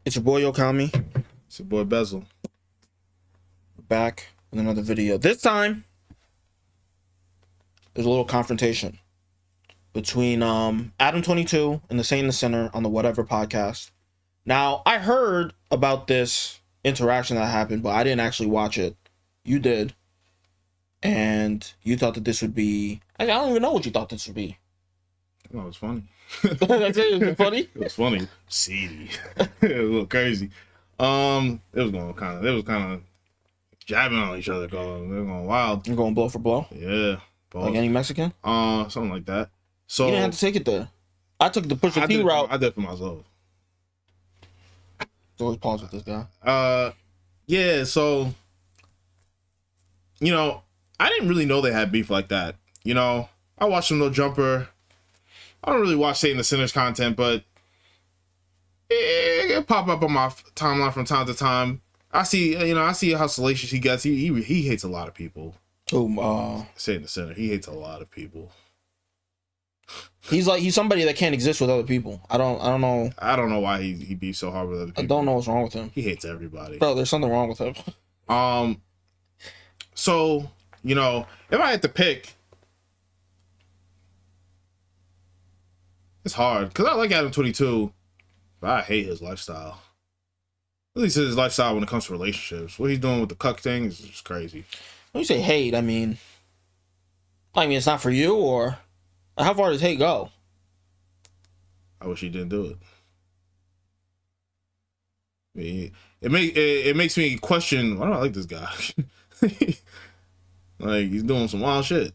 It's your boy Okami, It's your boy Bezel. back with another video. This time, there's a little confrontation between Adam22 and the Saint and the Sinner on the Whatever podcast. Now, I heard about this interaction that happened, but I didn't actually watch it. You did. And you thought that this would be... I don't even know what you thought this would be. No, it was funny. That's it? It was funny? It was funny. Seedy. It was a little crazy. It was kind of jabbing on each other. They were going wild. You're going blow for blow? Yeah. Like any Mexican? Something like that. So you didn't have to take it there. I took the Pusha T route. I did it for myself. Always pause with this guy. Yeah, so, I didn't really know they had beef like that. I watched some No Jumper. I don't really watch Satan the Sinner's content, but it pop up on my timeline from time to time. I see how salacious he gets. He hates a lot of people. Satan the Sinner, he hates a lot of people. He's somebody that can't exist with other people. I don't know. I don't know why he beats so hard with other people. I don't know what's wrong with him. He hates everybody. Bro, there's something wrong with him. So, if I had to pick, it's hard because I like Adam22, but I hate his lifestyle. At least his lifestyle when it comes to relationships. What he's doing with the cuck thing is just crazy. When you say hate, I mean it's not for you, or how far does hate go? I wish he didn't do it. I mean, it makes me question, why do I like this guy? Like, he's doing some wild shit.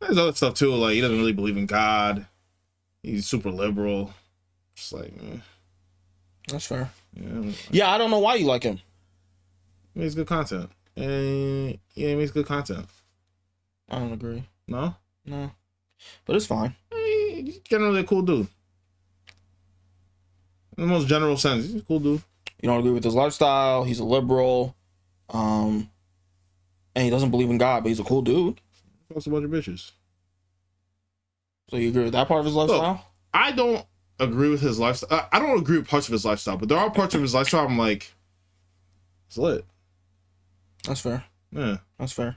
There's other stuff too, like he doesn't really believe in God. He's super liberal. Just like, man. That's fair. Yeah, I don't know why you like him. He makes good content. And yeah, he makes good content. I don't agree. No? No. But it's fine. He's generally a cool dude. In the most general sense, he's a cool dude. You don't agree with his lifestyle. He's a liberal. And he doesn't believe in God, but he's a cool dude. Fucks a bunch of bitches. So you agree with that part of his lifestyle? Look, I don't agree with his lifestyle. I don't agree with parts of his lifestyle, but there are parts of his lifestyle I'm like, it's lit. That's fair. Yeah. That's fair.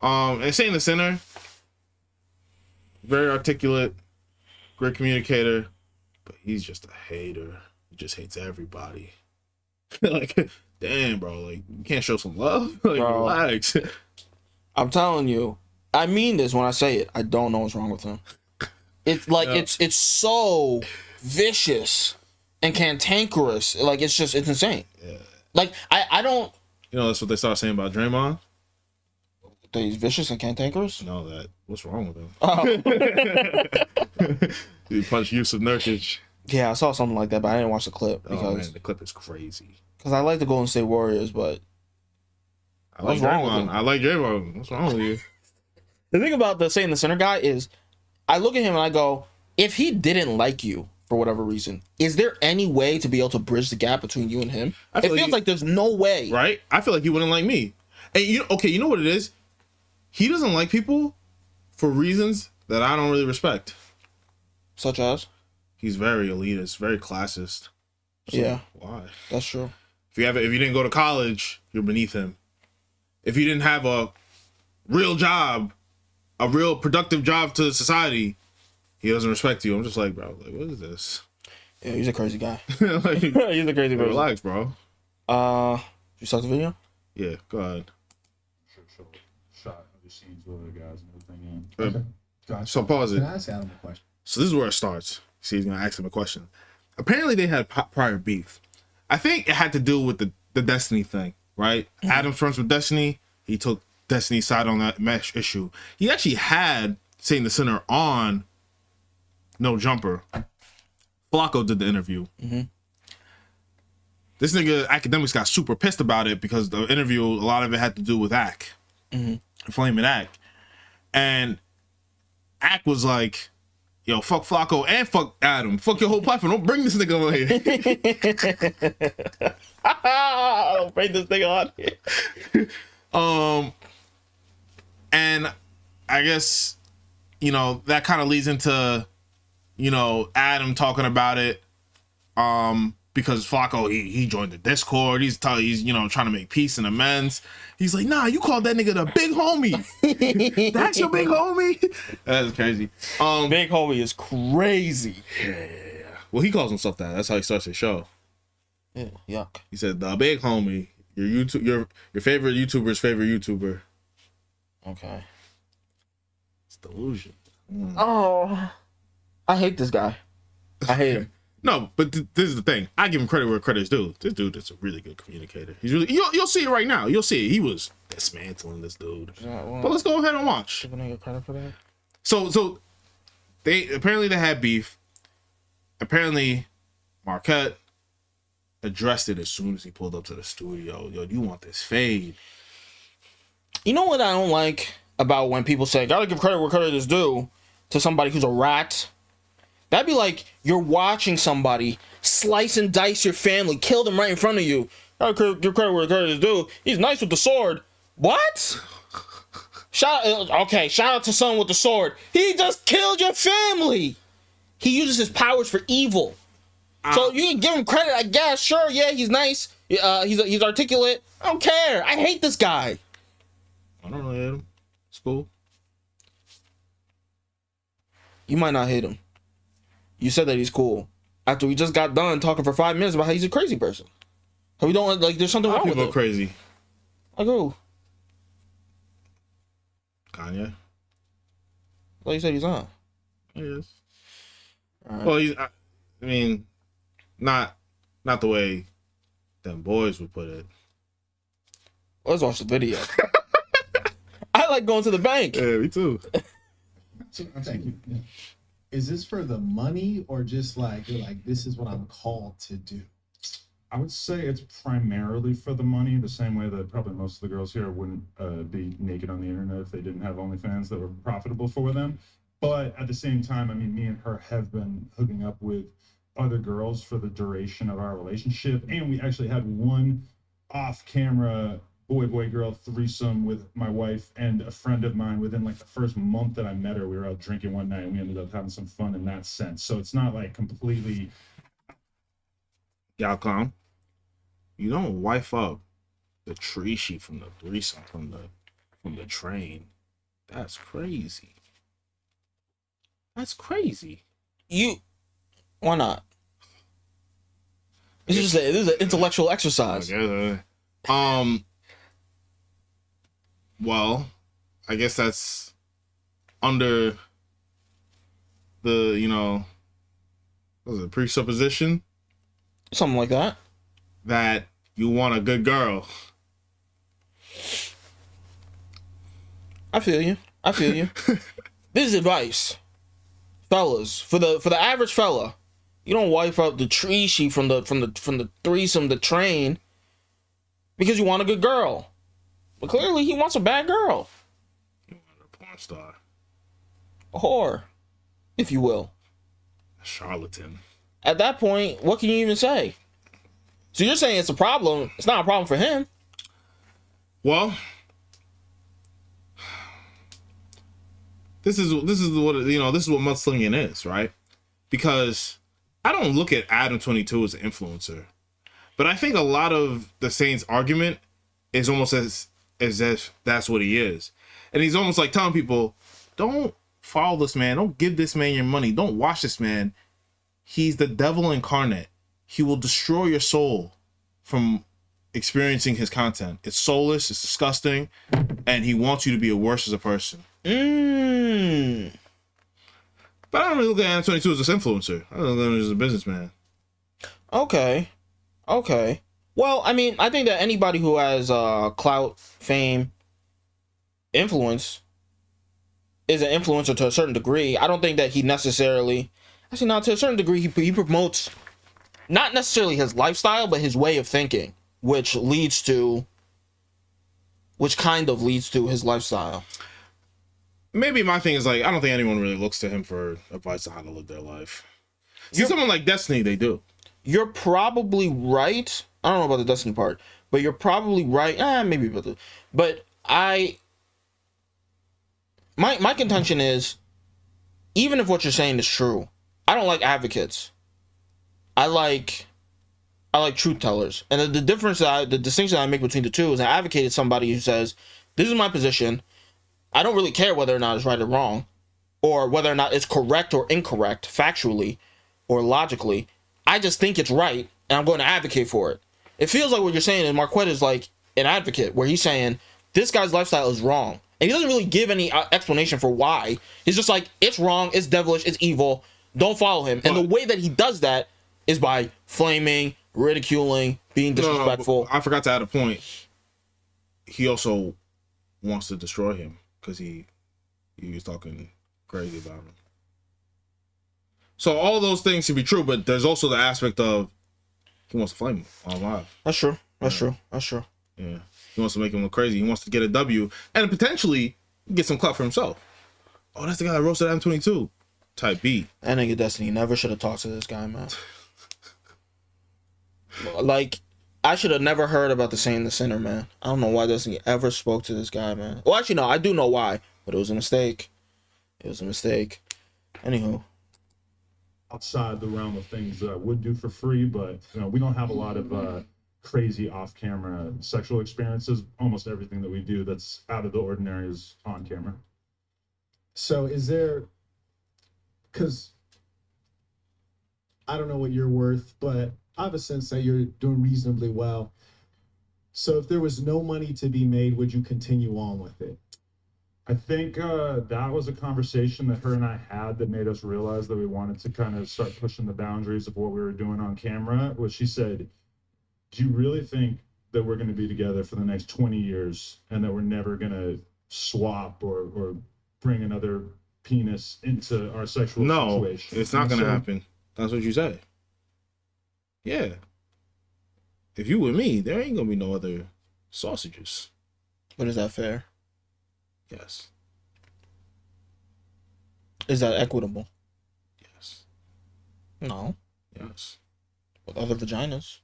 And Saint the Sinner, very articulate, great communicator, but he's just a hater. He just hates everybody. Like, damn, bro, like, you can't show some love? Like, bro, relax. I'm telling you, I mean this when I say it. I don't know what's wrong with him. It's like, it's so vicious and cantankerous. Like, it's insane. Yeah. Like, I don't... That's what they start saying about Draymond? That he's vicious and cantankerous? No, what's wrong with him? Oh. He punched Yusuf Nurkic. Yeah, I saw something like that, but I didn't watch the clip. Man, the clip is crazy. Because I like the Golden State Warriors, but... What's wrong with him? I like Draymond. What's wrong with you? The thing about the Saint and the Sinner guy is, I look at him and I go, if he didn't like you for whatever reason, is there any way to be able to bridge the gap between you and him? It feels like there's no way. Right? I feel like he wouldn't like me. And you know what it is? He doesn't like people for reasons that I don't really respect. Such as? He's very elitist, very classist. So yeah. Why? That's true. If you didn't go to college, you're beneath him. If you didn't have a real job, a real productive job to society, he doesn't respect you. I'm just like, bro, like, what is this? Yeah, he's a crazy guy. Like, he's a crazy person. Relax, bro. You start the video? Yeah, go ahead. Show shot of the scenes with the guys and everything. So pause it. Can I ask Adam a question? So this is where it starts. See, he's gonna ask him a question. Apparently, they had prior beef. I think it had to do with the Destiny thing, right? Mm-hmm. Adam's friends with Destiny. He took Destiny's side on that mesh issue. He actually had Saint the Sinner on No Jumper. Flacco did the interview. Mm-hmm. This nigga Academics got super pissed about it because the interview, a lot of it had to do with Ak. Mm-hmm. Flaming Ak. And Ak was like, yo, fuck Flacco and fuck Adam. Fuck your whole platform. Don't bring this nigga on here. Don't bring this nigga on here. And I guess, that kind of leads into, Adam talking about it. because Flacco he joined the Discord. He's trying to make peace and amends. He's like, nah, you called that nigga the big homie. That's your big homie. That's crazy. Big homie is crazy. Yeah. Well, he calls himself that. That's how he starts his show. Yeah, yuck. He said the big homie, your favorite YouTuber's favorite YouTuber. Okay. It's delusion. Oh, I hate this guy. I hate him. No, but this is the thing. I give him credit where credit's due. This dude is a really good communicator. He's really you'll see it right now. You'll see it. He was dismantling this dude. But let's go ahead and watch. Give a nigga credit for that. So they had beef. Apparently, Marquette addressed it as soon as he pulled up to the studio. Yo, you want this fade? You know what I don't like about when people say, gotta give credit where credit is due to somebody who's a rat? That'd be like you're watching somebody slice and dice your family, kill them right in front of you. Gotta give credit where credit is due. He's nice with the sword. What? Shout out to someone with the sword. He just killed your family. He uses his powers for evil. So you can give him credit, I guess. Sure, yeah, he's nice. He's articulate. I don't care. I hate this guy. I don't really hate him. It's cool. You might not hate him. You said that he's cool. After we just got done talking for 5 minutes about how he's a crazy person. So we don't like. There's something wrong with people him. Go crazy. Like who? Kanye. Like you said, he's on. He is. Right. Well, I mean, not the way them boys would put it. Let's watch the video. I like going to the bank. Yeah, me too. Thank you. Is this for the money or just like you're like this is what I'm called to do? I would say it's primarily for the money, the same way that probably most of the girls here wouldn't be naked on the internet if they didn't have OnlyFans that were profitable for them. But at the same time, I mean, me and her have been hooking up with other girls for the duration of our relationship. And we actually had one off-camera boy-girl threesome with my wife and a friend of mine within like the first month that I met her. We were out drinking one night and we ended up having some fun in that sense. So it's not like completely... Y'all clown. You don't wife up the tree sheet from the threesome from the train. That's crazy. That's crazy. Why not? This is an intellectual exercise. Well, I guess that's under the, what was it, presupposition? Something like that. That you want a good girl. I feel you. This is advice. Fellas, for the average fella, you don't wife up the tree sheet from the threesome, the train, because you want a good girl. But clearly he wants a bad girl. You want a porn star. A whore, if you will. A charlatan. At that point, what can you even say? So you're saying it's a problem. It's not a problem for him. Well, this is what this is what mudslinging is, right? Because I don't look at Adam22 as an influencer, but I think a lot of the Saints' argument is almost as if that's what he is, and he's almost like telling people, don't follow this man, don't give this man your money, don't watch this man. He's the devil incarnate. He will destroy your soul from experiencing his content. It's soulless, it's disgusting, and he wants you to be worse as a person. But I don't really look at Adam22 as an influencer. I look at him as a businessman. Okay. Well, I mean, I think that anybody who has clout, fame, influence is an influencer to a certain degree. I don't think that he necessarily... Actually, not to a certain degree. He promotes not necessarily his lifestyle, but his way of thinking, which kind of leads to his lifestyle. Maybe my thing is like, I don't think anyone really looks to him for advice on how to live their life. See, someone like Destiny, they do. You're probably right. I don't know about the Destiny part, but you're probably right. Maybe about the... But my contention is, even if what you're saying is true, I don't like advocates. I like I like truth tellers. And the the distinction I make between the two is I advocated somebody who says, this is my position. I don't really care whether or not it's right or wrong, or whether or not it's correct or incorrect, factually or logically. I just think it's right, and I'm going to advocate for it. It feels like what you're saying, and Marquette is like an advocate, where he's saying, this guy's lifestyle is wrong. And he doesn't really give any explanation for why. He's just like, it's wrong, it's devilish, it's evil, don't follow him. And the way that he does that is by flaming, ridiculing, being disrespectful. I forgot to add a point. He also wants to destroy him because he was talking crazy about him. So all those things can be true, but there's also the aspect of he wants to flame him on live. That's true. That's true. That's true. Yeah. He wants to make him look crazy. He wants to get a W and potentially get some clout for himself. Oh, that's the guy that roasted M22 type beat. That nigga Destiny never should have talked to this guy, man. Like, I should have never heard about the Saint the Sinner, man. I don't know why Destiny ever spoke to this guy, man. Well, actually, no, I do know why, but it was a mistake. It was a mistake. Anywho. Outside the realm of things that I would do for free, but we don't have a lot of crazy off-camera sexual experiences. Almost everything that we do that's out of the ordinary is on camera. So is there, because I don't know what you're worth, but I have a sense that you're doing reasonably well. So if there was no money to be made, would you continue on with it? I think that was a conversation that her and I had that made us realize that we wanted to kind of start pushing the boundaries of what we were doing on camera. Was she said, do you really think that we're going to be together for the next 20 years and that we're never going to swap or bring another penis into our sexual situation? No, it's not going to happen. That's what you say. Yeah. If you with me, there ain't going to be no other sausages. But is that fair? Yes. Is that equitable? Yes. No. Yes. With other vaginas.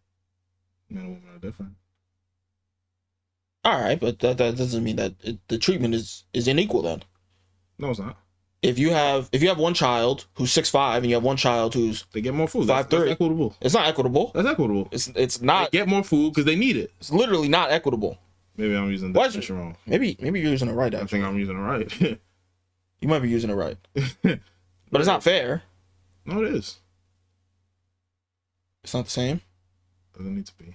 Men and women are different. All right, but that doesn't mean that the treatment is unequal then. No, it's not. If you have one child who's 6'5" and you have one child who's they get more food. 5'3", that's equitable. It's not equitable. That's equitable. It's not. They get more food because they need it. It's literally not equitable. Maybe I'm using the definition wrong. Maybe you're using it right. Actually. I think I'm using it right. You might be using it right, but it's not fair. No, it is. It's not the same. Doesn't need to be.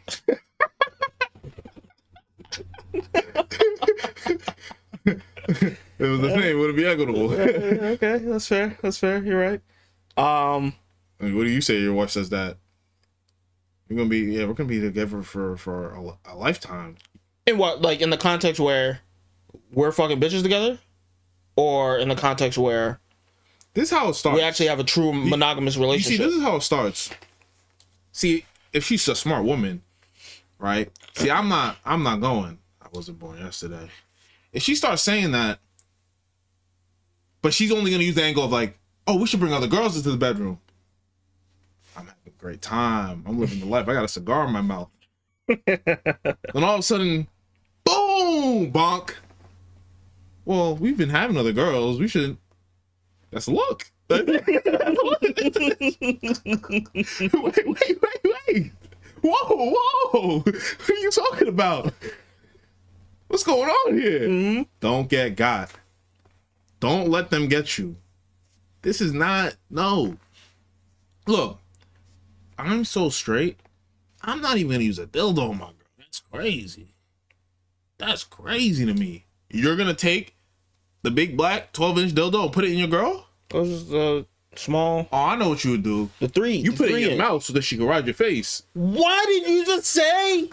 If it was the same, would it be equitable? Okay, that's fair. That's fair. You're right. I mean, what do you say? Your wife says that we're gonna be together for a lifetime. In what, like in the context where we're fucking bitches together, or in the context where this is how it starts. We actually have a true monogamous relationship. You see, this is how it starts. See, if she's a smart woman, right? See, I'm not going. I wasn't born yesterday. If she starts saying that, but she's only gonna use the angle of like, oh, we should bring other girls into the bedroom. I'm having a great time. I'm living the life. I got a cigar in my mouth. Then all of a sudden, boom, bonk. Well, we've been having other girls. We should. That's a look. Wait. Whoa. What are you talking about? What's going on here? Mm-hmm. Don't get got. Don't let them get you. This is not, no. Look, I'm so straight. I'm not even gonna use a dildo on my girl. That's crazy. That's crazy to me. You're gonna take the big black 12-inch dildo and put it in your girl? Those small. Oh, I know what you would do. The three. You put it in your mouth so that she can ride your face. What did you just say?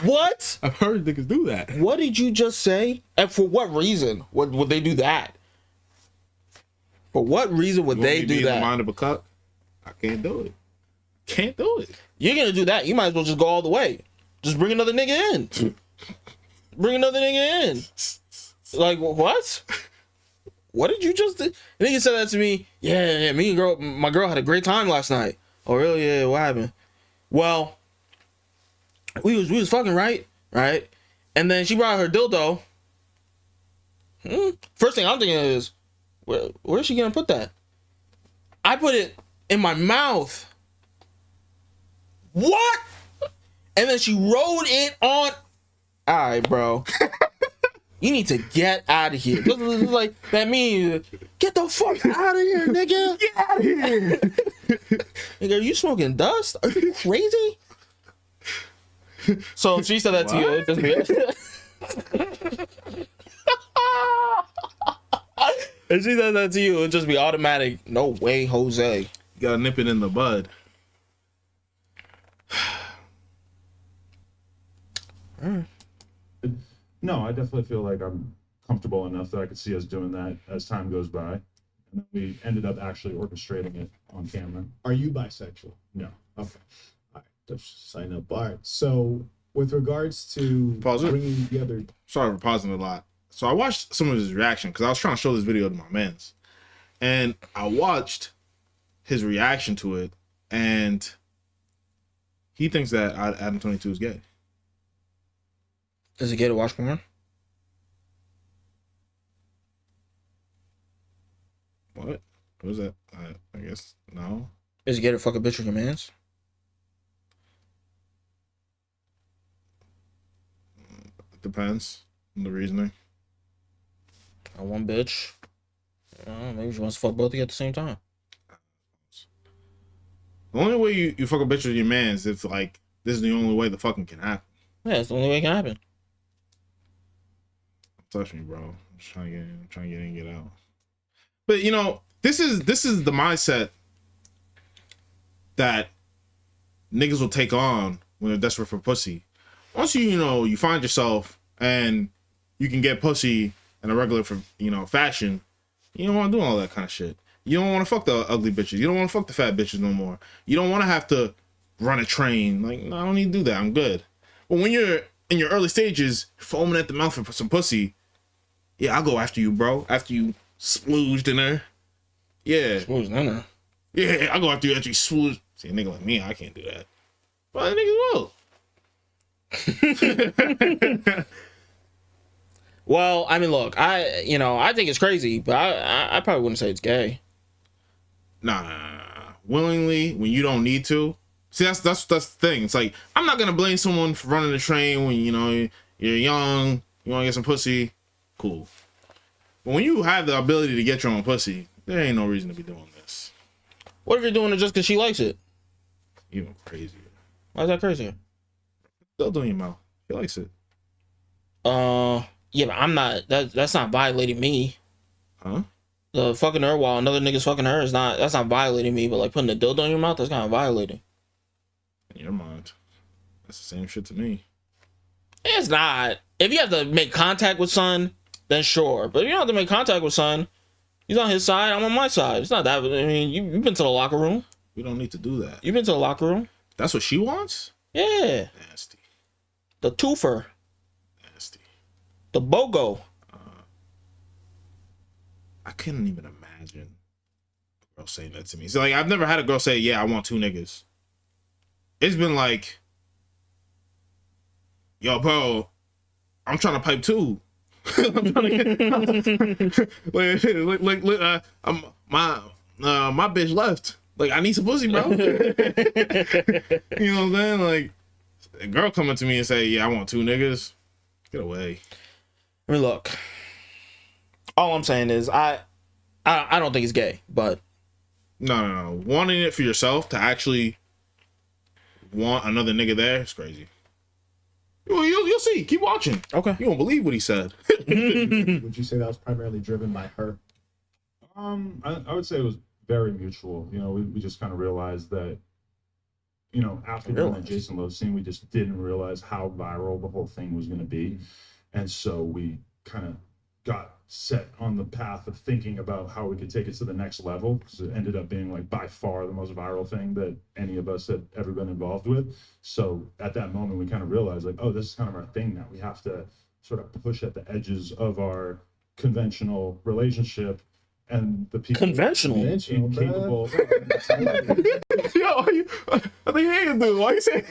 What? I've heard niggas do that. What did you just say? And for what reason would they do that? For what reason would they do that? In the mind of a cuck? I can't do it. Can't do it. You're gonna do that. You might as well just go all the way. Just bring another nigga in. Bring another nigga in. Like, what? What did you just do? The nigga said that to me. Yeah, me and my girl had a great time last night. Oh, really? Yeah, what happened? Well, we was fucking right? And then she brought her dildo. First thing I'm thinking is, where's she gonna put that? I put it in my mouth. What? And then she rode it on. All right, bro. You need to get out of here. This is like that means get the fuck out of here, nigga. Get out of here. Nigga, are you smoking dust? Are you crazy? So if she said that to you, it just be. If she said that to you, it'd just be automatic. No way, Jose. You gotta nip it in the bud. No, I definitely feel like I'm comfortable enough that I could see us doing that as time goes by. And then we ended up actually orchestrating it on camera. Are you bisexual? No. Okay. All right. Just sign up. All right. So with regards to Pause it. bringing together, Sorry for pausing a lot. So I watched some of his reaction because I was trying to show this video to my mans, and I watched his reaction to it, and he thinks that Adam 22 is gay. Is it gay to watch porn? What? What is that? I guess no. Is it gay to fuck a bitch with your mans? Depends on the reasoning. One bitch. Maybe she wants to fuck both of you at the same time. The only way you fuck a bitch with your man is if like this is the only way the fucking can happen. Yeah, it's the only way it can happen. Touch me, bro. I'm trying to get in and get out. But you know, this is the mindset that niggas will take on when they're desperate for pussy. Once you find yourself and you can get pussy in a regular fashion, you don't want to do all that kind of shit. You don't want to fuck the ugly bitches. You don't want to fuck the fat bitches no more. You don't want to have to run a train. Like, no, I don't need to do that. I'm good. But when you're in your early stages, foaming at the mouth for some pussy, yeah, I'll go after you, bro. After you splooged in her. Yeah. Who's in there? Yeah, I'll go after you after you splooged. See, a nigga like me, I can't do that. But niggas will. Well, I mean, look, I think it's crazy, but I probably wouldn't say it's gay. Nah. Willingly, when you don't need to. See, that's the thing. It's like, I'm not gonna blame someone for running the train when you're young, you want to get some pussy. Cool. But when you have the ability to get your own pussy, there ain't no reason to be doing this. What if you're doing it just because she likes it? Even crazier. Why is that crazy? Still doing your mouth. She likes it. Yeah, but I'm not. That's not violating me. Huh? The fucking her while another nigga's fucking her is not. That's not violating me. But like putting a dildo in your mouth, that's kind of violating. In your mind, that's the same shit to me. It's not. If you have to make contact with son, then sure. But if you don't have to make contact with son, he's on his side, I'm on my side. It's not that. I mean, you've been to the locker room. We don't need to do that. You've been to the locker room. That's what she wants? Yeah. Nasty. The twofer. Nasty. The BOGO. I couldn't even imagine a girl saying that to me. So like, I've never had a girl say, yeah, I want 2 niggas. It's been like, yo, bro, I'm trying to pipe 2. I'm trying to my bitch left. Like, I need some pussy, bro. You know what I'm saying? Like, a girl coming to me and say, yeah, I want 2 niggas. Get away. I mean, look. All I'm saying is I don't think it's gay, but No. Wanting it for yourself to actually want another nigga there is crazy. Well, you'll see. Keep watching. okay. You won't believe what he said. would you say that was primarily driven by her? I would say it was very mutual. We just kind of realized that, after doing that Jason Love scene, we just didn't realize how viral the whole thing was going to be. And so we kind of got set on the path of thinking about how we could take it to the next level, because it ended up being like by far the most viral thing that any of us had ever been involved with. So at that moment, we kind of realized like, oh, this is kind of our thing now. We have to sort of push at the edges of our conventional relationship and the people Conventional? capable. Yo, I think you ain't dude. Why you say?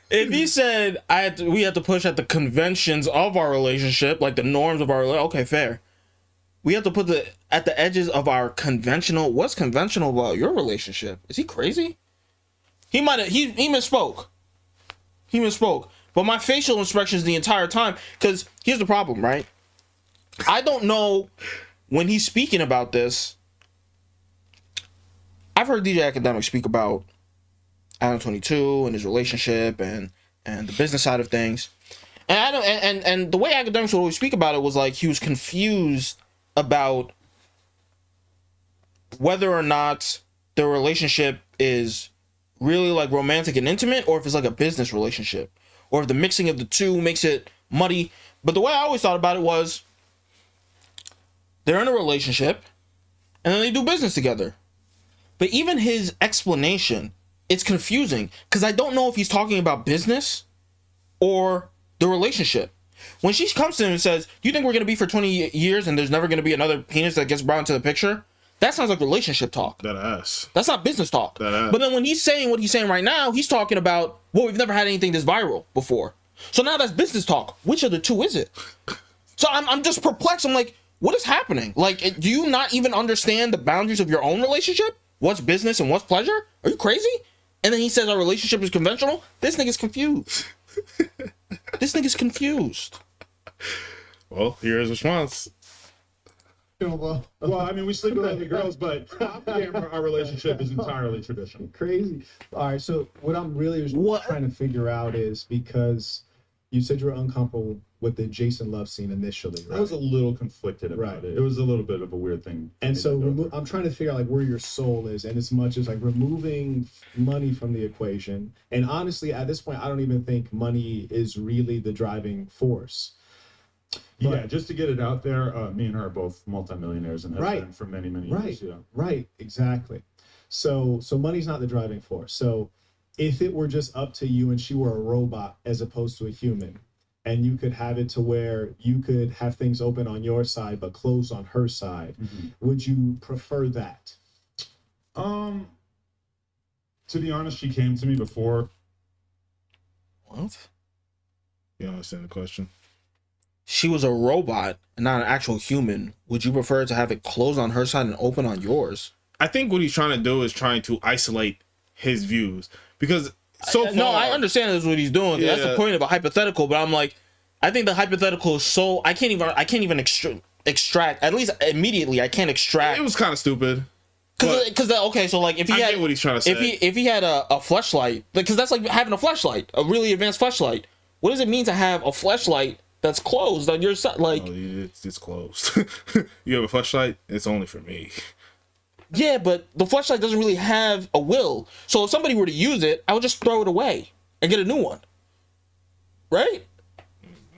If he said we had to push at the conventions of our relationship, like the norms of our relationship, okay, fair. we have to put the at the edges of our conventional. What's conventional about your relationship? Is he crazy? He might have he misspoke. He misspoke. But my facial expressions the entire time, because here's the problem, right? I don't know when he's speaking about this. I've heard DJ Academic speak about Adam 22 and his relationship and the business side of things. And I don't and the way Academics would always speak about it was like he was confused about whether or not the relationship is really like romantic and intimate, or if it's like a business relationship, or if the mixing of the two makes it muddy. But the way I always thought about it was they're in a relationship and then they do business together. But even his explanation, it's confusing because I don't know if he's talking about business or the relationship. When she comes to him and says, "Do you think we're going to be for 20 years and there's never going to be another penis that gets brought into the picture?" That sounds like relationship talk. That ass. That's not business talk. That ass. But then when he's saying what he's saying right now, he's talking about, well, we've never had anything this viral before. So now that's business talk. Which of the two is it? So I'm just perplexed. I'm like, what is happening? Like, do you not even understand the boundaries of your own relationship? What's business and what's pleasure? Are you crazy? And then he says our relationship is conventional. This nigga's confused. This nigga's confused. Well, here's his response. Well, I mean, we sleep with other girls, but our relationship is entirely traditional. Crazy. All right, so what I'm really trying to figure out is, because you said you were uncomfortable with the Jason Love scene initially, right? I was a little conflicted about it. It was a little bit of a weird thing. And so I'm trying to figure out like where your soul is, and as much as like removing money from the equation. And honestly, at this point, I don't even think money is really the driving force. Yeah, just to get it out there, me and her are both multimillionaires and have been for many, many years. Yeah. Right, exactly. So money's not the driving force. So if it were just up to you and she were a robot as opposed to a human, and you could have it to where you could have things open on your side but closed on her side, would you prefer that? To be honest, she came to me before. What? You understand the question? She was a robot and not an actual human. Would you prefer to have it closed on her side and open on yours? I think what he's trying to do is trying to isolate his views, because so far, no, I understand that's what he's doing. Yeah. That's the point of a hypothetical. But I'm like, I think the hypothetical is so I can't even extract. At least immediately, I can't extract. It was kind of stupid. Because okay, so like if he I had get what he's trying to say. if he had a fleshlight, because that's like having a fleshlight, a really advanced fleshlight. What does it mean to have a fleshlight that's closed on your side? Like, it's closed. You have a fleshlight? It's only for me. yeah, but the fleshlight doesn't really have a will. So if somebody were to use it, I would just throw it away and get a new one. Right?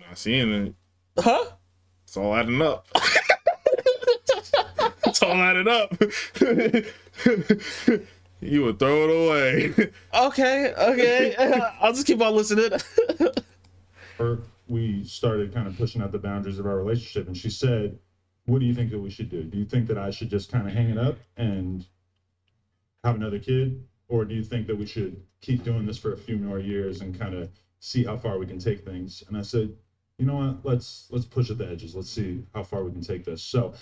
Not seeing it. Huh? It's all adding up. It's all adding up. You would throw it away. Okay. I'll just keep on listening. We started kind of pushing out the boundaries of our relationship, and she said, "What do you think that we should do? Do you think that I should just kind of hang it up and have another kid, or do you think that we should keep doing this for a few more years and kind of see how far we can take things?" And I said, "You know what? Let's push at the edges. Let's see how far we can take this." So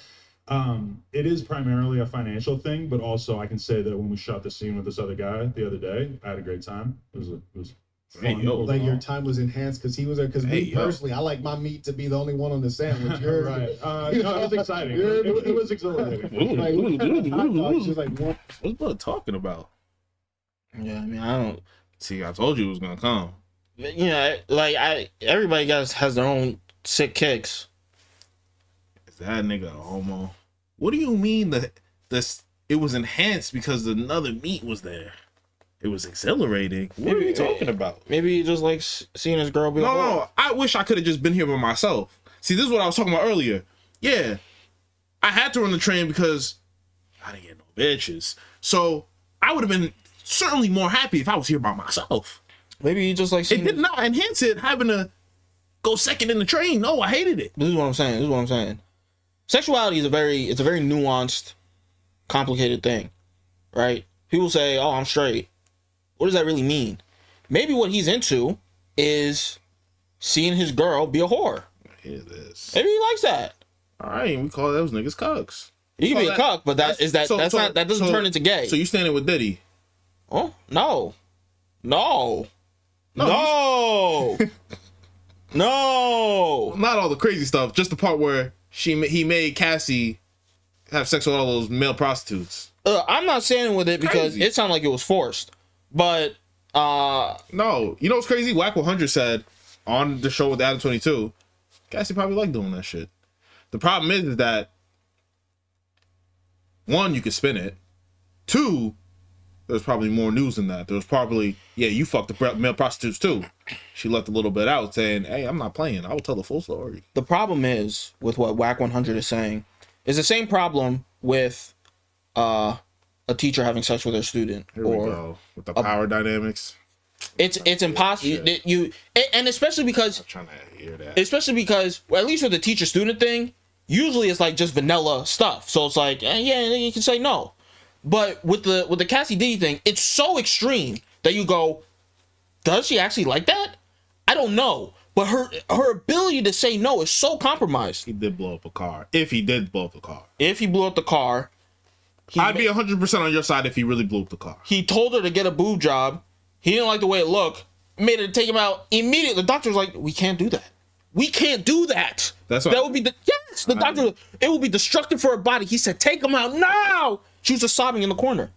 it is primarily a financial thing, but also I can say that when we shot the scene with this other guy the other day, I had a great time. It was Hey, yo. Like your time was enhanced because he was there. Because me personally, I like my meat to be the only one on the sandwich. You're right. No, it was exciting. It was exhilarating. Just like what? What's Bud talking about? Yeah, I mean, I don't. See, I told you it was gonna come. You know, like everybody has their own sick kicks. Is that nigga a homo? What do you mean that this? It was enhanced because another meat was there. It was exhilarating. What are you talking about? Maybe he just likes seeing his girl be like, No, I wish I could have just been here by myself. See, this is what I was talking about earlier. Yeah, I had to run the train because I didn't get no bitches. So I would have been certainly more happy if I was here by myself. Maybe he just like It did not enhance it having to go second in the train. No, I hated it. This is what I'm saying. Sexuality is a very nuanced, complicated thing, right? People say, "Oh, I'm straight." What does that really mean? Maybe what he's into is seeing his girl be a whore. Hear this. Maybe he likes that. All right, we call those niggas cucks. You can be So a cuck, but that doesn't turn into gay. So you standing with Diddy? Oh no, no, no, no. Not all the crazy stuff, just the part where he made Cassie have sex with all those male prostitutes. I'm not standing with it because Crazy. it sounded like it was forced. But No, you know what's crazy? Whack 100 said on the show with Adam 22, Cassie probably liked doing that shit. The problem is that one, you could spin it. Two, there's probably more news than that. There was probably, yeah, you fucked the male prostitutes too. She left a little bit out saying, hey, I'm not playing. I will tell the full story. the problem is with what Whack 100 is saying is the same problem with a teacher having sex with her student. Here we go with the power dynamics. It's impossible. And especially because I'm trying to hear that. well, at least with the teacher student thing, usually it's like just vanilla stuff. So it's like, yeah, you can say no. But with the Cassie Diddy thing, it's so extreme that you go, does she actually like that? I don't know. But her ability to say no is so compromised. He did blow up a car. If he did blow up the car, If he blew up the car, I'd be 100% on your side if he really blew up the car. he told her to get a boob job. He didn't like the way it looked. Made her take him out immediately. The doctor was like, we can't do that. We can't do that. That's what that would be the doctor. It would be destructive for her body. He said, take him out now. She was just sobbing in the corner.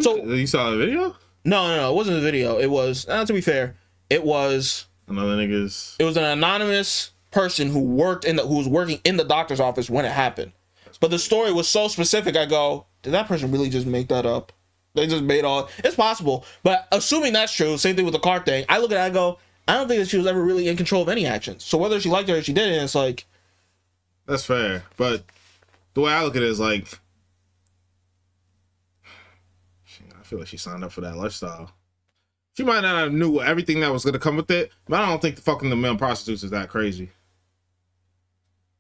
So you saw the video? No. It wasn't a video. It was, to be fair, it was Another niggas. It was an anonymous person who was working in the doctor's office when it happened. But the story was so specific. I go, did that person really just make that up? They just made all. It's possible, but assuming that's true, same thing with the car thing. I look at it, I go, I don't think that she was ever really in control of any actions. So whether she liked it or she didn't, it's like, that's fair. But the way I look at it is like, I feel like she signed up for that lifestyle. She might not have knew everything that was gonna come with it, but I don't think the male prostitutes is that crazy.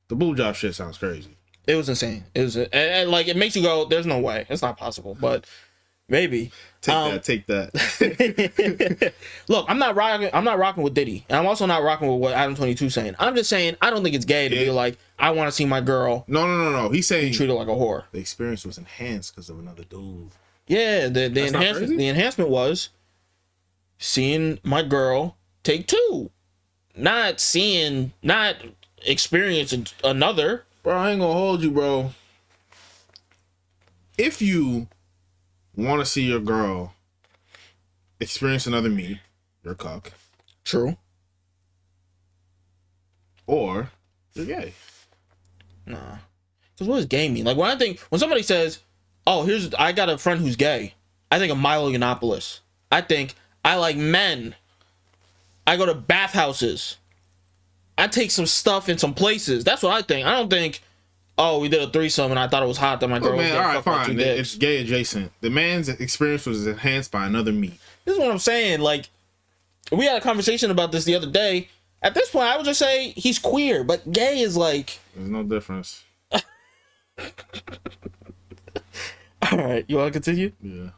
The boob job shit sounds crazy. it was insane. It was and like it makes you go, there's no way, it's not possible, but maybe. Take that. Look, I'm not rocking with Diddy, and I'm also not rocking with what Adam 22 saying. I'm just saying I don't think it's gay to be like, I want to see my girl. No. He's saying treated like a whore. The experience was enhanced because of another dude. Yeah, the enhancement was seeing my girl take two, not experiencing another. Bro, I ain't gonna hold you, bro. If you want to see your girl experience another me, you're a cuck. True. Or you're gay. Nah. Because what does gay mean? Like when somebody says, oh, I got a friend who's gay, I think of Milo Yiannopoulos. I think I like men. I go to bathhouses. I take some stuff in some places. That's what I think. I don't think, oh, we did a threesome and I thought it was hot that my girl was man, getting all right, fucked by two fine. dicks. It's gay adjacent. The man's experience was enhanced by another me. This is what I'm saying. Like, we had a conversation about this the other day. At this point, I would just say he's queer, but gay is like... There's no difference. All right, you want to continue? Yeah.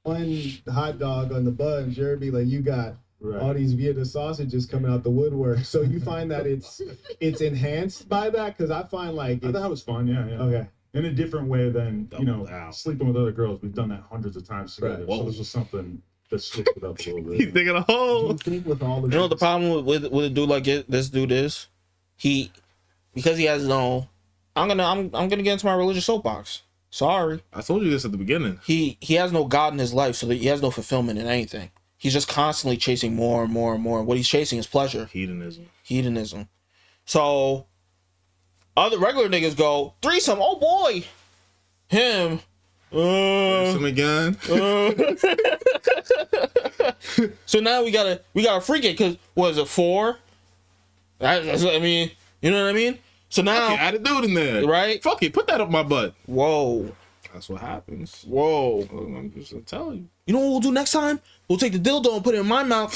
One hot dog on the bun, Jeremy, like you got Right. all these Vienna sausages coming out the woodwork. So you find that it's enhanced by that? Because I find like I thought that was fun. Yeah. okay. In a different way than Double down. sleeping with other girls. We've done that hundreds of times together. Right. So this was something that switched it up a little He's bit. digging a Do hole. you think with all of You know what the these- problem with a dude like this dude is? Because he has no... I'm gonna get into my religious soapbox. Sorry. I told you this at the beginning. He has no God in his life, so that he has no fulfillment in anything. He's just constantly chasing more and more and more. What he's chasing is pleasure. Hedonism. So other regular niggas go, threesome, oh boy. Him. Some again. So now we gotta freak it, because what is it, 4? I mean, you know what I mean? So now, Add a dude in there. right? Fuck it. Put that up my butt. Whoa. That's what happens. Whoa. I'm just gonna tell you. You know what we'll do next time? We'll take the dildo and put it in my mouth.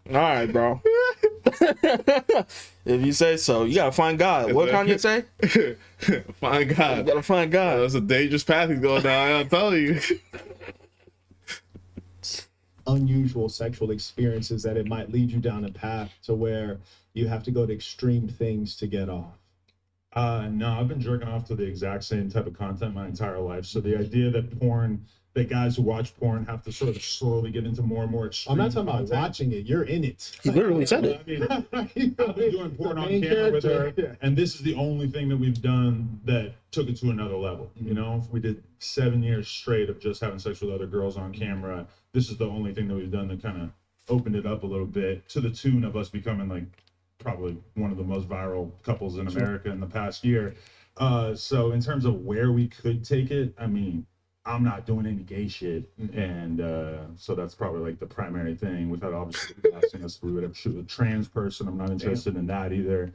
All right, bro. If you say so. You gotta find God. What Kanye say? Find You God. gotta find God. That's a dangerous path he's going down. I'll tell you. unusual sexual experiences that it might lead you down a path to where you have to go to extreme things to get off? No, I've been jerking off to the exact same type of content my entire life. So the idea that guys who watch porn have to sort of slowly get into more and more I'm extreme not talking about content. watching it. You're in it. He literally said it. I mean, I've been doing porn The on main camera with her, character, yeah. and this is the only thing that we've done that took it to another level. You know, we did 7 years straight of just having sex with other girls on camera. This is the only thing that we've done that kind of opened it up a little bit, to the tune of us becoming like probably one of the most viral couples in America in the past year. So in terms of where we could take it, I mean, I'm not doing any gay shit, and so that's probably like the primary thing. Without obviously asking us if we would ever shoot a trans person, I'm not interested in that either.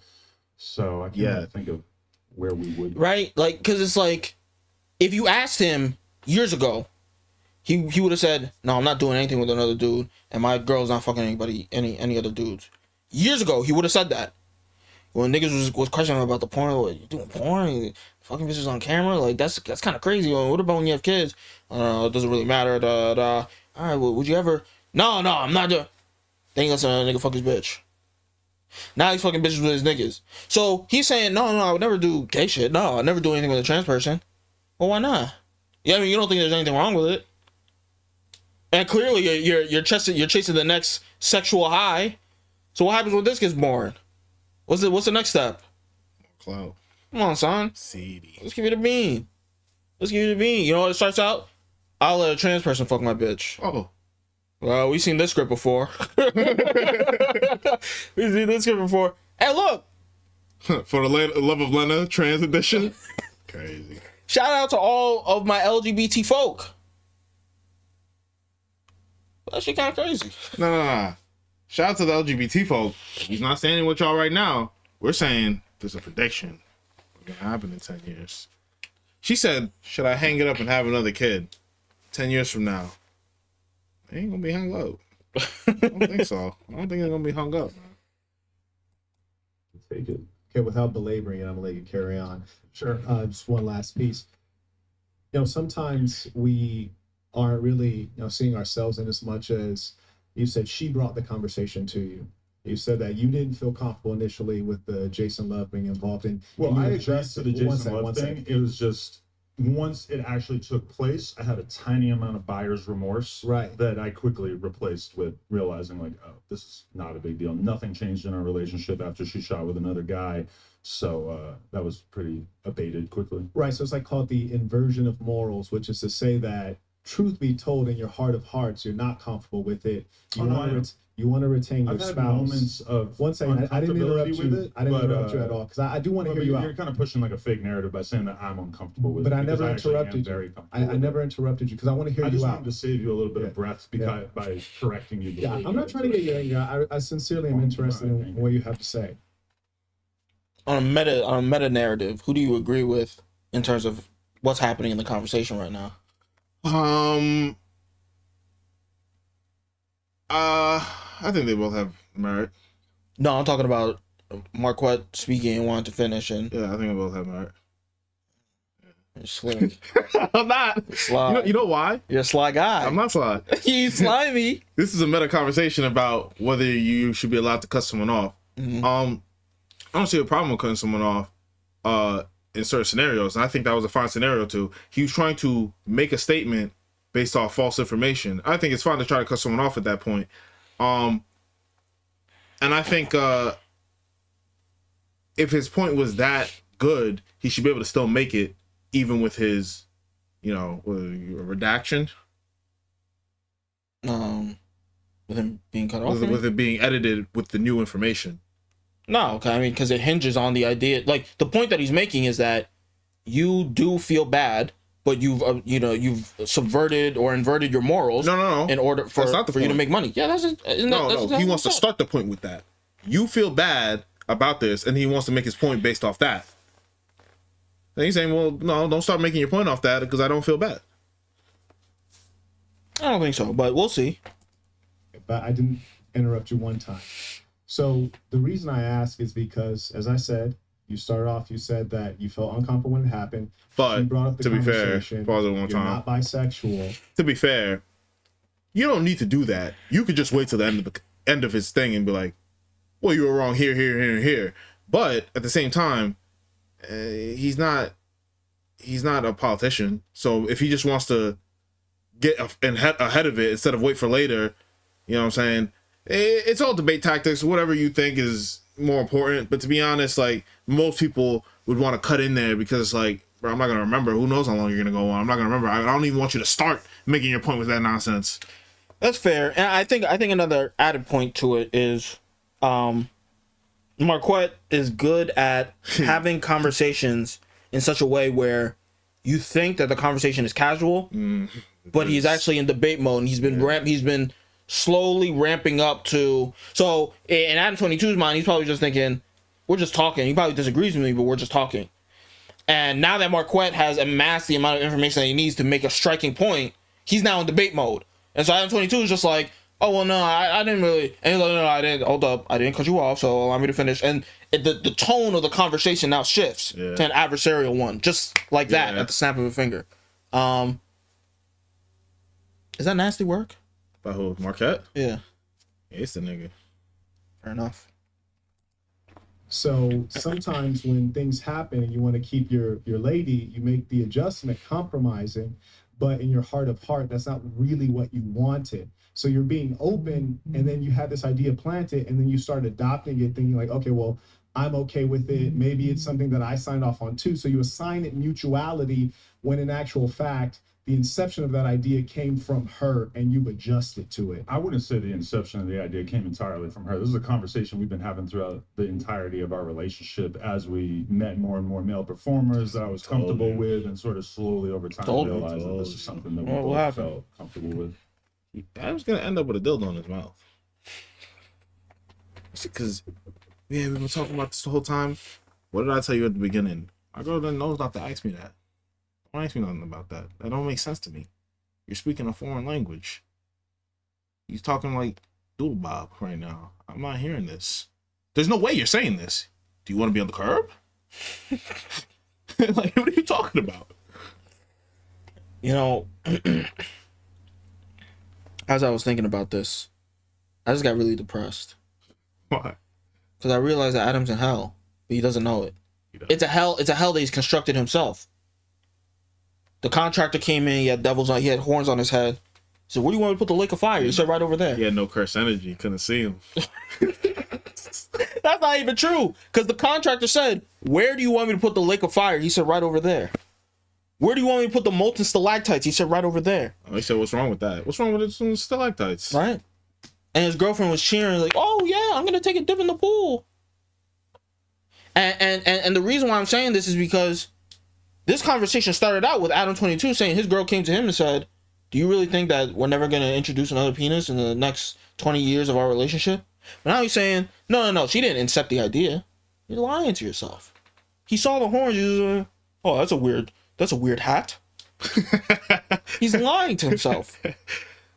So I can't really think of where we would. Right? Like, because it's like, if you asked him years ago, he would have said, no, I'm not doing anything with another dude, and my girl's not fucking anybody, any other dudes. Years ago, he would have said that. When niggas was questioning him about the porn, like, you doing porn? You fucking bitches on camera? Like, that's kind of crazy. What about when you have kids? It doesn't really matter. All right, well, would you ever? No, I'm not doing. Then he lets a nigga fuck his bitch. Now he's fucking bitches with his niggas. So he's saying, no, I would never do gay shit. No, I'd never do anything with a trans person. Well, why not? Yeah, I mean, you don't think there's anything wrong with it. And clearly you're chasing the next sexual high. So what happens when this gets born? What's the next step? Clout. Come on, son. CD. Let's give you the bean. You know what it starts out? I'll let a trans person fuck my bitch. Oh. Well, we've seen this script before. We've seen this script before. Hey, look. For the love of Lena, trans edition. Crazy. Shout out to all of my LGBT folk. That shit kind of crazy. No. Shout out to the LGBT folk. He's not standing with y'all right now. We're saying there's a prediction. What's going to happen in 10 years. She said, should I hang it up and have another kid? 10 years from now. It ain't going to be hung up. I don't think so. I don't think it's going to be hung up. Take it. Okay, without belaboring it, I'm gonna let you carry on. Sure. Just one last piece. You know, sometimes we aren't really, seeing ourselves in as much as you said she brought the conversation to you. You said that you didn't feel comfortable initially with the Jason Love being involved in. Well, you I agree addressed to the one Jason second, Love one thing. second. It was just once it actually took place, I had a tiny amount of buyer's remorse, Right. that I quickly replaced with realizing like, oh, this is not a big deal. Nothing changed in our relationship after she shot with another guy. So that was pretty abated quickly. Right. So it's like called the inversion of morals, which is to say that truth be told, in your heart of hearts, you're not comfortable with it. You want to retain your I've had spouse. moments of One second, I didn't interrupt uncomfortability you. with it, I didn't but, interrupt you at all because I do want to Well, hear you you're out. kind of pushing like a fake narrative by saying that I'm uncomfortable with But it. I because never actually am interrupted very you. comfortable I with never it. interrupted you because I want to hear I you just out. wanted to save you a little bit Yeah. of breath Yeah. by correcting you. Yeah, I'm not trying to get you angry. I sincerely am interested in what you have to say. On a meta narrative, who do you agree with in terms of what's happening in the conversation right now? I think they both have merit. No, I'm talking about Marquette speaking and wanting to finish and Yeah, I think they both have merit. slick. I'm not. Sly. You know why? You're a sly guy. I'm not sly. You slimy. This is a meta conversation about whether you should be allowed to cut someone off. Mhm. I don't see a problem with cutting someone off in certain scenarios, and I think that was a fine scenario too. He was trying to make a statement based off false information. I think it's fine to try to cut someone off at that point. And I think if his point was that good, he should be able to still make it, even with his, redaction. With him being cut off. With it being edited with the new information. No, okay. I mean, because it hinges on the idea. Like the point that he's making is that you do feel bad, but you've subverted or inverted your morals. No. In order for you to make money. Yeah, that's just, No. He wants to start the point with that. You feel bad about this, and he wants to make his point based off that. And he's saying, well, no, don't start making your point off that because I don't feel bad. I don't think so, but we'll see. But I didn't interrupt you one time. So the reason I ask is because, as I said, you started off, you said that you felt uncomfortable when it happened. But You brought up the to be fair, conversation. pause it one You're time. not bisexual. To be fair, you don't need to do that. You could just wait till the end of his thing and be like, well, you were wrong here, here, here, and here. But at the same time, he's not a politician. So if he just wants to get ahead of it instead of wait for later, you know what I'm saying? It's all debate tactics, whatever you think is more important. But to be honest, like, most people would want to cut in there because, like, bro, I'm not going to remember. Who knows how long you're going to go on? I'm not going to remember. I don't even want you to start making your point with that nonsense. That's fair. And I think another added point to it is Marquette is good at having conversations in such a way where you think that the conversation is casual, but he's actually in debate mode, and he's been slowly ramping up to. So in Adam 22's mind, he's probably just thinking, we're just talking. He probably disagrees with me, but we're just talking. And now that Marquette has amassed the amount of information that he needs to make a striking point, he's now in debate mode. And so Adam 22 is just like, oh, well, no, I didn't really. And he's like, no, I didn't. Hold up. I didn't cut you off, so allow me to finish. And the tone of the conversation now shifts to an adversarial one, just like that at the snap of a finger. Is that nasty work? By who? Marquette? Yeah. It's the nigga. Fair enough. So sometimes when things happen and you want to keep your lady, you make the adjustment, compromising, but in your heart of heart, that's not really what you wanted. So you're being open, and then you have this idea planted, and then you start adopting it, thinking like, okay, well, I'm okay with it. Maybe it's something that I signed off on too. So you assign it mutuality when in actual fact, the inception of that idea came from her and you've adjusted to it. I wouldn't say the inception of the idea came entirely from her. This is a conversation we've been having throughout the entirety of our relationship as we met more and more male performers that I was comfortable with, and sort of slowly over time realized that this is something that we both felt comfortable with. I was going to end up with a dildo in his mouth. Because, yeah, we've been talking about this the whole time. What did I tell you at the beginning? My girl knows not to ask me that. Don't ask me nothing about that. That don't make sense to me. You're speaking a foreign language. He's talking like Doodle Bob right now. I'm not hearing this. There's no way you're saying this. Do you want to be on the curb? Like, what are you talking about? You know, as I was thinking about this, I just got really depressed. Why? Because I realized that Adam's in hell, but he doesn't know it. It's a hell that he's constructed himself. The contractor came in, he had horns on his head. He said, where do you want me to put the lake of fire? He said, right over there. He had no cursed energy, couldn't see him. That's not even true. Because the contractor said, where do you want me to put the lake of fire? He said, right over there. Where do you want me to put the molten stalactites? He said, right over there. Oh, he said, what's wrong with that? What's wrong with some stalactites? Right. And his girlfriend was cheering, like, oh yeah, I'm gonna take a dip in the pool. And the reason why I'm saying this is because this conversation started out with Adam 22 saying his girl came to him and said, do you really think that we're never going to introduce another penis in the next 20 years of our relationship? But now he's saying, no, she didn't incept the idea. You're lying to yourself. He saw the horns. He was like, oh, that's a weird hat. He's lying to himself.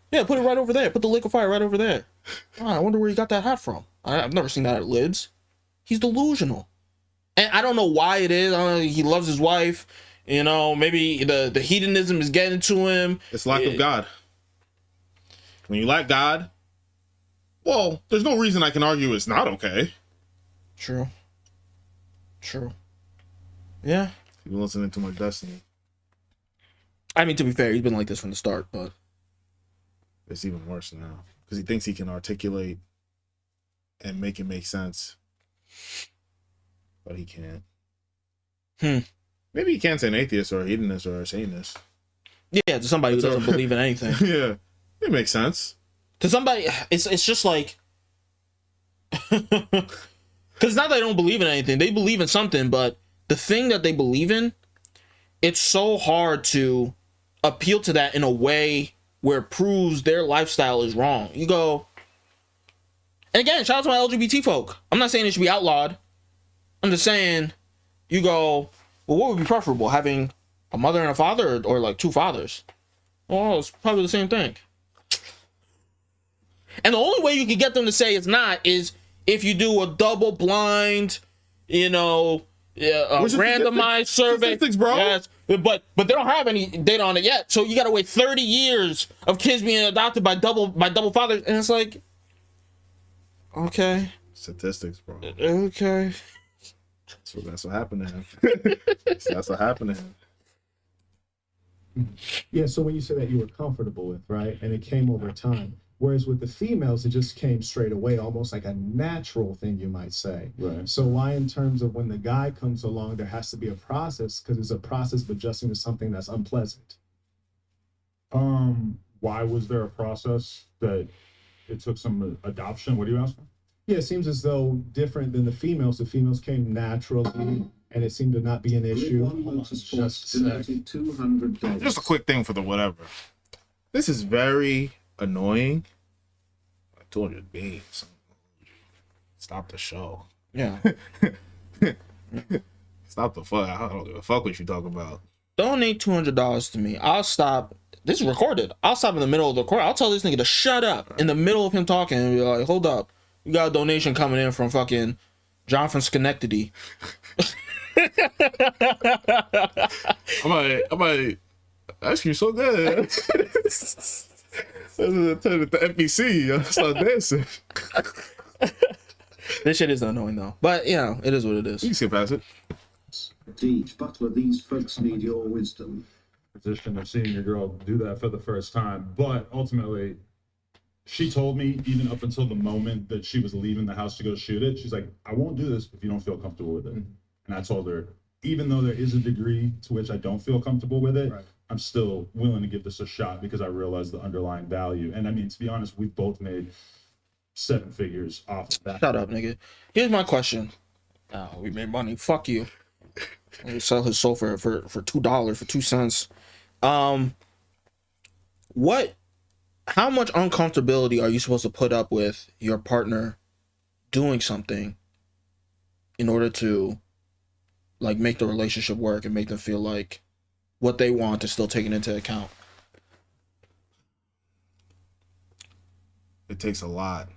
Yeah, put it right over there. Put the lake of fire right over there. Oh, I wonder where he got that hat from. I've never seen that at Lids. He's delusional. And I don't know why it is. I don't know, he loves his wife. You know, maybe the hedonism is getting to him. It's lack of God. When you lack God, well, there's no reason I can argue it's not okay. True. Yeah. You've been listening to my Destiny. I mean, to be fair, he's been like this from the start, but it's even worse now. Because he thinks he can articulate and make it make sense. But he can't. Maybe he can say an atheist or a hedonist or a Satanist. Yeah, to somebody who doesn't believe in anything. Yeah, it makes sense. To somebody, it's just like, because it's not that they don't believe in anything. They believe in something, but the thing that they believe in, it's so hard to appeal to that in a way where it proves their lifestyle is wrong. You go, and again, shout out to my LGBT folk. I'm not saying it should be outlawed. I'm just saying, you go, well, what would be preferable? Having a mother and a father, or like two fathers? Well, it's probably the same thing. And the only way you can get them to say it's not is if you do a double blind, randomized survey. Statistics, bro. Yes, but they don't have any data on it yet. So you got to wait 30 years of kids being adopted by double fathers, and it's like, okay. Statistics, bro. Okay. That's what happened to him. That's what happened to him. Yeah, so when you said that you were comfortable with, right, and it came over time, whereas with the females, it just came straight away, almost like a natural thing, you might say. Right. So why, in terms of when the guy comes along, there has to be a process, because it's a process of adjusting to something that's unpleasant. Why was there a process that it took some adoption? What are you asking? Yeah, it seems as though different than the females came naturally, and it seemed to not be an issue. Just $200. Just a quick thing for the whatever. This is very annoying. 200 beans. Stop the show. Yeah. Stop the fuck. I don't give a fuck what you talking about. Donate $200 to me. I'll stop. This is recorded. I'll stop in the middle of the court. I'll tell this nigga to shut up in the middle of him talking and be like, hold up. You got a donation coming in from fucking John from Schenectady. I might ask you so good. Turn it to NPC. Start dancing. This shit is annoying though. But, you know, it is what it is. You can skip past it. Indeed, Butler, these folks need your wisdom. Position of seeing your girl do that for the first time, but ultimately she told me, even up until the moment that she was leaving the house to go shoot it, she's like, I won't do this if you don't feel comfortable with it. And I told her, even though there is a degree to which I don't feel comfortable with it, Right. I'm still willing to give this a shot because I realize the underlying value. And I mean, to be honest, we've both made 7 figures off of that. Shut up, nigga. Here's my question. Oh, we made money. Fuck you. We sell his soul for $2, for 2 cents. How much uncomfortability are you supposed to put up with your partner doing something in order to like make the relationship work and make them feel like what they want is still taken into account? It takes a lot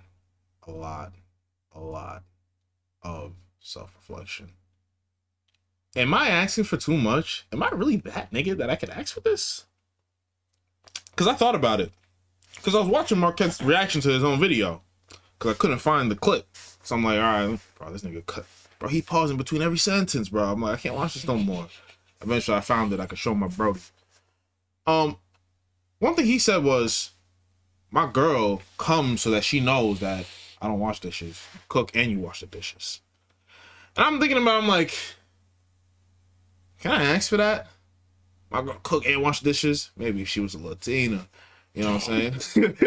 of self-reflection. Am I asking for too much? Am I really that nigga that I could ask for this? Because I thought about it. Because I was watching Marquette's reaction to his own video. Because I couldn't find the clip. So I'm like, all right, bro, this nigga cut. Bro, he pausing between every sentence, bro. I'm like, I can't watch this no more. Eventually I found it. I could show my brody. One thing he said was, my girl comes so that she knows that I don't wash dishes. Cook and you wash the dishes. And I'm thinking about, I'm like, can I ask for that? My girl cook and wash dishes? Maybe if she was a Latina. You know what I'm saying?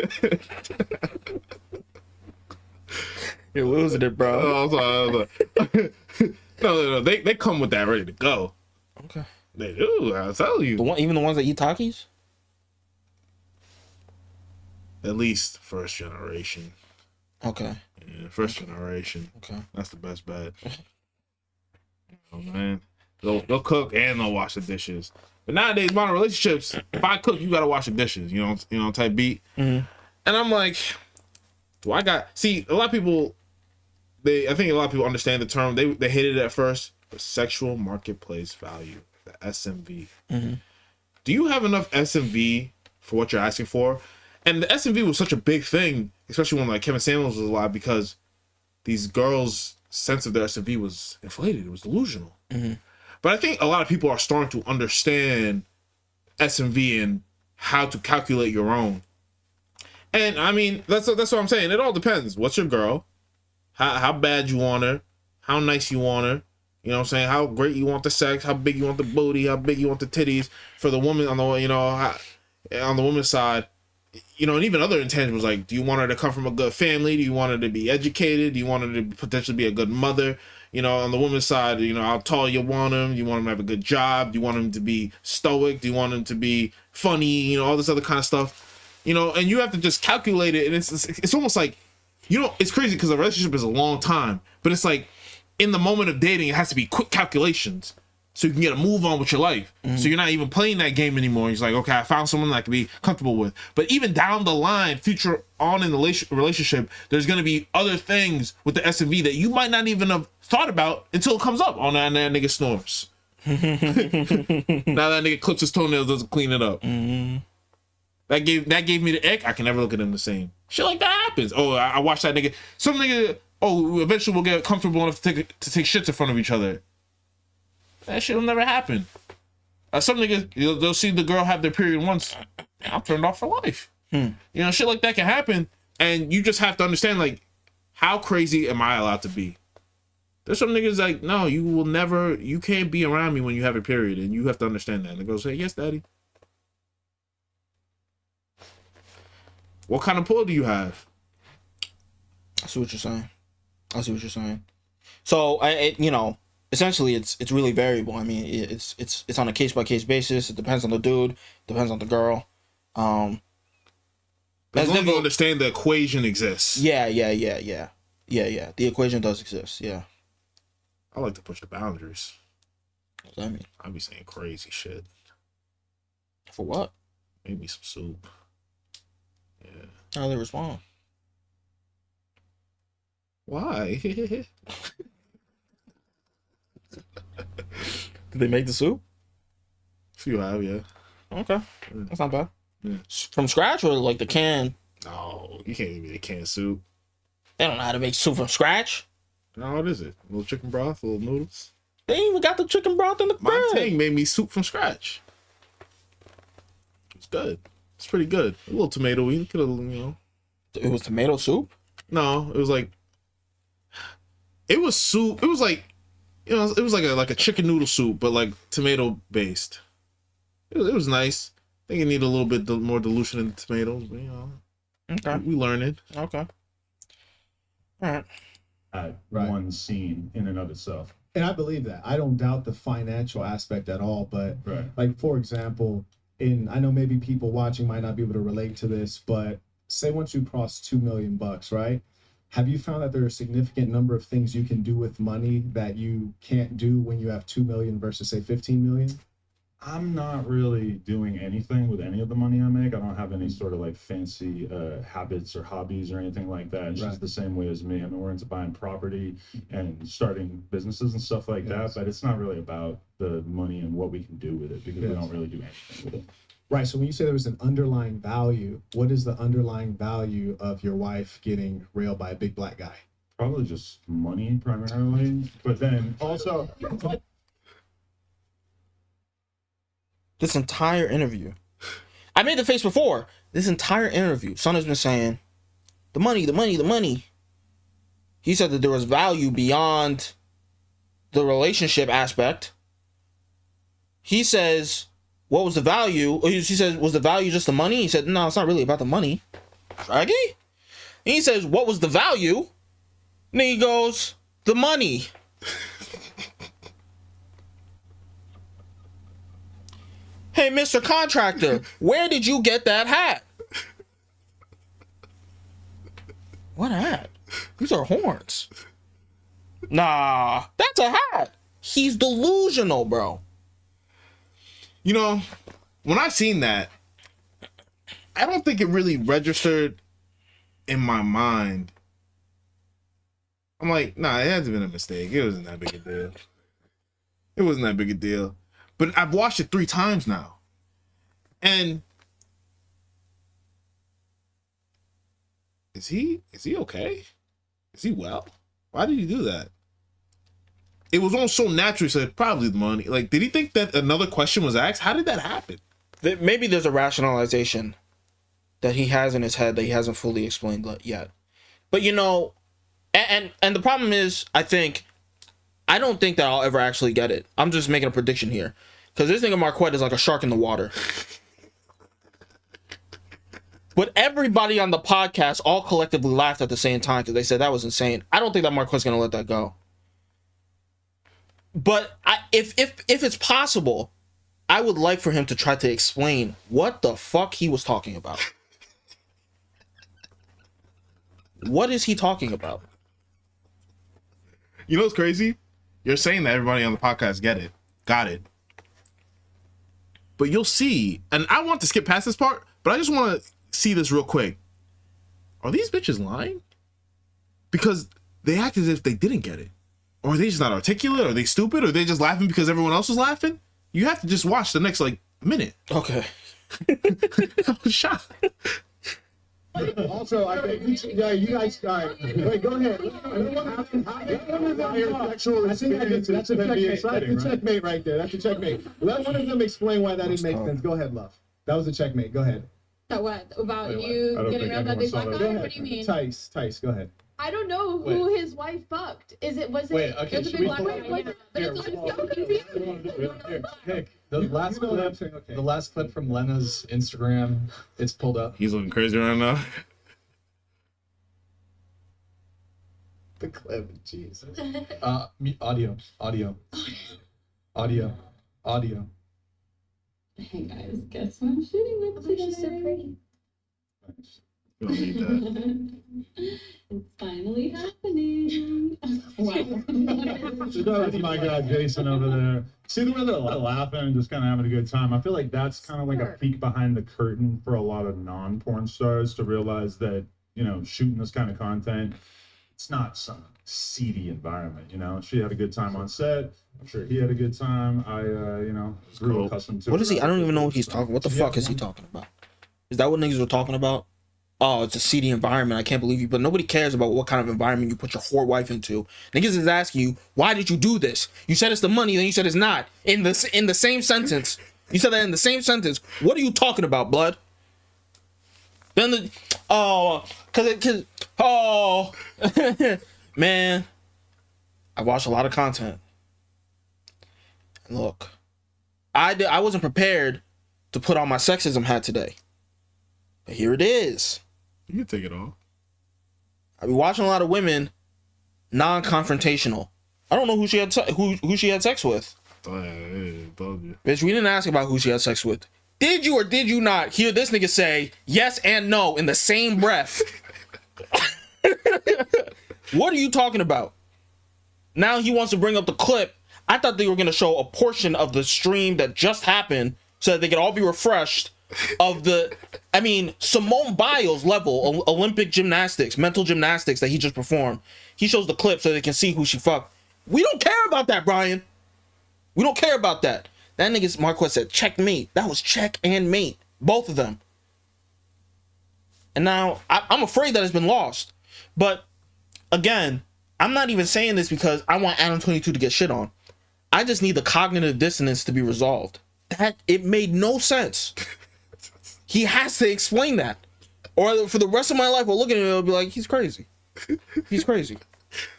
You're losing it, bro. No, they come with that ready to go. Okay. They do, I'll tell you. Even the ones that eat Takis? At least first generation. Okay. Yeah, first generation. Okay. That's the best bet. Oh man. They'll cook and they'll wash the dishes. But nowadays, modern relationships, if I cook, you gotta wash the dishes. You know, type beat. Mm-hmm. And I'm like, see, a lot of people, I think a lot of people understand the term. They hated it at first, but sexual marketplace value, the SMV. Mm-hmm. Do you have enough SMV for what you're asking for? And the SMV was such a big thing, especially when like Kevin Samuels was alive, because these girls' sense of their SMV was inflated. It was delusional. Mm-hmm. But I think a lot of people are starting to understand SMV and how to calculate your own. And I mean, that's what I'm saying. It all depends. What's your girl? How bad you want her? How nice you want her? You know what I'm saying? How great you want the sex? How big you want the booty? How big you want the titties? For the woman on the, on the woman's side, and even other intangibles, like, do you want her to come from a good family? Do you want her to be educated? Do you want her to potentially be a good mother? On the woman's side, how tall you want him? Do you want him to have a good job? Do you want him to be stoic? Do you want him to be funny? All this other kind of stuff. And you have to just calculate it. And it's almost like, it's crazy because a relationship is a long time. But it's like, in the moment of dating, it has to be quick calculations. So you can get a move on with your life. Mm-hmm. So you're not even playing that game anymore. He's like, okay, I found someone that I can be comfortable with. But even down the line, future on in the relationship, there's going to be other things with the SMV that you might not even have thought about until it comes up. Oh, now that nigga snores. Now that nigga clips his toenails, doesn't clean it up. Mm-hmm. That gave me the ick. I can never look at him the same. Shit like that happens. Oh, I watched that nigga. Some nigga oh, eventually we'll get comfortable enough to take shits in front of each other. That shit will never happen. Some niggas, they'll see the girl have their period once. I'm turned off for life. You know, shit like that can happen. And you just have to understand, like, how crazy am I allowed to be? There's some niggas like, no, you can't be around me when you have a period. And you have to understand that. And the girl say, yes, daddy. What kind of pull do you have? I see what you're saying. So, essentially, it's really variable. I mean, it's on a case by case basis. It depends on the dude, depends on the girl. As long as you understand the equation exists. Yeah. The equation does exist. Yeah. I like to push the boundaries. What does that mean? I be saying crazy shit. For what? Maybe some soup. Yeah. How they respond? Why? Did they make the soup? Few have, yeah. Okay, that's not bad. Yeah. From scratch or like the can? No, you can't even make canned soup. They don't know how to make soup from scratch. No, what is it? A little chicken broth, a little noodles. They ain't even got the chicken broth in the My crib. tank made me soup from scratch. It's good. It's pretty good. A little tomatoey. Could have, It was tomato soup? No, it was like. It was soup. It was like, it was like a chicken noodle soup, but like tomato based. It was nice. I think it needed a little bit more dilution in the tomatoes, but Okay. we learning. Okay. All right. At Right. one scene in and of itself. And I believe that. I don't doubt the financial aspect at all. But Right. like, for example, I know maybe people watching might not be able to relate to this, but say once you cross $2 million, right? Have you found that there are a significant number of things you can do with money that you can't do when you have 2 million versus say 15 million? I'm not really doing anything with any of the money I make. I don't have any sort of like fancy habits or hobbies or anything like that. And Right. she's the same way as me. I mean, we're into buying property and starting businesses and stuff like that, but it's not really about the money and what we can do with it because we Yes. don't really do anything with it. Right. So when you say there was an underlying value, what is the underlying value of your wife getting railed by a big black guy? Probably just money primarily, but then also This entire interview. I made the face before. This entire interview, Son has been saying, the money, the money, the money. He said that there was value beyond the relationship aspect. He says, what was the value? He says, was the value just the money? He said, no, it's not really about the money. Draggy? And he says, what was the value? And then he goes, the money. Hey, Mr. Contractor, where did you get that hat? What hat? These are horns. Nah, that's a hat. He's delusional, bro. When I seen that, I don't think it really registered in my mind. I'm like, nah, it hasn't been a mistake. It wasn't that big a deal. It wasn't that big a deal. But I've watched it 3 times now. And is he okay? Is he well? Why did he do that? It was all so natural. He said, probably the money. Like, did he think that another question was asked? How did that happen? Maybe there's a rationalization that he has in his head that he hasn't fully explained yet. But and the problem is, I don't think that I'll ever actually get it. I'm just making a prediction here. Because this nigga Marquette is like a shark in the water. But everybody on the podcast all collectively laughed at the same time because they said that was insane. I don't think that Marquette's going to let that go. But if it's possible, I would like for him to try to explain what the fuck he was talking about. What is he talking about? You know what's crazy? You're saying that everybody on the podcast got it. But you'll see, and I want to skip past this part, but I just want to see this real quick. Are these bitches lying? Because they act as if they didn't get it. Or are they just not articulate? Or are they stupid? Or are they just laughing because everyone else is laughing? You have to just watch the next, minute. Okay. I was shocked. Also, I think yeah, you guys. All right, wait, go ahead. That's a checkmate. That's a checkmate right there. That's a checkmate. Let one of them explain why that didn't make sense. Go ahead, love. That was a checkmate. Go ahead. That what? About Wait, you I don't getting think around that they anyone fuck saw on? that. What do you mean? Tice, go ahead. I don't know who his wife fucked. Was it Wait, okay, it was a should big we black pull- wife? Was it? But Here, it's like so confusing. Nick, the last know what I'm clip, saying, okay. the last clip from Lena's Instagram, it's pulled up. He's looking crazy right now. The clip, Jesus. Audio. Hey guys, guess what I'm shooting with today? She's so pretty. You don't need that. It's finally happening. Wow. That's my guy Jason over there. See the way they're laughing and just kind of having a good time. I feel like that's kind of like a Sure. peek behind the curtain for a lot of non-porn stars to realize that, you know, shooting this kind of content, it's not some seedy environment. You know, she had a good time on set. I'm sure he had a good time. I, you know, grew Cool. accustomed to. What it. is he? I don't even know what he's talking. What the fuck is he talking about? Is that what niggas were talking about? Oh, it's a seedy environment. I can't believe you. But nobody cares about what kind of environment you put your whore wife into. Niggas is asking you, why did you do this? You said it's the money, then you said it's not. In the same sentence, you said that in the same sentence. What are you talking about, blood? Then man, I watched a lot of content. And look, I wasn't prepared to put on my sexism hat today. But here it is. You can take it off. I've been watching a lot of women non-confrontational. I don't know who she had who she had sex with. Oh, yeah, told you. Bitch, we didn't ask about who she had sex with. Did you or did you not hear this nigga say yes and no in the same breath? What are you talking about? Now he wants to bring up the clip. I thought they were going to show a portion of the stream that just happened so that they could all be refreshed of the, I mean, Simone Biles level Olympic gymnastics, mental gymnastics that he just performed. He shows the clip so they can see who she fucked. We don't care about that, Brian. We don't care about that. That nigga's Marquez said checkmate. That was check and mate. Both of them. And now I'm afraid that it's been lost. But again, I'm not even saying this because I want Adam 22 to get shit on. I just need the cognitive dissonance to be resolved. That it made no sense. He has to explain that. Or for the rest of my life, I'll look at him and I'll be like, he's crazy. He's crazy.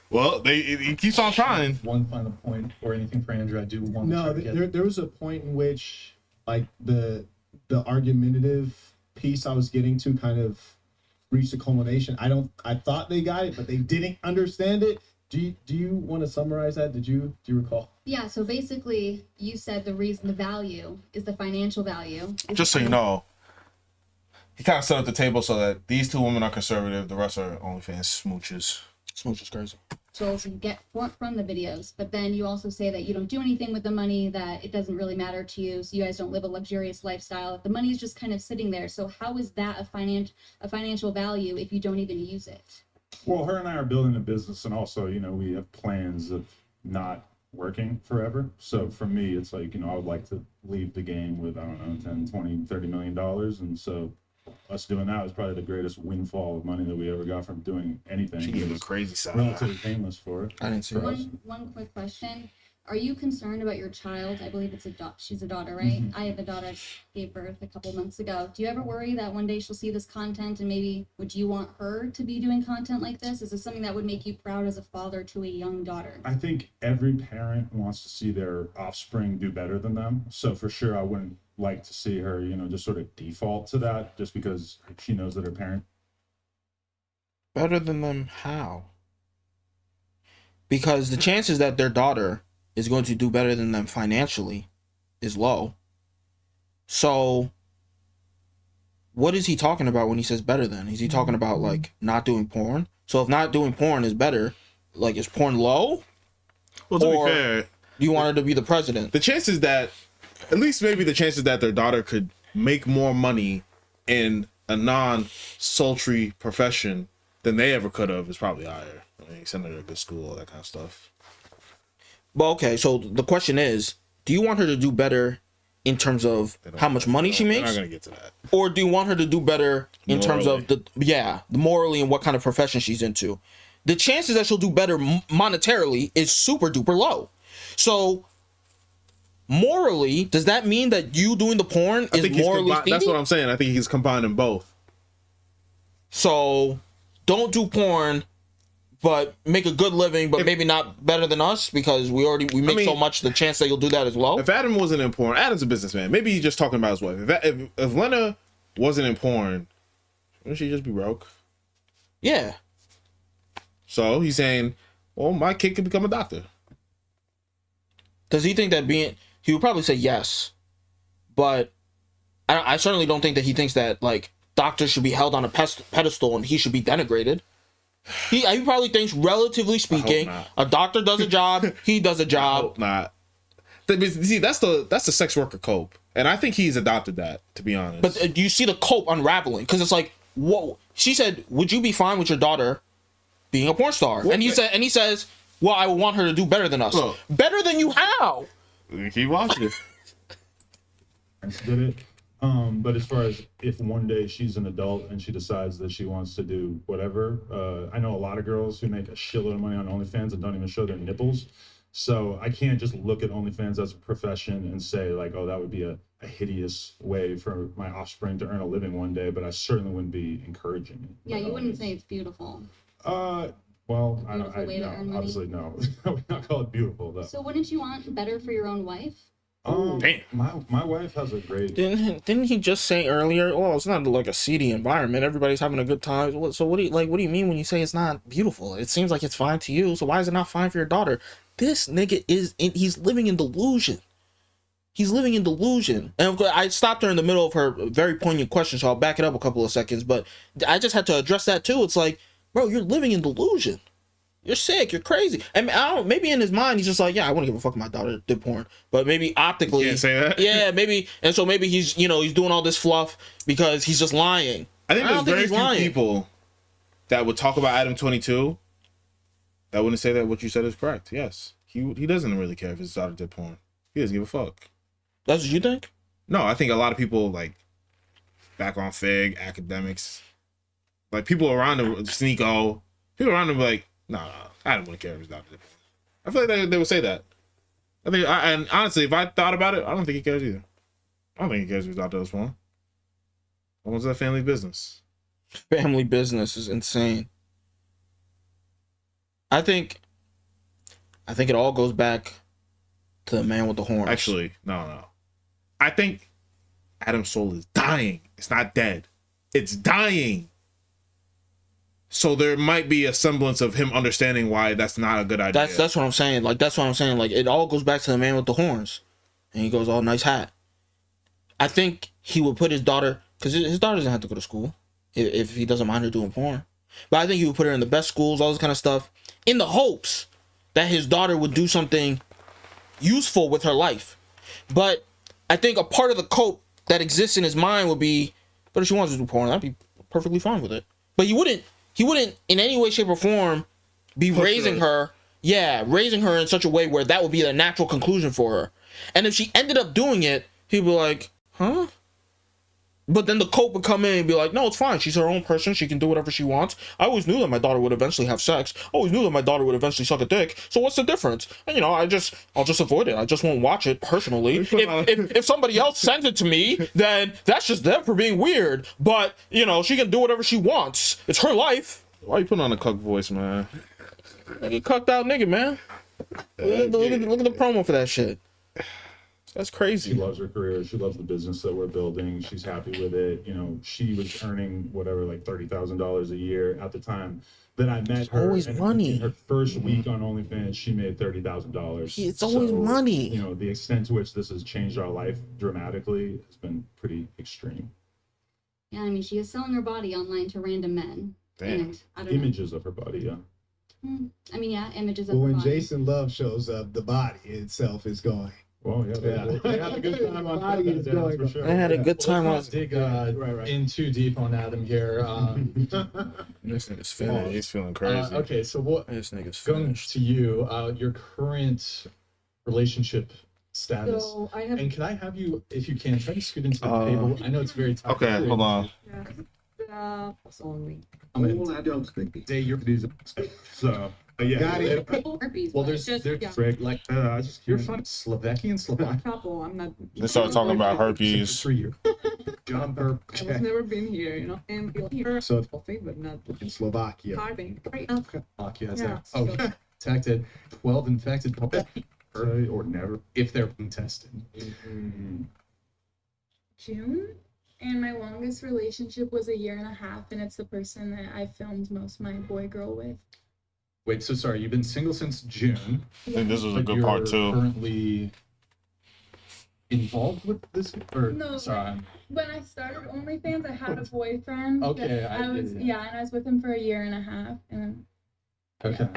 Well, he keeps on trying. One final point or anything for Andrew, I do want to No, try to get. there was a point in which like the argumentative piece I was getting to kind of reached a culmination. I thought they got it, but they didn't understand it. Do you want to summarize that? Do you recall? Yeah, so basically you said the value is the financial value. Just so you know, he kind of set up the table so that these two women are conservative, the rest are OnlyFans smooches. Smooch is crazy. So you get from the videos, but then you also say that you don't do anything with the money, that it doesn't really matter to you, so you guys don't live a luxurious lifestyle. The money is just kind of sitting there. So how is that a financial value if you don't even use it? Well, her and I are building a business, and also, you know, we have plans of not working forever. So for me, it's like, you know, I would like to leave the game with, I don't know, 10, 20, $30 million. And so us doing that was probably the greatest windfall of money that we ever got from doing anything. She It gave a was crazy side. relatively painless for it. I didn't see For that. us. One quick question. Are you concerned about your child? I believe it's she's a daughter, right? I have a daughter, gave birth a couple months ago. Do you ever worry that one day she'll see this content and maybe would you want her to be doing content like this? Is this something that would make you proud as a father to a young daughter? I think every parent wants to see their offspring do better than them. So for sure, I wouldn't like to see her, you know, just sort of default to that just because she knows that her parent. Better than them how? Because the chances that their daughter is going to do better than them financially is low. So what is he talking about when he says better than? Is he talking about like not doing porn? So if not doing porn is better, like is porn low? Well, to Or- be fair, You want her to be the president? the chances that, at least maybe the chances that their daughter could make more money in a non-sultry profession than they ever could have is probably higher. I mean, send her to a good school, all that kind of stuff. But okay, so the question is, do you want her to do better in terms of They don't- how much money she We're makes, not gonna get to that. or do you want her to do better in terms of Morally. the morally and what kind of profession she's into? The chances that she'll do better monetarily is super duper low. So morally, does that mean that you doing the porn I is think he's morally that's stinky? what I'm saying. I think he's combining both. So don't do porn, but make a good living, but maybe not better than us because we make so much. The chance that you'll do that is low. If Adam wasn't in porn, Adam's a businessman. Maybe he's just talking about his wife. If Lena wasn't in porn, wouldn't she just be broke? Yeah. So he's saying, well, my kid could become a doctor. Does he think that he would probably say yes, but I certainly don't think that he thinks that like doctors should be held on a pedestal and he should be denigrated. He probably thinks, relatively speaking, not. a doctor does a job, he does a job. Not. See, that's the sex worker cope, and I think he's adopted that. To be honest, But you see the cope unraveling because it's like, whoa. She said, "Would you be fine with your daughter being a porn star?" And he says, "Well, I would want her to do better than us." Look. Better than you how? keep watching. Did it. But as far as if one day she's an adult and she decides that she wants to do whatever, I know a lot of girls who make a shitload of money on OnlyFans and don't even show their nipples. So I can't just look at OnlyFans as a profession and say like, oh, that would be a hideous way for my offspring to earn a living one day. But I certainly wouldn't be encouraging it. Yeah, you wouldn't say it's beautiful. Well, I Beautiful way to no, earn money. obviously no. I would not call it beautiful though. So wouldn't you want better for your own wife? Damn. My wife has a great. Didn't he just say earlier? Oh, it's not like a seedy environment. Everybody's having a good time. So what do you mean when you say it's not beautiful? It seems like it's fine to you. So why is it not fine for your daughter? This nigga he's living in delusion. He's living in delusion. And of course, I stopped her in the middle of her very poignant question, so I'll back it up a couple of seconds. But I just had to address that too. It's like, bro, you're living in delusion. You're sick. You're crazy. And maybe in his mind, he's just like, yeah, I wouldn't give a fuck if my daughter did porn. But maybe optically, Can't say that. yeah, maybe. And so maybe he's doing all this fluff because he's just lying. I think there's don't think very he's few lying. people that would talk about Adam 22 that wouldn't say that what you said is correct. Yes, he doesn't really care if his daughter did porn. He doesn't give a fuck. That's what you think? No, I think a lot of people like back on Fig, academics, like people around him, Sneeko, people around him like, no, I don't want to care if his daughter did porn. I feel like they would say that. And honestly, if I thought about it, I don't think he cares either. I don't think he cares if his daughter does porn. What was that family business? Family business is insane. I think it all goes back to the man with the horns. Actually, no. I think Adam's soul is dying. It's not dead. It's dying. So there might be a semblance of him understanding why that's not a good idea. That's what I'm saying. Like that's what I'm saying. Like it all goes back to the man with the horns, and he goes, "Oh, nice hat." I think he would put his daughter, because his daughter doesn't have to go to school if he doesn't mind her doing porn. But I think he would put her in the best schools, all this kind of stuff, in the hopes that his daughter would do something useful with her life. But I think a part of the cope that exists in his mind would be, but if she wants to do porn, I'd be perfectly fine with it. But he wouldn't in any way, shape, or form be raising her in such a way where that would be the natural conclusion for her. And if she ended up doing it, he'd be like, huh? But then the cope would come in and be like, no, it's fine. She's her own person. She can do whatever she wants. I always knew that my daughter would eventually have sex. I always knew that my daughter would eventually suck a dick. So what's the difference? And I'll just avoid it. I just won't watch it personally. If somebody else sends it to me, then that's just them for being weird. But, she can do whatever she wants. It's her life. Why you putting on a cuck voice, man? Nigga, cucked out nigga, man. Look at the promo for that shit. That's She crazy. loves her career. She loves the business that we're building. She's happy with it. She was earning whatever, like $30,000 a year at the time that I met her. always And money. In her first week on OnlyFans, she made $30,000. It's always money. The extent to which this has changed our life dramatically has been pretty extreme. Yeah, I mean, she is selling her body online to random men. Damn. And I don't know. Images of her body, yeah. I mean, yeah, images of But her when body. Jason Love shows up, the body itself is going. Well, yeah, they had a good time on Body is Twitter, going for sure. I had a good time on. Let's not dig Right. in too deep on Adam here. This nigga's Yeah, finished. he's feeling crazy. Okay, so what This nigga's going finished. to you, your current relationship status. So I have And can I have you, if you can, try to scoot into the table? I know it's very tough. Okay, hold on. only. I'm gonna All adults think say you're These, so yeah. Got it. Herpes, well. but There's just, there's yeah. Greg, like I just you're can't- from Slovakian, Slovak. Couple. I'm not. They start talking about herpes. 3 years. John Burp. I was never been here, you know, and feel here. So Healthy, but not in Slovakia. carving. Right. Slovakia has Yeah. that. Oh, detected 12 infected people Say or never. if they're being tested. June, and my longest relationship was 1.5 years, and it's the person that I filmed most my boy girl with. Wait, so sorry, you've been single since June. I think this was a but good part you're too. Currently involved with this, or No. sorry, When I started OnlyFans, I had a boyfriend. Okay, that I I did, was yeah. and I was with him for 1.5 years, and then okay.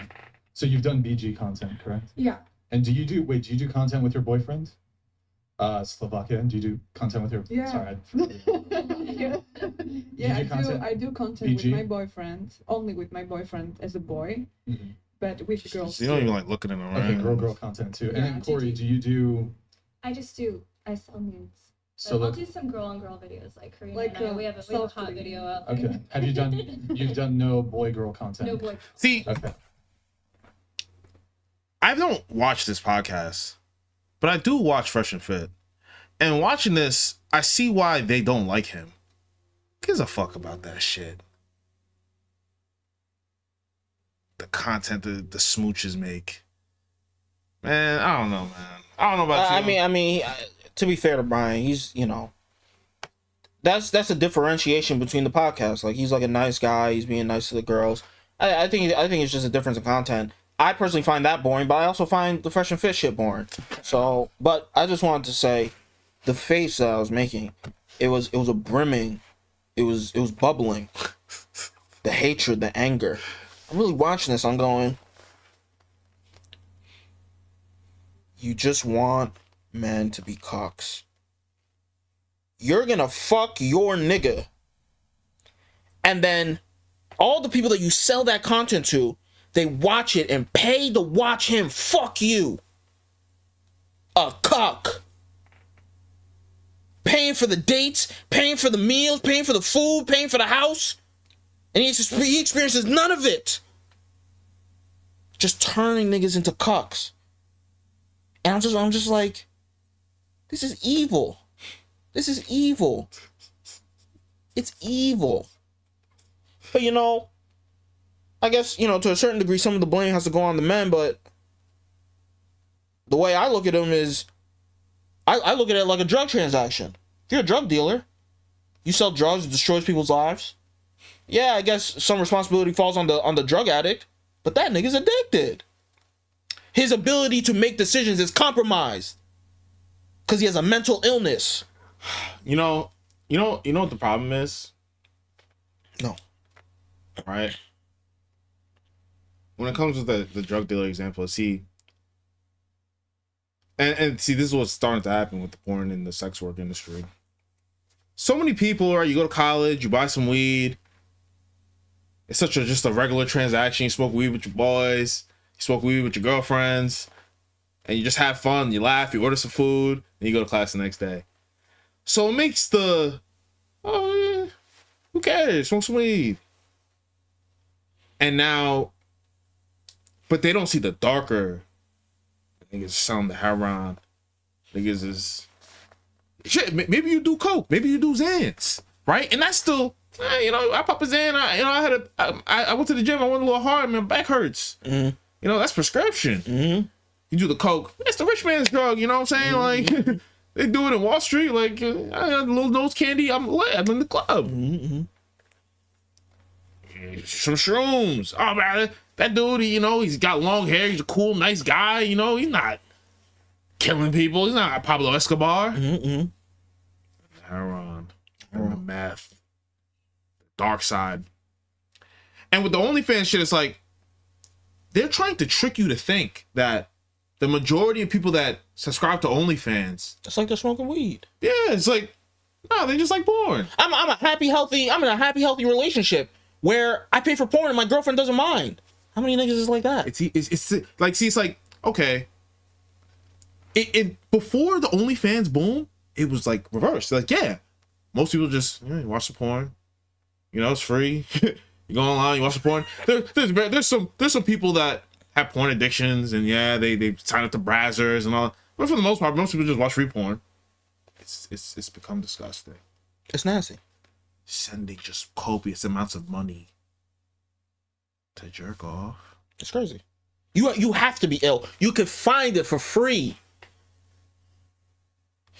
So you've done BG content, correct? yeah, And do you do content with your boyfriend? Slovakia. Do you do content with your? Yeah. Sorry. Yeah, do content? I do content BG? with my boyfriend, only with my boyfriend as a boy, Mhm. but with girls. You don't even like looking at them, right? Okay, girl content too. And then Yeah, Corey, GG. do you do I sell nudes. so? I'll Look, do some girl on girl videos like Karina Like, and I. We have a hot self-cleaning. video out there. okay. Have you done? You've done no boy girl content. No boy. See, Okay. I don't watch this podcast, but I do watch Fresh and Fit. And watching this, I see why they don't like him. Gives a fuck about that shit. The content the smooches make. Man, I don't know, man. I don't know about you. I mean, to be fair to Brian, he's that's a differentiation between the podcasts. Like he's like a nice guy. He's being nice to the girls. I think it's just a difference in content. I personally find that boring, but I also find the Fresh and Fit shit boring. So, but I just wanted to say, the face that I was making, it was a brimming, it was bubbling. The hatred, the anger. I'm really watching this. I'm going. You just want men to be cocks. You're gonna fuck your nigga. And then all the people that you sell that content to, they watch it and pay to watch him fuck you. A cock. Paying for the dates, paying for the meals, paying for the food, paying for the house. And he experiences none of it. Just turning niggas into cucks. And I'm just like, this is evil. This is evil. It's evil. But I guess, to a certain degree, some of the blame has to go on the men, but the way I look at them is, I look at it like a drug transaction. If you're a drug dealer, you sell drugs, it destroys people's lives. Yeah, I guess some responsibility falls on the drug addict, but that nigga's addicted. His ability to make decisions is compromised because he has a mental illness. You know what the problem is? No. Right? When it comes to the drug dealer example, see, and see, this is what's starting to happen with the porn and the sex work industry. So many people, right? You go to college, you buy some weed. It's just a regular transaction. You smoke weed with your boys, you smoke weed with your girlfriends, and you just have fun. You laugh, you order some food, and you go to class the next day. So it makes who cares? Smoke some weed. And now, but they don't see the darker. Niggas selling the heroin. Niggas is shit. Maybe you do coke. Maybe you do Xans, right? And that's still, I pop a Xan. I went to the gym. I went a little hard. My back hurts. Mm-hmm. That's prescription. Mm-hmm. You do the coke. It's the rich man's drug. You know what I'm saying? Mm-hmm. Like they do it in Wall Street. Like I got a little nose candy. I'm lit. I'm in the club. Mm-hmm. Some shrooms. Oh man, that dude, he's got long hair. He's a cool, nice guy. He's not killing people. He's not Pablo Escobar. Mm-hmm. Heroin, and the meth, dark side. And with the OnlyFans shit, it's like they're trying to trick you to think that the majority of people that subscribe to OnlyFans, It's like they're smoking weed. yeah, it's like, no, they just like porn. I'm in a happy, healthy relationship where I pay for porn and my girlfriend doesn't mind. How many niggas is like that? It's like, okay, it before the OnlyFans boom, it was like reversed. Like, yeah, most people just watch the porn. You know, it's free. You go online, you watch the porn. There's some people that have porn addictions, and yeah, they sign up to Brazzers and all. But for the most part, most people just watch free porn. It's become disgusting. It's nasty. Sending just copious amounts of money to jerk off. It's crazy. You have to be ill. You could find it for free.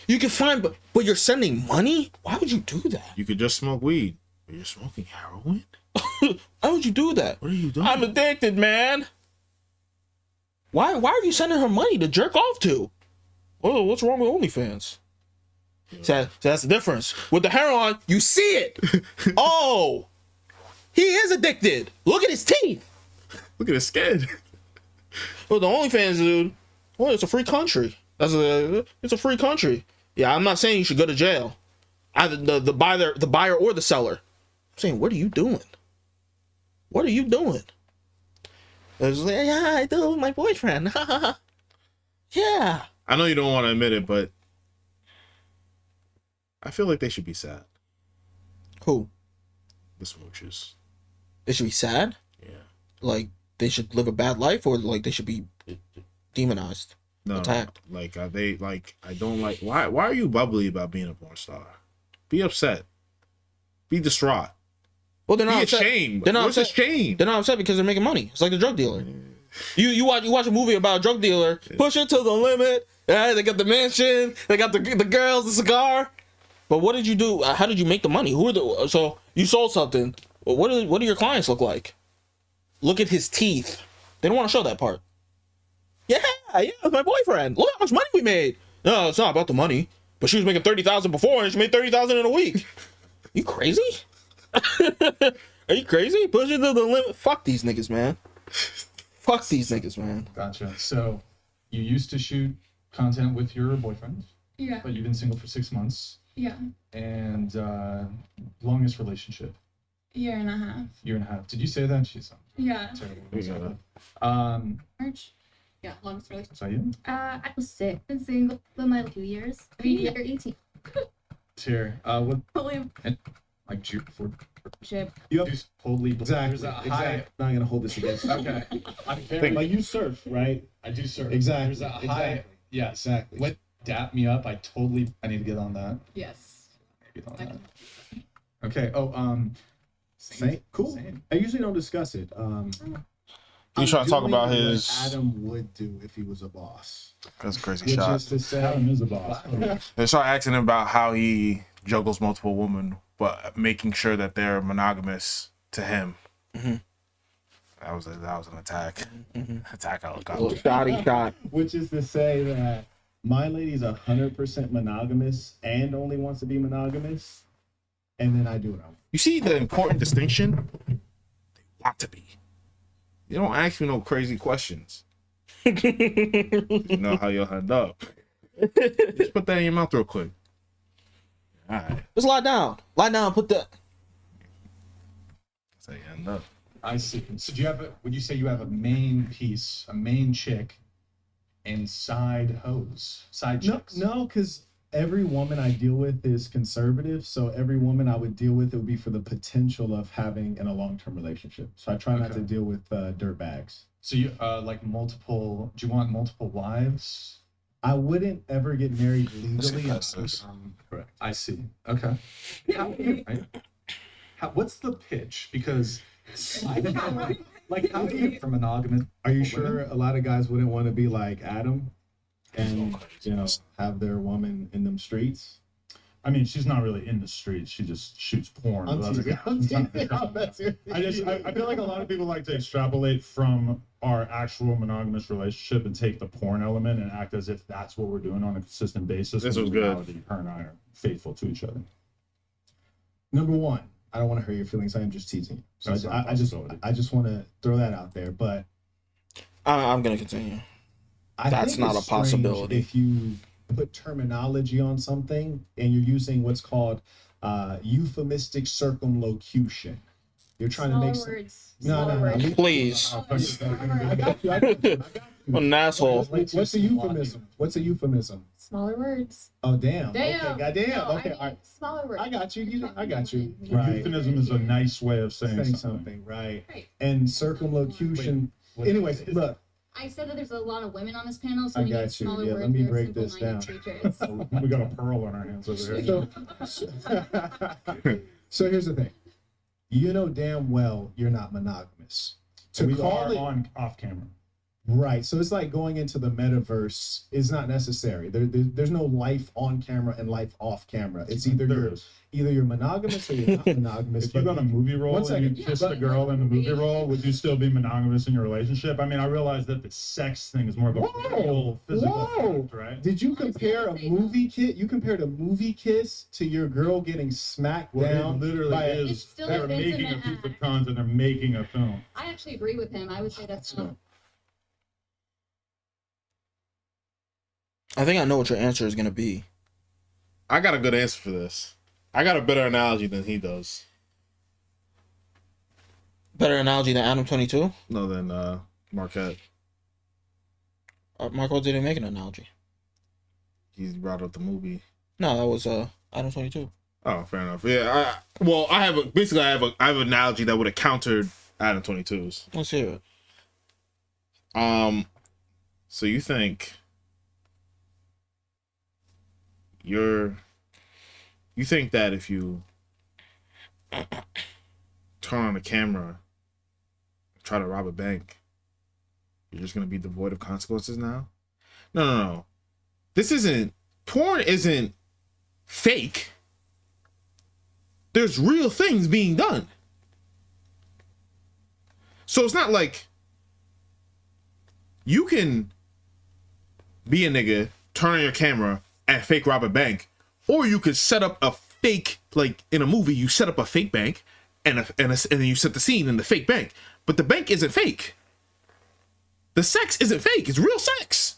You can find, but you're sending money? Why would you do that? You could just smoke weed, but you're smoking heroin? Why would you do that? What are you doing? I'm addicted, man. Why are you sending her money to jerk off to? Oh, what's wrong with OnlyFans? So that's the difference. With the heroin, you see it. Oh, he is addicted. Look at his teeth. Look at his skin. Well, the OnlyFans, dude. Well, it's a free country. It's a free country. Yeah, I'm not saying you should go to jail. Either the buyer or the seller. I'm saying, what are you doing? What are you doing? It's like, yeah, I do it with my boyfriend. Yeah. I know you don't want to admit it, but I feel like they should be sad. Who? The smooches. They should be sad? Yeah. Like, they should live a bad life, or like they should be demonized? No, attacked? like they like I don't like. Why are you bubbly about being a porn star? Be upset. Be distraught. Well, they're not Be upset. ashamed. They're not What's upset. ashamed? They're not upset because they're making money. It's like the drug dealer. You watch a movie about a drug dealer, push it to the limit. Yeah, they got the mansion, they got the girls, the cigar. But what did you do? How did you make the money? So you sold something. Well, what do your clients look like? Look at his teeth. They don't want to show that part. Yeah, it's my boyfriend. Look how much money we made. No, it's not about the money. But she was making $30,000 before, and she made $30,000 in a week. You crazy? Are you crazy? Push it to the limit. Fuck these niggas, man. Fuck these niggas, man. Gotcha. So you used to shoot content with your boyfriend, Yeah. but you've been single for 6 months. Yeah. And longest relationship, Year and a half. year and a half. Did you say that? She's Yeah. terrible. March. Yeah, longest relationship. Is that you? I was sick. Been single for my 2 years. You're 18. Tier. What Totally like June for ship. You have just totally exactly. There's a Exactly. high. Not gonna hold this against you. Okay. I'm very, Like you surf, right? I do surf. Exactly. There's a high. Exactly. Yes. Exactly. What dap me up? I need to get on that. Yes. Get on that. Okay. Oh, Same. Cool. Same. I usually don't discuss it. You trying to talk doing about what his? Adam would do if he was a boss. That's a crazy Which shot. is to say, Adam is a boss. They start asking him about how he juggles multiple women, but making sure that they're monogamous to him. Mhm. That was an attack. Mhm. Attack Little helicopter. shoddy shot. which is to say that my lady's 100% monogamous and only wants to be monogamous, and then I do what I want. You see the important distinction? They want to be. You don't ask me no crazy questions. You know how you'll end up. Just put that in your mouth real quick. All right. Just lie down. Lie down. Put that. That's how you end up. I see. So do you have? Would you say you have a main piece, a main chick, and side hoes, side No, chicks? no, because every woman I deal with is conservative. So every woman I would deal with, it would be for the potential of having in a long-term relationship. So I try not to Okay. deal with dirt bags. So you like multiple? Do you want multiple wives? I wouldn't ever get married legally. competitive. Correct. I see. Okay. What's the pitch? Because like how do you from monogamous? Are you sure a lot of guys wouldn't want to be like Adam and have their woman in them streets? I mean, she's not really in the streets. She just shoots porn. I'm with other teasing. guys I'm from time to teasing. time. I'm messing with I just, you. I feel like a lot of people like to extrapolate from our actual monogamous relationship and take the porn element and act as if that's what we're doing on a consistent basis. This when was in good. reality, her and I are faithful to each other. Number one, I don't want to hurt your feelings. I am just teasing you. So That's not a possibility. I just want to throw that out there. But I'm gonna continue. I That's think not it's a possibility. strange if you put terminology on something and you're using what's called euphemistic circumlocution. You're trying to make some. words. No, Smaller no, no. words. Please. I got you. I got you. What an asshole. What's a euphemism? What's a euphemism? Smaller words. Oh, damn. Damn. Okay, goddamn. No, Okay, I mean, all right. smaller words. I got you. I got you. A Right. euphemism is a nice way of saying Saying something. something, right? Right. And circumlocution. Anyways, look, I said that there's a lot of women on this panel, so I we got need you. smaller Yeah, words. let me that are break this simple-minded down. creatures. We got a pearl on our hands over here. So here's the thing. You know damn well you're not monogamous. To we call are it on off camera. right, so it's like going into the metaverse is not necessary. There's no life on camera and life off camera. It's either you're monogamous or you're not monogamous. If you got a movie role One and second. you kissed a girl in the movie role, would you still be monogamous in your relationship? I mean, I realize that the sex thing is more of a real physical fact, right? Did you compare a movie kiss? You compared a movie kiss to your girl getting smacked Well, down it literally by It's is. still They're an making a intimate piece of act. content. They're making a film. I actually agree with him. I would say that's not. I think I know what your answer is gonna be. I got a good answer for this. I got a better analogy than he does. Better analogy than Adam 22? No, than Marquette. Marco didn't make an analogy. He brought up the movie. No, that was Adam 22. Oh, fair enough. Yeah. I have an analogy that would have countered Adam 22's. Let's hear it. So you think that if you turn on the camera, try to rob a bank, you're just gonna be devoid of consequences now? No. Porn isn't fake. There's real things being done. So it's not like you can be a nigga, turn on your camera, and fake rob a bank, or you could set up a fake, like in a movie, you set up a fake bank, and then you set the scene in the fake bank, but the bank isn't fake. The sex isn't fake. It's real sex.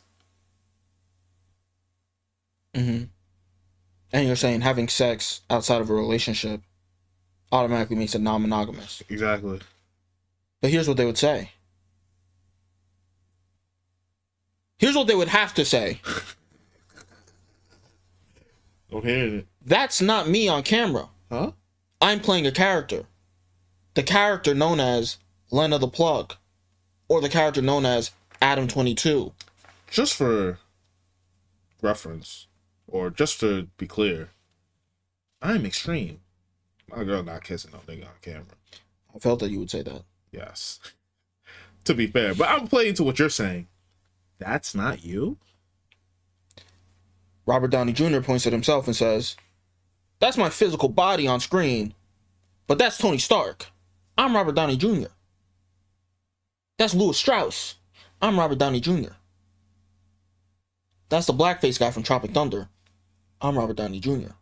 Mm-hmm. And you're saying having sex outside of a relationship automatically makes it non-monogamous. Exactly. But here's what they would say. Here's what they would have to say. Okay. That's not me on camera. Huh? I'm playing a character. The character known as Lena the Plug. Or the character known as Adam 22. Just for reference, or just to be clear, I'm extreme. My girl not kissing no nigga on camera. I felt that you would say that. Yes. To be fair, but I'm playing to what you're saying. That's not you? Robert Downey Jr. points at himself and says, "That's my physical body on screen, but that's Tony Stark. I'm Robert Downey Jr. That's Louis Strauss. I'm Robert Downey Jr. That's the blackface guy from Tropic Thunder. I'm Robert Downey Jr.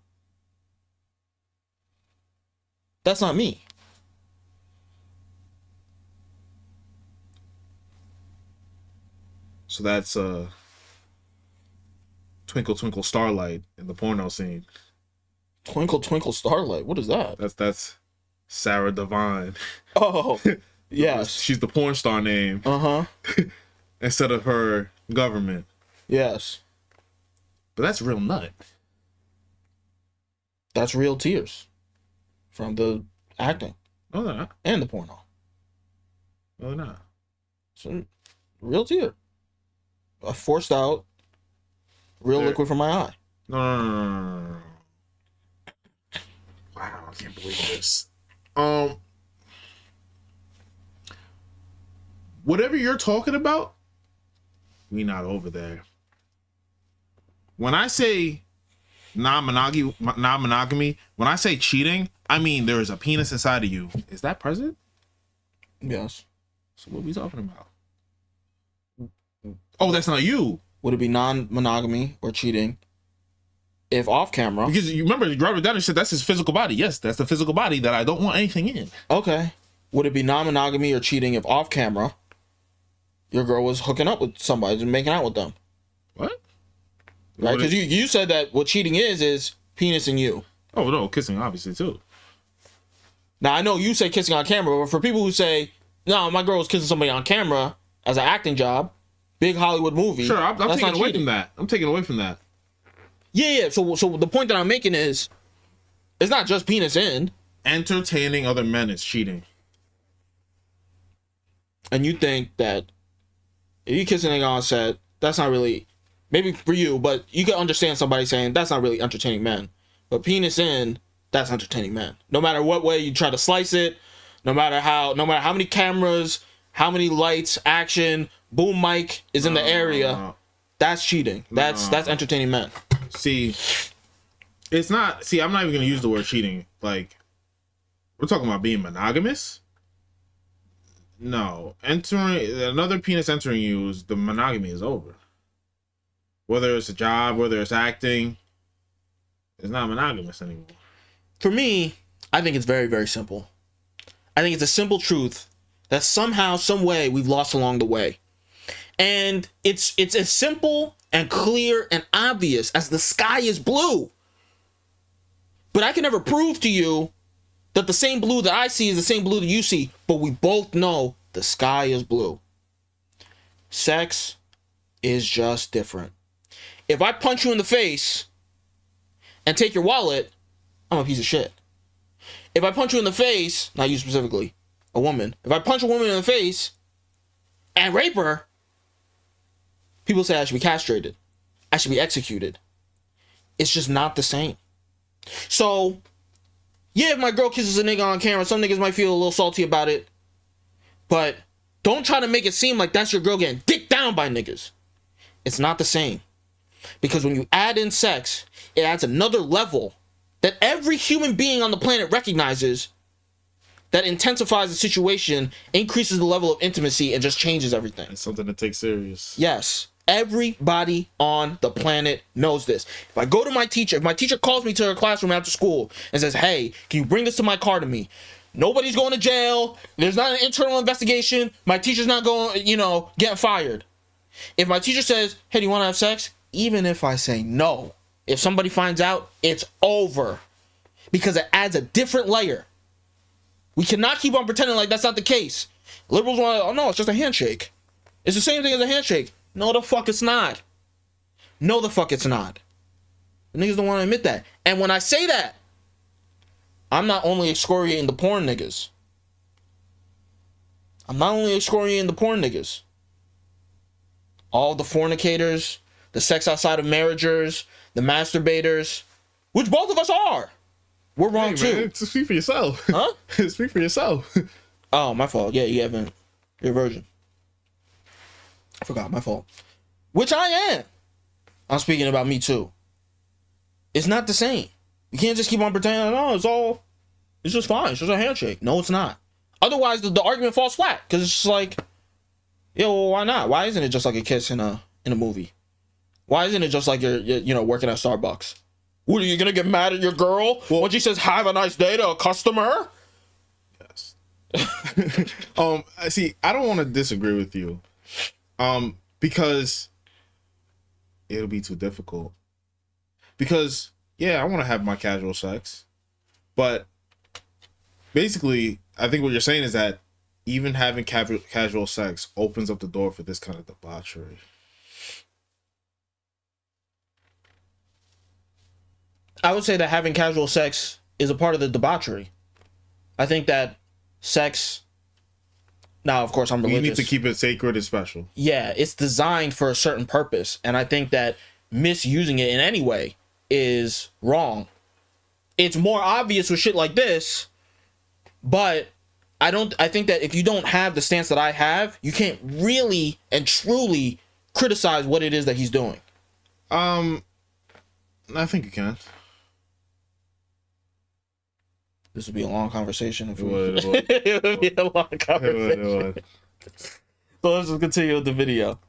That's not me." So that's Twinkle Twinkle Starlight in the porno scene. Twinkle Twinkle Starlight. What is that? That's Sarah Devine. Oh, yes. She's the porn star name Uh-huh. instead of her government. Yes. But that's real nut. That's real tears from the acting No, they're not. and the porno. No, they're not. So, real tear. A forced out, real There- liquid from my eye. No. Wow, I can't believe this. Whatever you're talking about, we not over there. When I say non-monogamy, when I say cheating, I mean there is a penis inside of you. Is that present? Yes. So what are we talking about? Oh, that's not you. Would it be non-monogamy or cheating if off camera? Because you remember Robert Downey said that's his physical body. Yes, that's the physical body that I don't want anything in. Okay. Would it be non-monogamy or cheating if off camera your girl was hooking up with somebody and making out with them? What? Right? Because you said that what cheating is penis and you. Oh no, kissing obviously too. Now I know you say kissing on camera, but for people who say, no, my girl was kissing somebody on camera as an acting job, big Hollywood movie. Sure, I'm that's taking not away cheating. from that. I'm taking away from that. Yeah. So the point that I'm making is, it's not just penis in. Entertaining other men is cheating. And you think that if you kiss a nigga on set, that's not really, maybe for you, but you can understand somebody saying that's not really entertaining men. But penis in, that's entertaining men. No matter what way you try to slice it, no matter how many cameras, how many lights, action, boom mic is in the area, that's cheating. That's entertaining men. See, it's not. See, I'm not even gonna use the word cheating. Like, we're talking about being monogamous. No, entering another penis entering you is the monogamy is over. Whether it's a job, whether it's acting, it's not monogamous anymore. For me, I think it's very, very simple. I think it's a simple truth that somehow, some way, we've lost along the way. And it's as simple and clear and obvious as the sky is blue. But I can never prove to you that the same blue that I see is the same blue that you see, but we both know the sky is blue. Sex is just different. If I punch you in the face and take your wallet, I'm a piece of shit. If I punch you in the face, not you specifically, a woman, if I punch a woman in the face and rape her, people say I should be castrated. I should be executed. It's just not the same. So, yeah, if my girl kisses a nigga on camera, some niggas might feel a little salty about it. But don't try to make it seem like that's your girl getting dicked down by niggas. It's not the same. Because when you add in sex, it adds another level that every human being on the planet recognizes, that intensifies the situation, increases the level of intimacy, and just changes everything. It's something to take serious. Yes. Everybody on the planet knows this. If I go to my teacher, if my teacher calls me to her classroom after school and says, hey, can you bring this to my car to me? Nobody's going to jail. There's not an internal investigation. My teacher's not going, getting fired. If my teacher says, hey, do you want to have sex? Even if I say no, if somebody finds out, it's over. Because it adds a different layer. We cannot keep on pretending like that's not the case. Liberals want to, oh no, it's just a handshake. It's the same thing as a handshake. No, the fuck it's not. No, the fuck it's not. The niggas don't want to admit that. And when I say that, I'm not only excoriating the porn niggas. All the fornicators, the sex outside of marriagers, the masturbators, which both of us are. We're wrong too. Man, speak for yourself. Huh? Speak for yourself. Oh, my fault. Yeah, you haven't. You're a virgin. I forgot, my fault. Which I am. I'm speaking about me too. It's not the same. You can't just keep on pretending, no, it's just fine. It's just a handshake. No, it's not. Otherwise, the argument falls flat. Because it's just like, well, why not? Why isn't it just like a kiss in a movie? Why isn't it just like you're working at Starbucks? What, are you going to get mad at your girl when she says, have a nice day to a customer? Yes. See, I don't want to disagree with you. Because it'll be too difficult. Because, yeah, I want to have my casual sex. But basically, I think what you're saying is that even having casual sex opens up the door for this kind of debauchery. I would say that having casual sex is a part of the debauchery. I think that sex... Now, of course, I'm religious. You need to keep it sacred and special. Yeah, it's designed for a certain purpose. And I think that misusing it in any way is wrong. It's more obvious with shit like this, but I think that if you don't have the stance that I have, you can't really and truly criticize what it is that he's doing. I think you can. This would be a long conversation. If It would. It would be a long conversation. It would. So let's just continue with the video.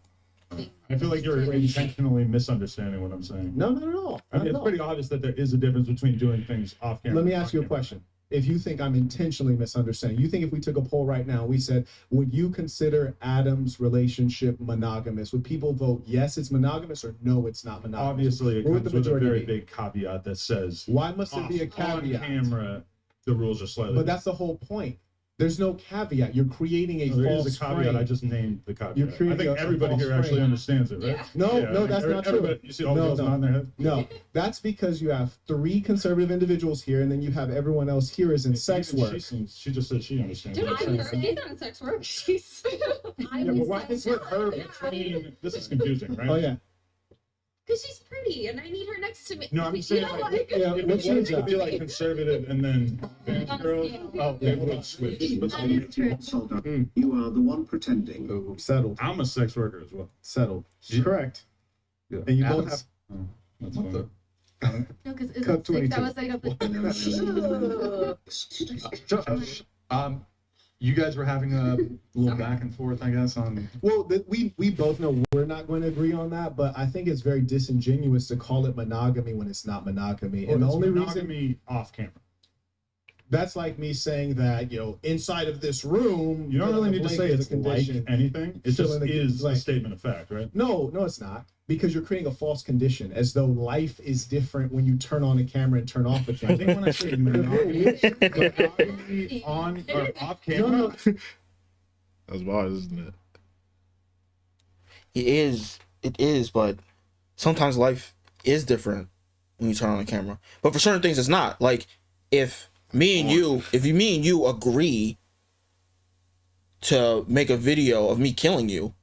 I feel like you're intentionally misunderstanding what I'm saying. No, not at all. I mean, it's pretty obvious that there is a difference between doing things off camera. Let me and ask you a on camera. question. If you think I'm intentionally misunderstanding, you think if we took a poll right now, we said, would you consider Adam's relationship monogamous? Would people vote yes, it's monogamous, or no, it's not monogamous? Obviously, it What would comes the with a majority very be? big caveat that says Why must there be a on caveat? camera, the rules are slightly. But that's the whole point. There's no caveat. You're creating a different. There false is a caveat. frame. I just named the caveat. You're I creating think a everybody false here actually frame. understands it, right? Yeah. No, Yeah, I no, mean, that's not true. everybody- You see all the No, girls no. nodding their head? No, that's because you have 3 conservative individuals here, and then you have everyone else here is in sex Even work. She just said she understands. Dude, what I I'm was saying. he's not in sex work. She's. I Yeah, was but why sex put her work. between? This is confusing, right? Oh yeah, Because she's pretty and I need her next to me. No, I'm You saying know, like, Yeah, if what's it your wants to job? be like conservative and then fans girls, oh, they would switch. But Hold on. You are the one pretending. settled, I'm a sex worker as well. settled. Yeah. Correct. Yeah. And you both have. That's What fine. No, because is Cut it 6 22. hours I got the. So, you guys were having a little back and forth, I guess, on. Well, we both know we're not going to agree on that, but I think it's very disingenuous to call it monogamy when it's not monogamy. Well, And the it's only reason monogamy off camera. that's like me saying that, you know, inside of this room, You don't really need to blank say is a it's like condition. anything. It Fill just in the- is a like- statement of fact, right? No, it's not. Because you're creating a false condition, as though life is different when you turn on a camera and turn off a I camera. think when I say monogamy on or off camera, No. That's bars, isn't it? It is, but sometimes life is different when you turn on the camera. But for certain things, it's not. Like if me and you agree to make a video of me killing you,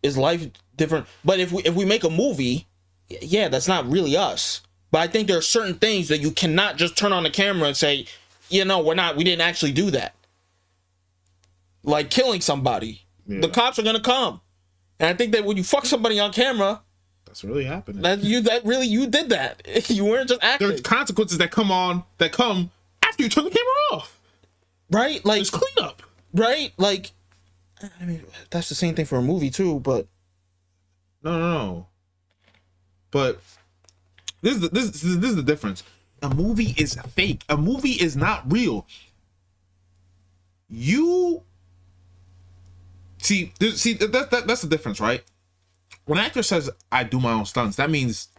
is life different? But if we make a movie, yeah, that's not really us. But I think there are certain things that you cannot just turn on the camera and say, we didn't actually do that. Like killing somebody. Yeah. The cops are gonna come. And I think that when you fuck somebody on camera, That's really happening. you did that. You weren't just acting. There's consequences that come after you turn the camera off. Right? Like There's cleanup. right? Like I mean that's the same thing for a movie too, but No. But this is the difference. A movie is fake. A movie is not real. You see that's the difference, right? When an actor says I do my own stunts, that means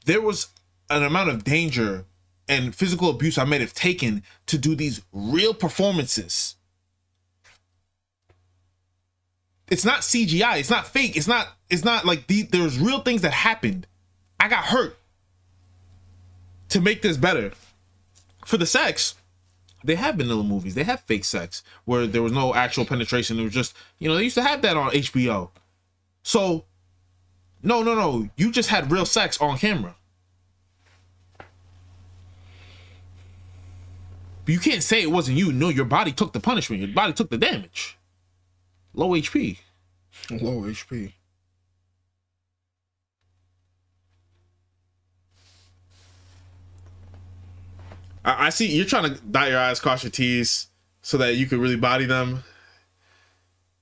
there was an amount of danger and physical abuse I may have taken to do these real performances. It's not CGI. It's not fake. It's not like there's real things that happened. I got hurt to make this better. For the sex, they have vanilla movies. They have fake sex where there was no actual penetration. It was just, they used to have that on HBO. So, no. You just had real sex on camera. But you can't say it wasn't you. No, your body took the punishment. Your body took the damage. Low HP. low HP. I see you're trying to dot your I's, cross your T's so that you could really body them.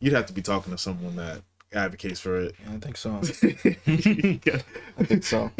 You'd have to be talking to someone that advocates for it. Yeah, I think so. Yeah. I think so.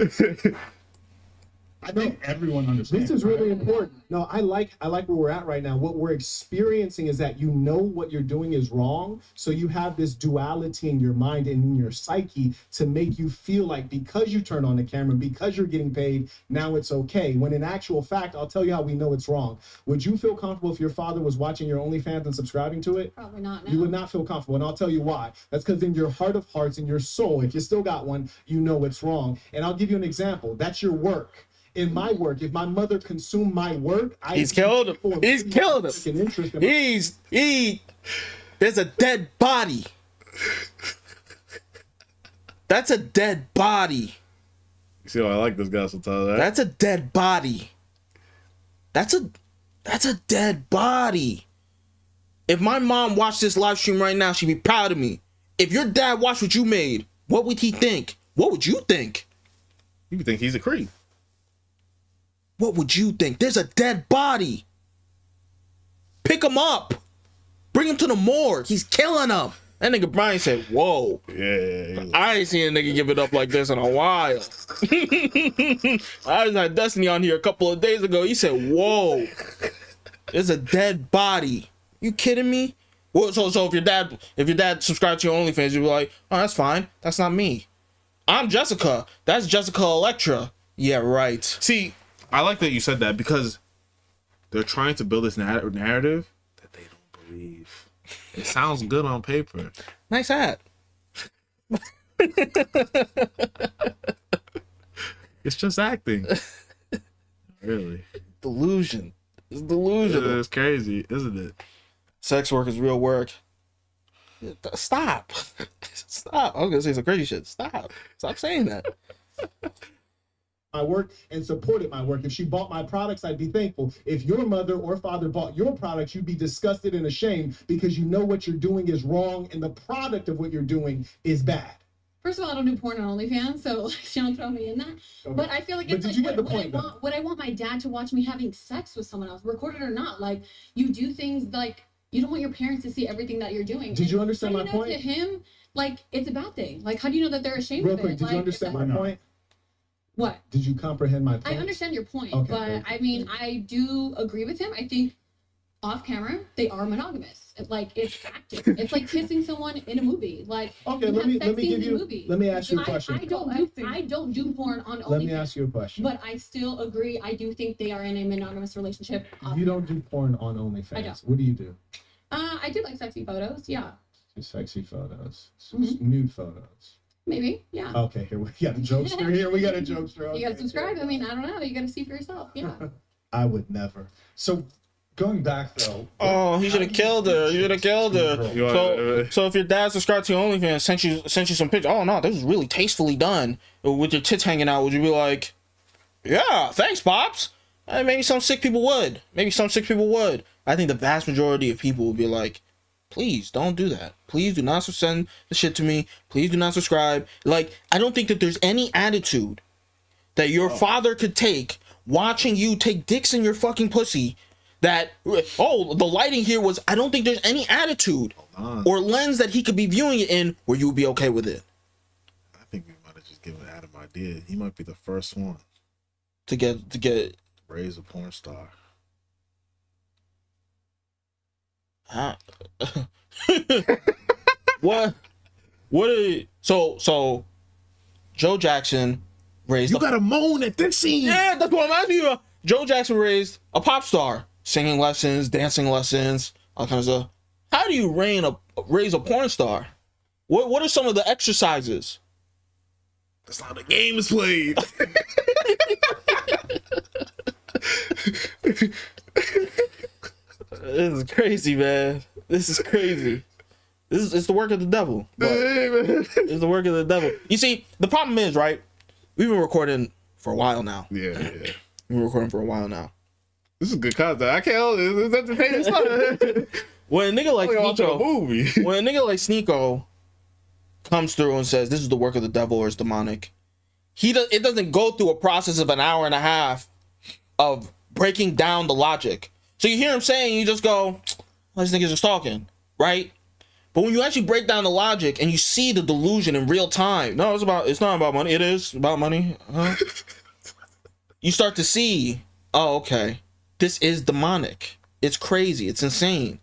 I think everyone understands. This is really important. No, I like where we're at right now. What we're experiencing is that you know what you're doing is wrong. So you have this duality in your mind and in your psyche to make you feel like because you turned on the camera, because you're getting paid, now it's okay. When in actual fact, I'll tell you how we know it's wrong. Would you feel comfortable if your father was watching your OnlyFans and subscribing to it? Probably not now. You would not feel comfortable, and I'll tell you why. That's because in your heart of hearts, in your soul, if you still got one, you know it's wrong. And I'll give you an example. That's your work. In my work, if my mother consumed my work, He's killed him. He's killed him. There's a dead body. That's a dead body. You see, I like this guy sometimes, right? That's a dead body. That's a dead body. If my mom watched this live stream right now, she'd be proud of me. If your dad watched what you made, what would he think? What would you think? You would think he's a creep. What would you think? There's a dead body. Pick him up. Bring him to the morgue. He's killing him. That nigga Brian said, whoa. Yeah. I ain't seen a nigga give it up like this in a while. I was had Destiny on here a couple of days ago. He said, whoa. There's a dead body. You kidding me? Well, so if your dad subscribed to your OnlyFans, you'd be like, oh, that's fine. That's not me. I'm Jessica. That's Jessica Electra. Yeah, right. See, I like that you said that because they're trying to build this narrative that they don't believe. It sounds good on paper. Nice hat. It's just acting. Really. Delusion. It's delusional. It's crazy, isn't it? Sex work is real work. Stop. Stop. I was gonna say some crazy shit. Stop saying that. My work and supported my work. If she bought my products, I'd be thankful. If your mother or father bought your products, you'd be disgusted and ashamed because you know what you're doing is wrong and the product of what you're doing is bad. First of all, I don't do porn on OnlyFans, so don't throw me in that. Okay. But I feel like But it's did like you get the what point, though? would I want my dad to watch me having sex with someone else, recorded or not? Like, you do things like you don't want your parents to see everything that you're doing. Did you And understand how my do you know point? To him, like, it's a bad thing. Like, how do you know that they're ashamed Real of quick, it? did Like, you if understand that- my point? What? Did you comprehend my I point? understand your point, Okay, but okay. I mean, I do agree with him. I think off camera, they are monogamous. Like, it's acting. It's like kissing someone in a movie. Like, Okay, you let have me sex scenes give in you. movies. Let me ask you a I question. don't do porn on OnlyFans. Let me ask you a question. But I still agree. I do think they are in a monogamous relationship. You don't do porn on OnlyFans. I don't. What do you do? I do like sexy photos. Yeah, Do sexy photos, Mhm. nude photos. maybe. Yeah. Okay, here we got a jokester. Here we got a jokester. You gotta subscribe. I mean, I don't know. You gotta see for yourself. Yeah. I would never. So going back though. Oh, he should have killed her. He should have killed her. So if your dad subscribed to your OnlyFans, sent you some pictures. Oh no, this was really tastefully done with your tits hanging out. Would you be like, yeah, thanks, pops? Maybe some sick people would. I think the vast majority of people would be like, please don't do that. Please do not send the shit to me. Please do not subscribe. Like, I don't think that there's any attitude that your father could take watching you take dicks in your fucking pussy. That, oh, the lighting here was, I don't think there's any attitude or lens that he could be viewing it in where you would be okay with it. I think we might have just given Adam an idea. He might be the first one To get raise a porn star. What so Joe Jackson raised You gotta moan at this scene. Yeah, that's what I'm asking you about. Joe Jackson raised a pop star, singing lessons, dancing lessons, all kinds of stuff. How do you raise a porn star? What are some of the exercises? That's how the game is played. This is crazy, man. This is crazy. It's the work of the devil. But it's the work of the devil. You see, the problem is, right? We've been recording for a while now. Yeah. We've been recording for a while now. This is good content. I can't hold it. It's entertaining stuff. When a nigga like watching a movie. when a nigga like Sneeko comes through and says this is the work of the devil or it's demonic, it doesn't go through a process of an hour and a half of breaking down the logic. So you hear him saying, you just go, well, this nigga's just talking, right? But when you actually break down the logic and you see the delusion in real time, no, it's not about money. It is about money. You start to see, oh, okay, this is demonic. It's crazy. It's insane.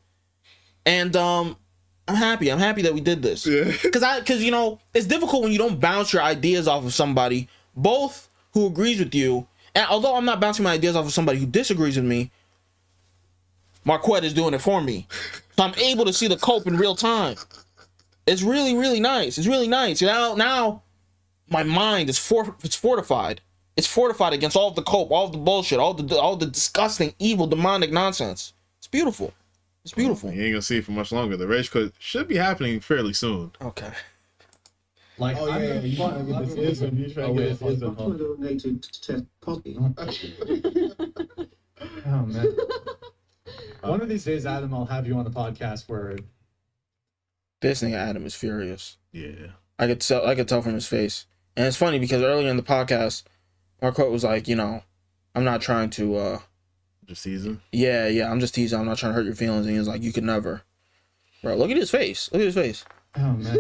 And I'm happy that we did this. Because you know, it's difficult when you don't bounce your ideas off of somebody, both who agrees with you. And although I'm not bouncing my ideas off of somebody who disagrees with me, Marquette is doing it for me. So I'm able to see the cope in real time. It's really, really nice. It's really nice. Now my mind is fortified. It's fortified against all of the cope, all of the bullshit, all the disgusting, evil, demonic nonsense. It's beautiful. It's beautiful. You ain't gonna see it for much longer. The rage quit should be happening fairly soon. Okay. Like, Oh, yeah, you trying to get this ism. You trying to get this ism. Butler donated to Poppy. Oh man. One of these days, Adam, I'll have you on the podcast where This nigga Adam is furious. Yeah. I could tell from his face. And it's funny because earlier in the podcast, Marquette was like, you know, I'm not trying to Just season. yeah, I'm just teasing. I'm not trying to hurt your feelings. And he was like, you could never. Bro, look at his face. Look at his face. oh man.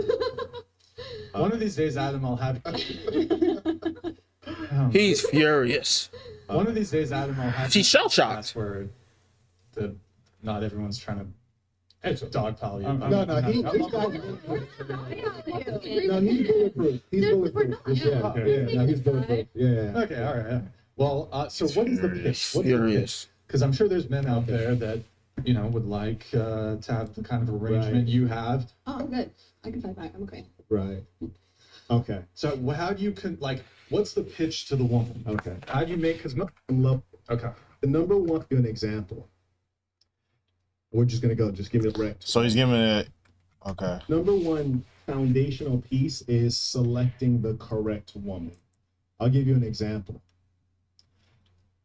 One of these days, Adam, I'll have He's furious. One of these days, Adam, I'll have She's you on the shell-shocked. podcast where not everyone's trying to dogpile you. No, he's bulletproof. He's bulletproof. Yeah, no, he's bulletproof. Yeah. Okay, all right. Well, so what is the pitch? What's the Furious. Because I'm sure there's men out there that would like to have the kind of arrangement you have. Oh, I'm good. I can fight back. I'm okay. Right. Okay. So how do you what's the pitch to the woman? Okay. How do you make? Because okay. The number one, an example. We're just gonna go. Just give me a rec. So he's giving it. Okay. Number one foundational piece is selecting the correct woman. I'll give you an example.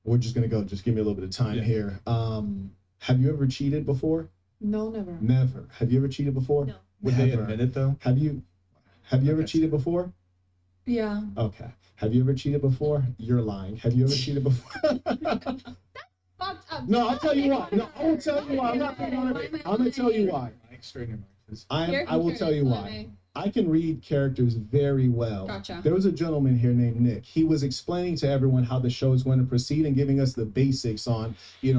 We're just gonna go. Just give me a little bit of time here. Have you ever cheated before? No, never. Never. Have you ever cheated before? No. Would they Never. admit it though? Have you ever cheated before? Yeah. Okay. Have you ever cheated before? You're lying. Have you ever cheated before? Fucked up. No, I'll tell you why. No, I will tell you why. I'm not gonna tell you why. Mike, straighten your mic, please. I will tell you why. I can read characters very well. Gotcha. There was a gentleman here named Nick. He was explaining to everyone how the show is going to proceed and giving us the basics on,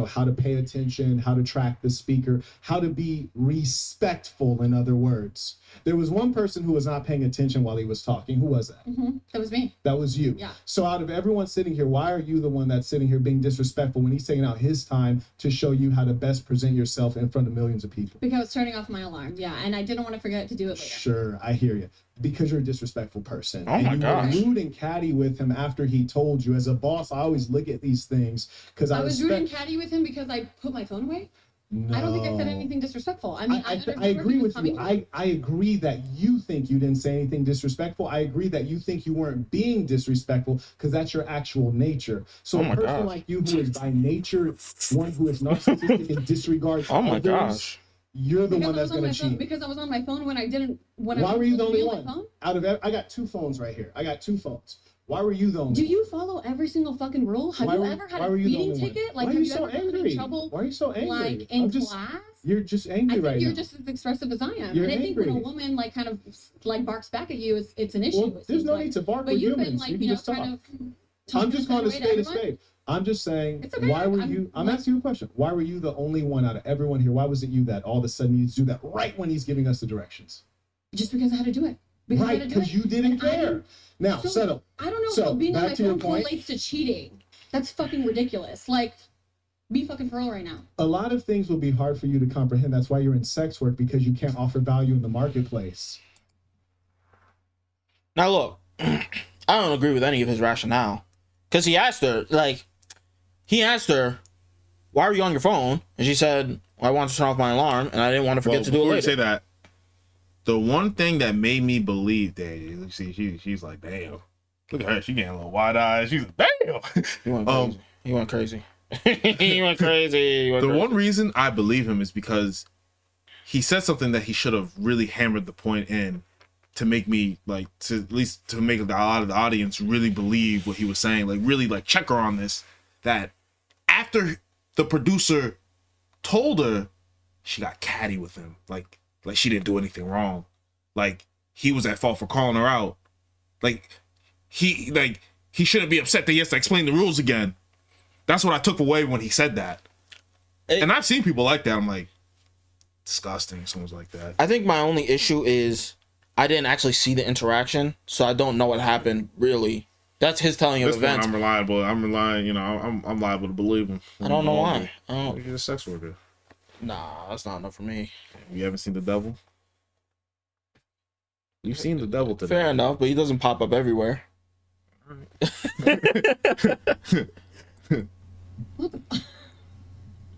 how to pay attention, how to track the speaker, how to be respectful, in other words. There was one person who was not paying attention while he was talking. Who was that? That was me. That was you. Yeah. So out of everyone sitting here, why are you the one that's sitting here being disrespectful when he's taking out his time to show you how to best present yourself in front of millions of people? Because I was turning off my alarm. Yeah, and I didn't want to forget to do it later. Sure, I hear you. Because you're a disrespectful person. Oh my gosh. And you were rude and catty with him after he told you. As a boss, I always look at these things because I was rude and catty with him because I put my phone away. No. I don't think I said anything disrespectful. I mean, I understood agree where he was with you. coming from. I agree that you think you didn't say anything disrespectful. I agree that you think you weren't being disrespectful because that's your actual nature. So Oh a my person gosh. like you who is by nature one who is narcissistic and disregards Oh my others, gosh. you're the Because one I was that's on going my to phone. cheat. Because I was on my phone when I didn't. When Why I were you the only on my one? phone? Out of I got two phones right here. I got two phones. Why were you the only Do one? you follow every single fucking rule? Have Why you were- ever had why a were you the speeding only one? ticket? Why Like, are have you you so ever gotten angry? in trouble? Why are you so angry? Like in I'm just, class? You're just I angry think right you're now. just as expressive as I am. You're and I think when a angry. woman like kind of like barks back at you, it's an issue. Well, it there's seems no like. need to bark But with you've been humans. like, You can just talk. kind of. I'm just going to talking spade a everyone. spade. I'm just saying, It's okay. why were I'm- you? I'm like- asking you a question. Why were you the only one out of everyone here? Why was it you that all of a sudden needs to do that right when he's giving us the directions? Just because I had to do it. Because I Right, had to do because it. you didn't And I care. didn't- Now, So, settle. I don't know So, how being on back my to your phone point. correlates to cheating. That's fucking ridiculous. Like, be fucking for real right now. A lot of things will be hard for you to comprehend. That's why you're in sex work, because you can't offer value in the marketplace. Now look, I don't agree with any of his rationale. Because he asked her, why are you on your phone? And she said, well, I wanted to turn off my alarm and I didn't want to forget to do it before later. you say that, the one thing that made me believe that, you see, she's like, damn. Look at her. She getting a little wide eyed. She's like, damn. He went crazy. He went crazy. He went The crazy. one reason I believe him is because he said something that he should have really hammered the point in to make me at least to make a lot of the audience really believe what he was saying, really check her on this, that after the producer told her, she got catty with him, like she didn't do anything wrong, like he was at fault for calling her out, he shouldn't be upset that he has to explain the rules again. That's what I took away when he said that. And I've seen people like that. I'm like, disgusting. Someone's like that. I think my only issue is I didn't actually see the interaction, so I don't know what happened really. That's his telling of This point, events. I'm reliable. I'm relying. I'm liable to believe him. I don't know why. I don't. You're a sex worker. Nah, that's not enough for me. You haven't seen The Devil? You've seen The Devil today. Fair enough, but he doesn't pop up everywhere.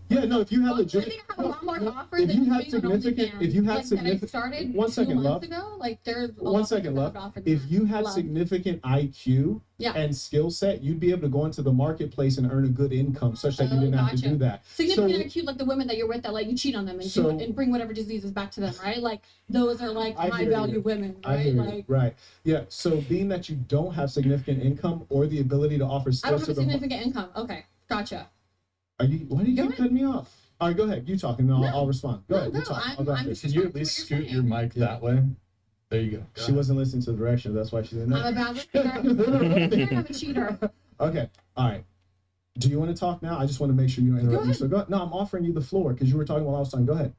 Yeah, no, if you have I think I have a lot more to offer than being an OnlyFans. if you had That I significant, started one 2 second, months love. ago, there's a One lot second, more love. to offer than If that. you had Love. significant IQ Yeah. and skill set, you'd be able to go into the marketplace and earn a good income, such that you didn't have to Gotcha. do that. Significant So- IQ, like the women that you're with that let you cheat on them and, So- and bring whatever diseases back to them, right? Like those are like I high hear value you. women, I right? hear you. Like Right. Yeah. So being that you don't have significant income or the ability to offer I don't skills have to a the significant income. Okay, gotcha. why do you Go keep ahead. cutting me off? All right, go ahead. You talk and I'll respond. Go ahead. You no, talk. I'm- I'll go I'm after. just- Can you at least scoot your mic that way? There you go. She wasn't listening to the directions. That's why she didn't know. I'm a bad listener. I'm a cheater. Okay. All right. Do you want to talk now? I just want to make sure you don't interrupt me. ahead. So go. No, I'm offering you the floor because you were talking while I was talking. Go ahead.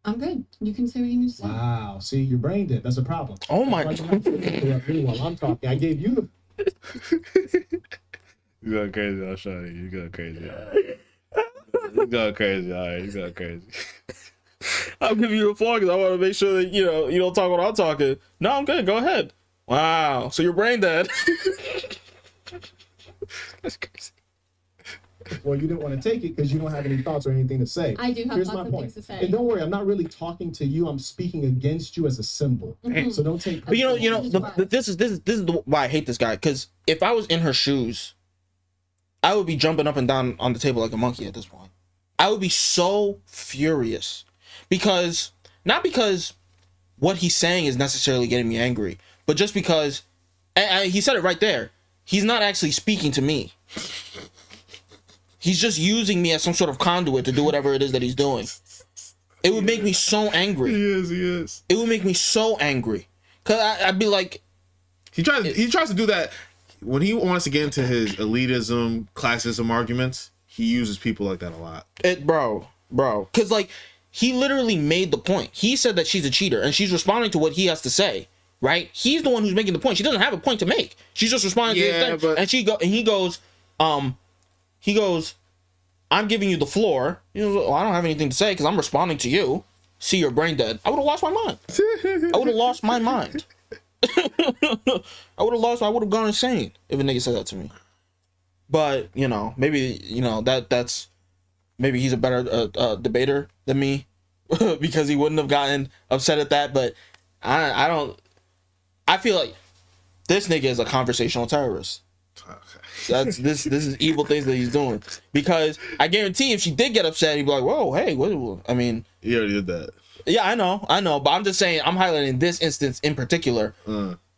I'm good. You can say what you need to say. Wow. See, your brain did. That's a problem. Oh my That's why you have to interrupt me while I'm talking. I gave you the. You going crazy, I'll show you. You going crazy. You going crazy, all right. You going crazy. I'm giving you the floor because I want to make sure that, you know, you don't talk when I'm talking. No, I'm good. Go ahead. Wow. So you're brain dead. That's crazy. Well, you didn't want to take it because you don't have any thoughts or anything to say. I do have Here's lots my of point. things to say. And don't worry, I'm not really talking to you. I'm speaking against you as a symbol. Mhm. So don't take. But this is why I hate this guy. Because if I was in her shoes, I would be jumping up and down on the table like a monkey at this point. I would be so furious because not because what he's saying is necessarily getting me angry, but just because and he said it right there. He's not actually speaking to me. He's just using me as some sort of conduit to do whatever it is that he's doing. It would make me so angry. He is. It would make me so angry. Cause I'd be like, he tries to do that when he wants to get into his elitism, classism arguments. He uses people like that a lot. Bro. Cause like he literally made the point. He said that she's a cheater and she's responding to what he has to say. Right? He's the one who's making the point. She doesn't have a point to make. She's just responding to his thing. And he goes, I'm giving you the floor. You know, well, I don't have anything to say because I'm responding to you. See, you're brain dead. I would have lost my mind. I would have lost my mind. I would have gone insane if a nigga said that to me. But, you know, maybe, you know, maybe he's a better debater than me because he wouldn't have gotten upset at that. But I feel like this nigga is a conversational terrorist. This is evil things that he's doing. Because I guarantee if she did get upset, he'd be like, whoa, hey, what? I mean, he already did that. Yeah, I know, but I'm just saying, I'm highlighting this instance in particular.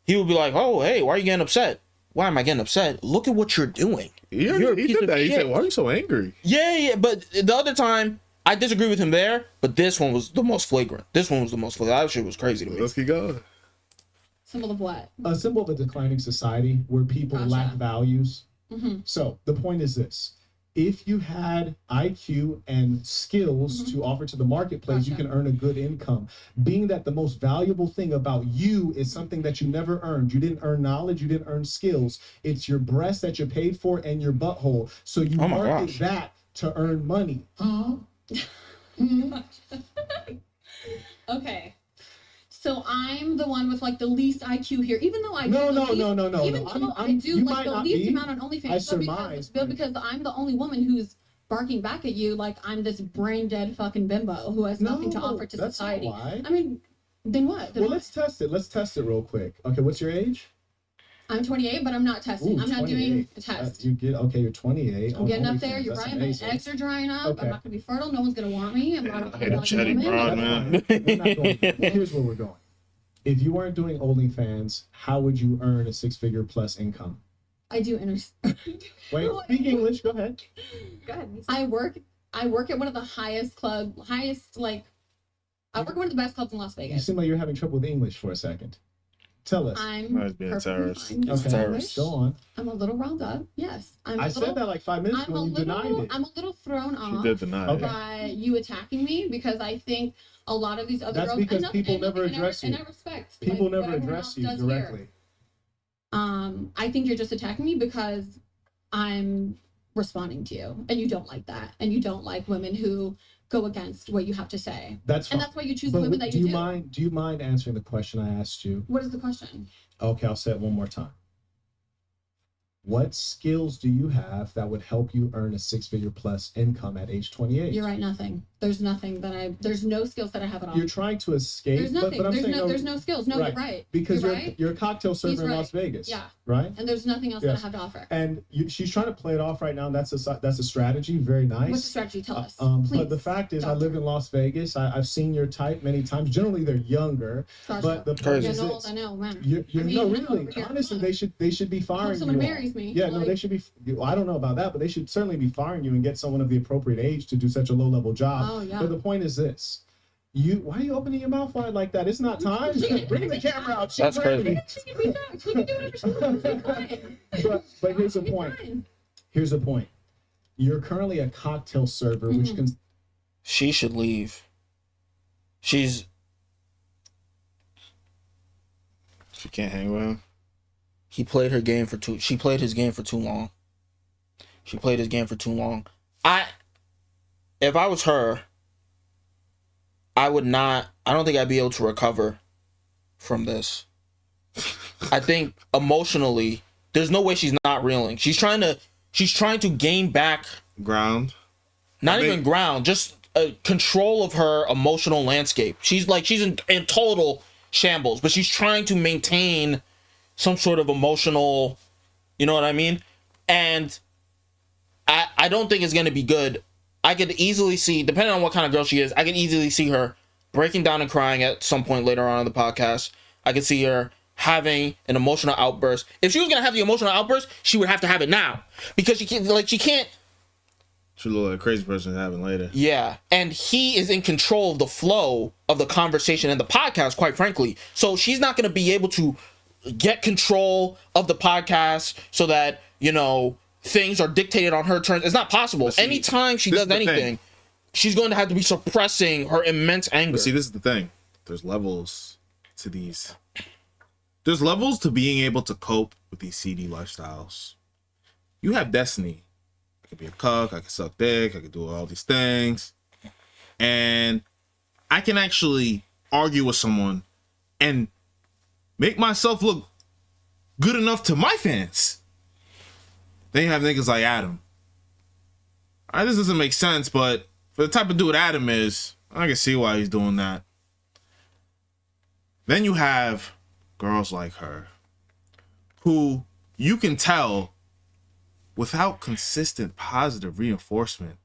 He would be like, oh, hey, why are you getting upset? Why am I getting upset? Look at what you're doing. He did that. He said, why are you so angry? Yeah, but the other time, I disagree with him there, but this one was the most flagrant. That shit was crazy to me. Let's keep going. Symbol of what? A symbol of a declining society where people lack values. Mm-hmm. So the point is this: if you had IQ and skills to offer to the marketplace, you can earn a good income. Being that the most valuable thing about you is something that you never earned. You didn't earn knowledge, you didn't earn skills. It's your breast that you're paid for and your butthole. So you market that to earn money. Okay. So I'm the one with like the least IQ here, even though I do No. Even though I do like the least amount on OnlyFans. I surmise. Because I'm the only woman who's barking back at you like I'm this brain dead fucking bimbo who has nothing to offer to society. Not why. I mean, then what? Well, let's test it. Let's test it real quick. Okay, what's your age? I'm 28, but I'm not testing. Ooh, I'm not doing a test. You're 28. I'm getting up there. You're right. My eggs are drying up. Okay. I'm not gonna be fertile. No one's gonna want me. I'm not I hate a chatty broad, man. Here's where we're going. If you weren't doing OnlyFans, how would you earn a six-figure plus income? I do understand. Wait, speak English. Go ahead. Go ahead. I work at one of the I work at one of the best clubs in Las You Vegas. seem like you're having trouble with English for a second. Tell us. I'm being a perfectly terrorist. fine with Okay, English. go on. I'm a little riled up. Yes. I said that like 5 minutes ago and you denied it. I'm a little thrown off did deny it. by you attacking me because I think a lot of these other That's girls. because people never address you. And I respect. People like, never what everyone address else you does here. directly. I think you're just attacking me because I'm responding to you, and you don't like that, and you don't like women who go against what you have to say. That's fine. And that's why you choose the women that you do. Do you mind answering the question I asked you? What is the question? Okay, I'll say it one more time. What skills do you have that would help you earn a six-figure plus income at age 28? You're right. Nothing. There's nothing that there's no skills that I have at all. You're trying to escape. There's nothing. But I'm there's saying no skills. No, you're right. Because you're right. you're a cocktail server He's in right. Las Vegas. Yeah. Right? And there's nothing else that I have to offer. And she's trying to play it off right now. That's a strategy. Very nice. What's the strategy? Tell us. But please. the fact is, I live in Las Vegas. I've seen your type many times. Generally, they're younger. But the point is this. I know, man. No, really. Honestly, they should be firing you. Someone marries me. Yeah, no, they should be. I don't know about that, but they should certainly be firing you and get someone of the appropriate age to do such a low level job. Oh, yeah. But the point is this. Why are you opening your mouth wide like that? It's not time. Bring the camera out. That's crazy. But here's the point. Here's the point. You're currently a cocktail server, which can. She should leave. She can't hang with him. She played his game for too long. She played his game for too long. If I was her, I don't think I'd be able to recover from this. I think emotionally, there's no way she's not reeling. She's trying to gain back ground. Not even ground, just control of her emotional landscape. She's in total shambles, but she's trying to maintain some sort of emotional, you know what I mean? And I don't think it's going to be good. I could easily see, depending on what kind of girl she is, I could easily see her breaking down and crying at some point later on in the podcast. I could see her having an emotional outburst. If she was going to have the emotional outburst, she would have to have it now. Because she can't. She'll look like a crazy person having later. Yeah. And he is in control of the flow of the conversation and the podcast, quite frankly. So she's not going to be able to get control of the podcast so that, things are dictated on her terms. It's not possible. See, anytime she does anything, she's going to have to be suppressing her immense anger. But see, this is the thing. There's levels to these. There's levels to being able to cope with these seedy lifestyles. You have Destiny. I could be a cuck. I could suck dick. I could do all these things. And I can actually argue with someone and make myself look good enough to my fans. Then you have niggas like Adam. All right, this doesn't make sense, but for the type of dude Adam is, I can see why he's doing that. Then you have girls like her, who you can tell without consistent positive reinforcement,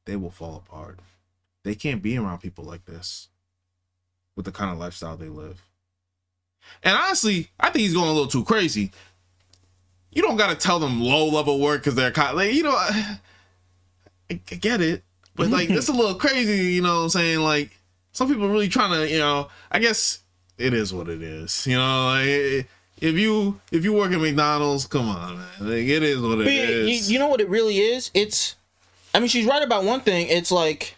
they will fall apart. They can't be around people like this with the kind of lifestyle they live. And honestly, I think he's going a little too crazy. You don't got to tell them low-level work because they're I get it. But, it's a little crazy, you know what I'm saying? Like, some people are really trying to, I guess it is what it is. If you work at McDonald's, come on, man. It is what it is. You know what it really is? She's right about one thing. It's like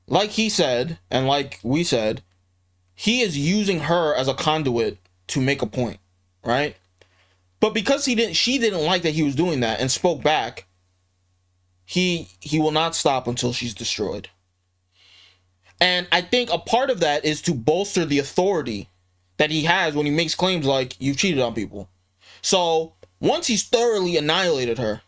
he said, and like we said, he is using her as a conduit to make a point, right? But because she didn't like that he was doing that and spoke back, he will not stop until she's destroyed. And I think a part of that is to bolster the authority that he has when he makes claims like you've cheated on people. So once he's thoroughly annihilated her,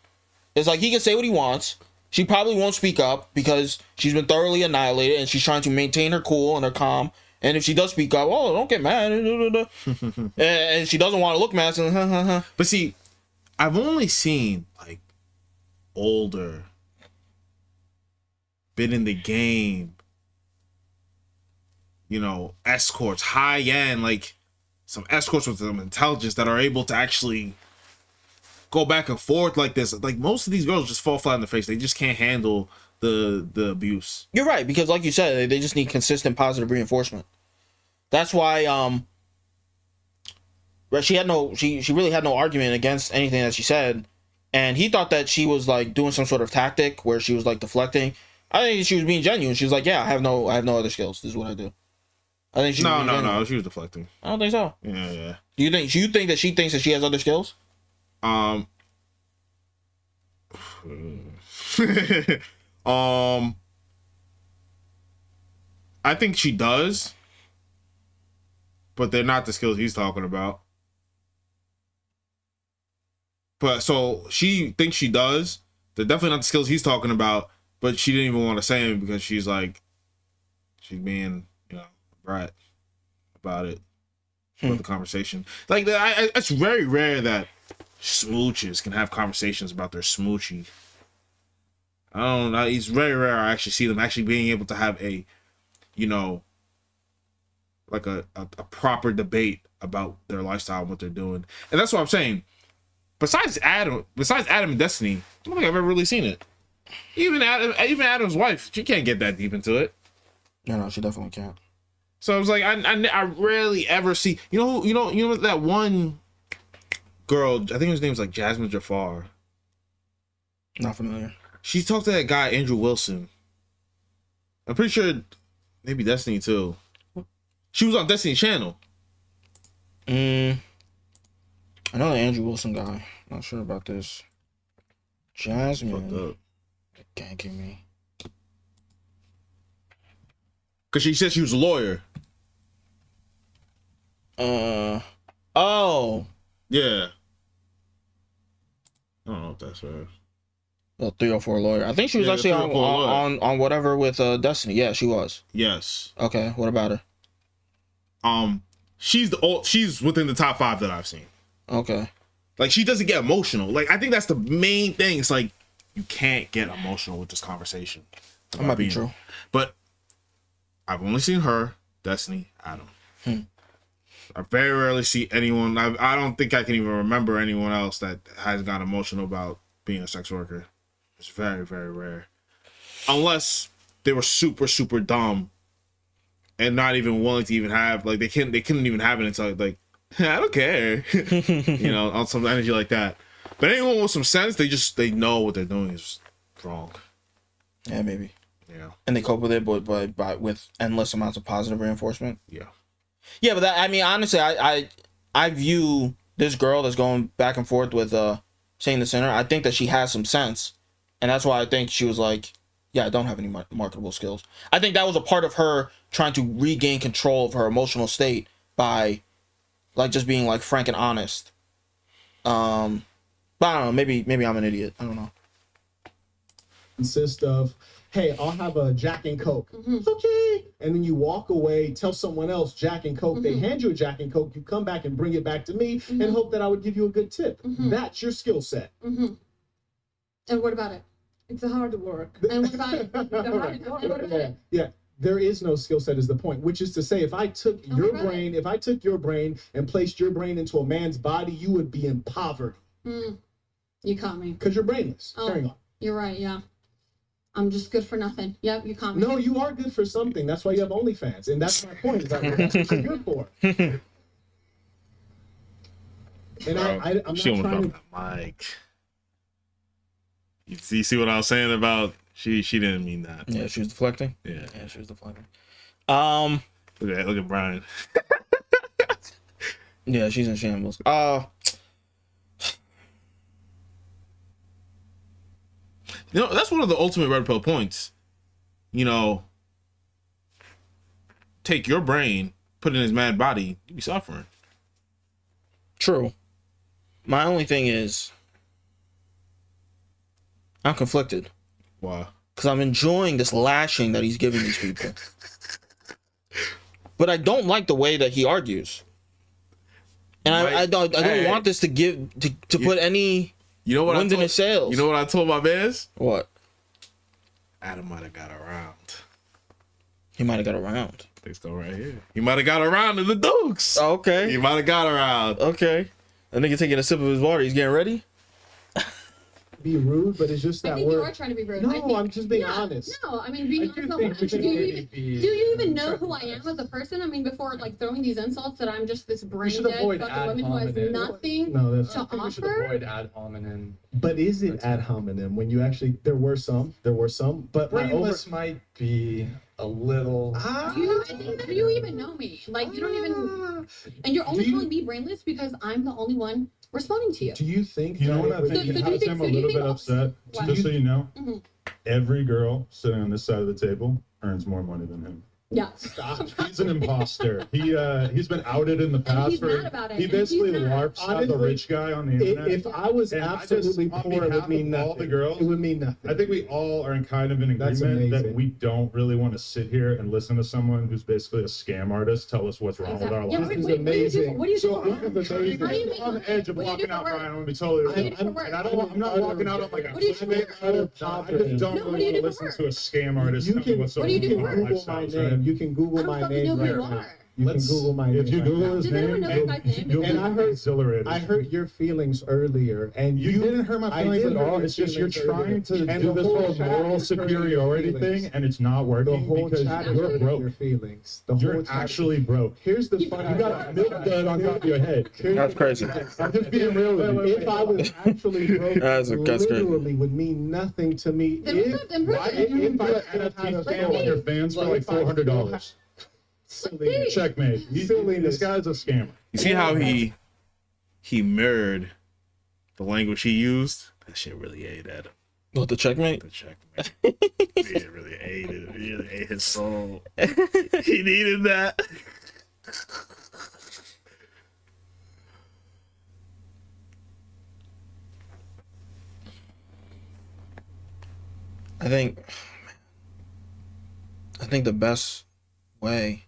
it's like he can say what he wants. She probably won't speak up because she's been thoroughly annihilated and she's trying to maintain her cool and her calm. And if she does speak up, don't get mad. And she doesn't want to look mad. So, But see, I've only seen older, been in the game, escorts, high end, some escorts with some intelligence that are able to actually go back and forth like this. Most of these girls just fall flat in the face. They just can't handle the abuse. You're right, because like you said, they just need consistent positive reinforcement. That's why she really had no argument against anything that she said, and he thought that she was doing some sort of tactic where she was deflecting. I think she was being genuine. She was like, "Yeah, I have no other skills. This is what I do." I think she no, she was deflecting. I don't think so. Yeah. Do you think that she thinks that she has other skills? I think she does, but they're not the skills he's talking about. But so she thinks she does. They're definitely not the skills he's talking about, but she didn't even want to say them because she's being, a brat about it. About the conversation. It's very rare that smooches can have conversations about their smoochie. I don't know. It's very rare I actually see them actually being able to have a, a proper debate about their lifestyle and what they're doing. And that's what I'm saying. Besides Adam and Destiny, I don't think I've ever really seen it. Even Adam's wife, she can't get that deep into it. No, she definitely can't. So I was like, I rarely ever see, you know that one girl, I think his name's Jasmine Jafar. Not familiar. She talked to that guy Andrew Wilson. I'm pretty sure maybe Destiny too. She was on Destiny Channel. I know the Andrew Wilson guy. Not sure about this. Jasmine ganking me. Because she said she was a lawyer. Oh. Yeah. I don't know if that's her. The 304 lawyer. I think she was Yeah, the actually 304 lawyer. on whatever with Destiny. Yeah, she was. Yes. Okay, what about her? She's within the top 5 that I've seen. Okay. Like, she doesn't get emotional. Like, I think that's the main thing. It's like, you can't get emotional with this conversation. That might be true. But I've only seen her, Destiny, Adam. I very rarely see anyone. I don't think I can even remember anyone else that has got emotional about being a sex worker. It's very, very rare. Unless they were super, super dumb and not even willing to even have, like, they couldn't even have it until, like, I don't care. You know, on some energy like that. But anyone with some sense, they know what they're doing is wrong. Yeah, maybe. Yeah. And they cope with it, but with endless amounts of positive reinforcement. Yeah. Yeah, but that, I mean, honestly, I view this girl that's going back and forth with Shane the Sinner. I think that she has some sense, and that's why I think she was like, yeah, I don't have any marketable skills. I think that was a part of her trying to regain control of her emotional state by, like, just being like frank and honest. But I don't know. Maybe I'm an idiot. I don't know. Consist of, hey, I'll have a Jack and Coke. Okay. And then you walk away, tell someone else Jack and Coke. They hand you a Jack and Coke. You come back and bring it back to me and hope that I would give you a good tip. That's your skill set. And what about it? It's a hard work. And what about it? It's a hard work. And what about it? Yeah. There is no skill set is the point, which is to say, if I took your brain, and placed your brain into a man's body, you would be in poverty. You caught me. Because you're brainless. Carrying on. You're right, yeah. I'm just good for nothing. Yep, you caught me. No, you are good for something. That's why you have OnlyFans. And that's my point. That's what you're good for. And I'm not She almost trying dropped that mic. You see what I was saying about she didn't mean that. Yeah, she was deflecting. Yeah, she was deflecting. Look at Brian. Yeah, she's in shambles. You know, that's one of the ultimate red pill points. You know, take your brain, put it in his mad body, you be suffering. True. My only thing is, I'm conflicted. Why? Because I'm enjoying this lashing that he's giving these people. But I don't like the way that he argues. And I don't want this to put any wind in his sails. You know what I told my mans? What? Adam might have got around. He might have got around. They still right here. He might have got around to the Dukes. Okay. He might have got around. Okay. That nigga taking a sip of his water. He's getting ready. Be rude, but it's just that I think you are trying to be rude. No, I'm just being honest. No, I mean, being honest. Do you even know who I am as a person? I mean, before like throwing these insults that I'm just this brain dead fucking woman who has nothing to offer. Avoid ad hominem. But is it ad hominem when you actually? There were some, but brainless might be a little. Do you even know me? Like, you don't even. And you're only calling me brainless because I'm the only one responding to you. Do you think? You know what I think has him a little bit upset? Just so you know, every girl sitting on this side of the table earns more money than him. Yeah. Stop. He's an imposter. He's been outed in the past. He's mad about it. He basically LARPs as a rich guy on the internet. If I was absolutely poor, it would mean nothing. All the girls, it would mean nothing. I think we all are in kind of an agreement that we don't really want to sit here and listen to someone who's basically a scam artist tell us what's wrong with our lives. This is amazing. What do you do? I'm on the edge of walking out, Brian. Let me tell you. I'm not walking out on like a climate. I just don't really want to listen to a scam artist tell me what's so wrong with our lifestyles. You can Google my name right now. You can Google my name. If you Google his name, you'll be exhilarated. I hurt your feelings earlier, and you didn't hurt my feelings at all. It's just you're trying to do this whole moral superiority thing, and it's not working because you're broke. Your feelings. You're actually broke. Here's the fun. You got a milk dud on top of your head. That's crazy. I'm just being real with you. If I was actually broke, literally would mean nothing to me. If I had a scam on your fans for like $400. Checkmate. This guy's a scammer. You see how he mirrored the language he used, that shit really ate at him. What, the checkmate? The checkmate. It really ate it. It really ate his soul. He needed that. I think the best way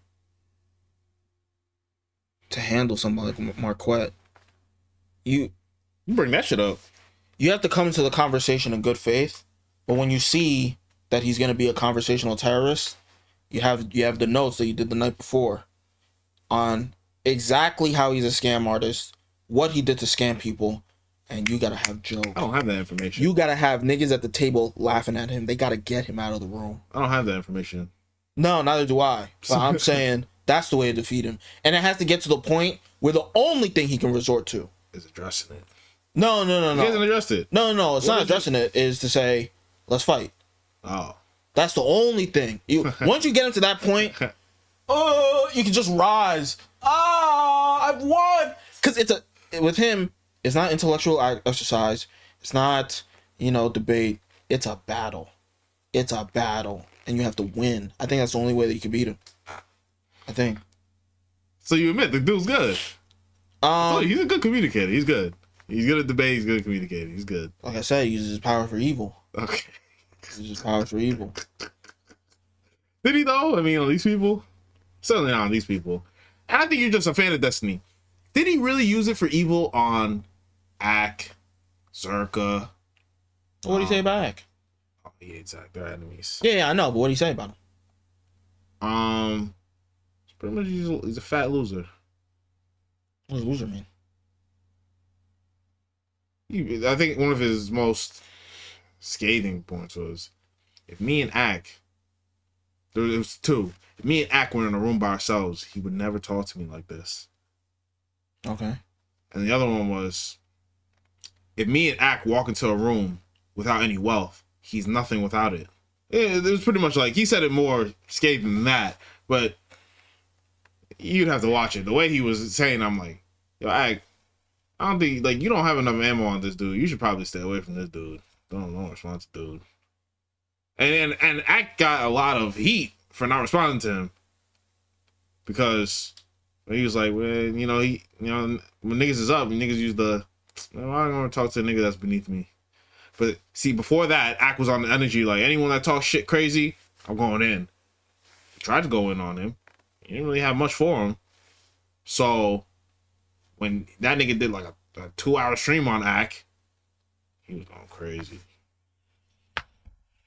to handle somebody like Marquette, you bring that shit up. You have to come into the conversation in good faith, but when you see that he's gonna be a conversational terrorist, you have the notes that you did the night before on exactly how he's a scam artist, what he did to scam people, and you gotta have jokes. I don't have that information. You gotta have niggas at the table laughing at him. They gotta get him out of the room. I don't have that information. No, neither do I. But I'm saying that's the way to defeat him. And it has to get to the point where the only thing he can resort to is addressing it. No. He hasn't addressed it. No. It's not addressing it. Is to say, let's fight. Oh. That's the only thing. Once you get into that point, you can just rise. I've won. Because with him, it's not intellectual exercise. It's not, debate. It's a battle. It's a battle. And you have to win. I think that's the only way that you can beat him. I think. So you admit the dude's good? He's a good communicator. He's good. He's good at debate. He's good at communicating. He's good. Like I said, he uses his power for evil. Okay. He uses his power for evil. Did he though? I mean, on these people? Certainly not on these people. And I think you're just a fan of Destiny. Did he really use it for evil on Ak, Zerka? What did he say about Ak? Oh, he hates Ak. They're enemies. Yeah, I know, but what did he say about him? Pretty much he's a fat loser. What does loser mean? I think one of his most scathing points was, if me and Ak, there was two. If me and Ak were in a room by ourselves, he would never talk to me like this. Okay. And the other one was, if me and Ak walk into a room without any wealth, he's nothing without it. It was pretty much like, he said it more scathing than that, but you'd have to watch it. The way he was saying, I'm like, yo, Ak, I don't think, you don't have enough ammo on this dude. You should probably stay away from this dude. Don't respond to dude. And Ak got a lot of heat for not responding to him, because he was like, well, when niggas is up, niggas use the, I don't want to talk to a nigga that's beneath me. But see, before that, Ak was on the energy like, anyone that talks shit crazy, I'm going in. He tried to go in on him. He didn't really have much for him. So when that nigga did like a 2-hour stream on Ak, he was going crazy.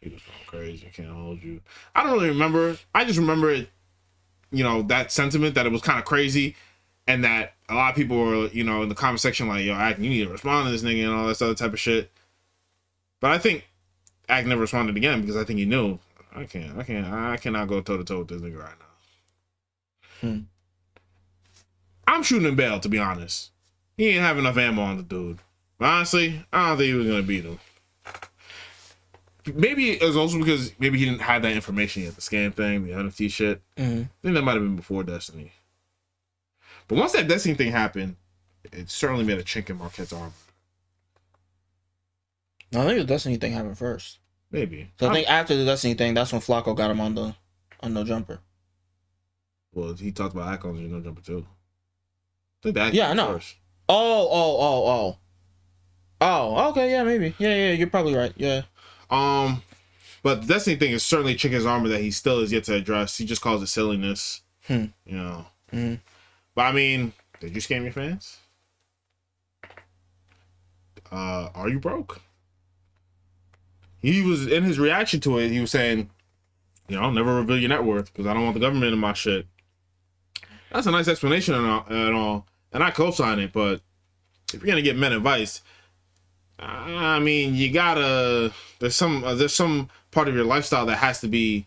He was going crazy. I can't hold you. I don't really remember. I just remember it, that sentiment, that it was kind of crazy, and that a lot of people were, in the comment section like, yo, Ak, you need to respond to this nigga and all this other type of shit. But I think Ak never responded again, because I think he knew, I cannot go toe to toe with this nigga right now. I'm shooting in bail, to be honest. He ain't have enough ammo on the dude. But honestly, I don't think he was gonna beat him. Maybe it was also because maybe he didn't have that information yet, the scam thing, the NFT shit. Mm-hmm. I think that might have been before Destiny. But once that Destiny thing happened, it certainly made a chink in Marquette's armor. No, I think the Destiny thing happened first. Maybe. So I think after the Destiny thing, that's when Flacco got him on No Jumper. Well, he talked about Ak on No Jumper too. I think that. Yeah, I know. First. Oh, okay, yeah, maybe. Yeah, you're probably right. Yeah. But the Destiny thing is certainly a chink in his armor that he still is yet to address. He just calls it silliness. Mm-hmm. But I mean, did you scam your fans? Are you broke? He was, in his reaction to it, he was saying, I'll never reveal your net worth because I don't want the government in my shit. That's a nice explanation and all, and I co-sign it. But if you're gonna get men advice, I mean, you gotta. There's some part of your lifestyle that has to be,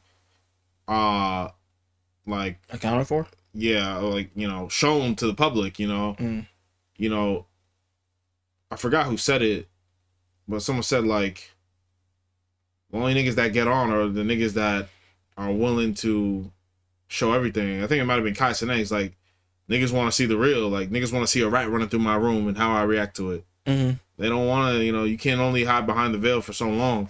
like accounted for. Yeah, like shown to the public. I forgot who said it, but someone said like, the only niggas that get on are the niggas that are willing to show everything. I think it might have been Kai Cenat. Like, niggas want to see the real. Like, niggas want to see a rat running through my room and how I react to it. Mm-hmm. They don't want to, you can't only hide behind the veil for so long.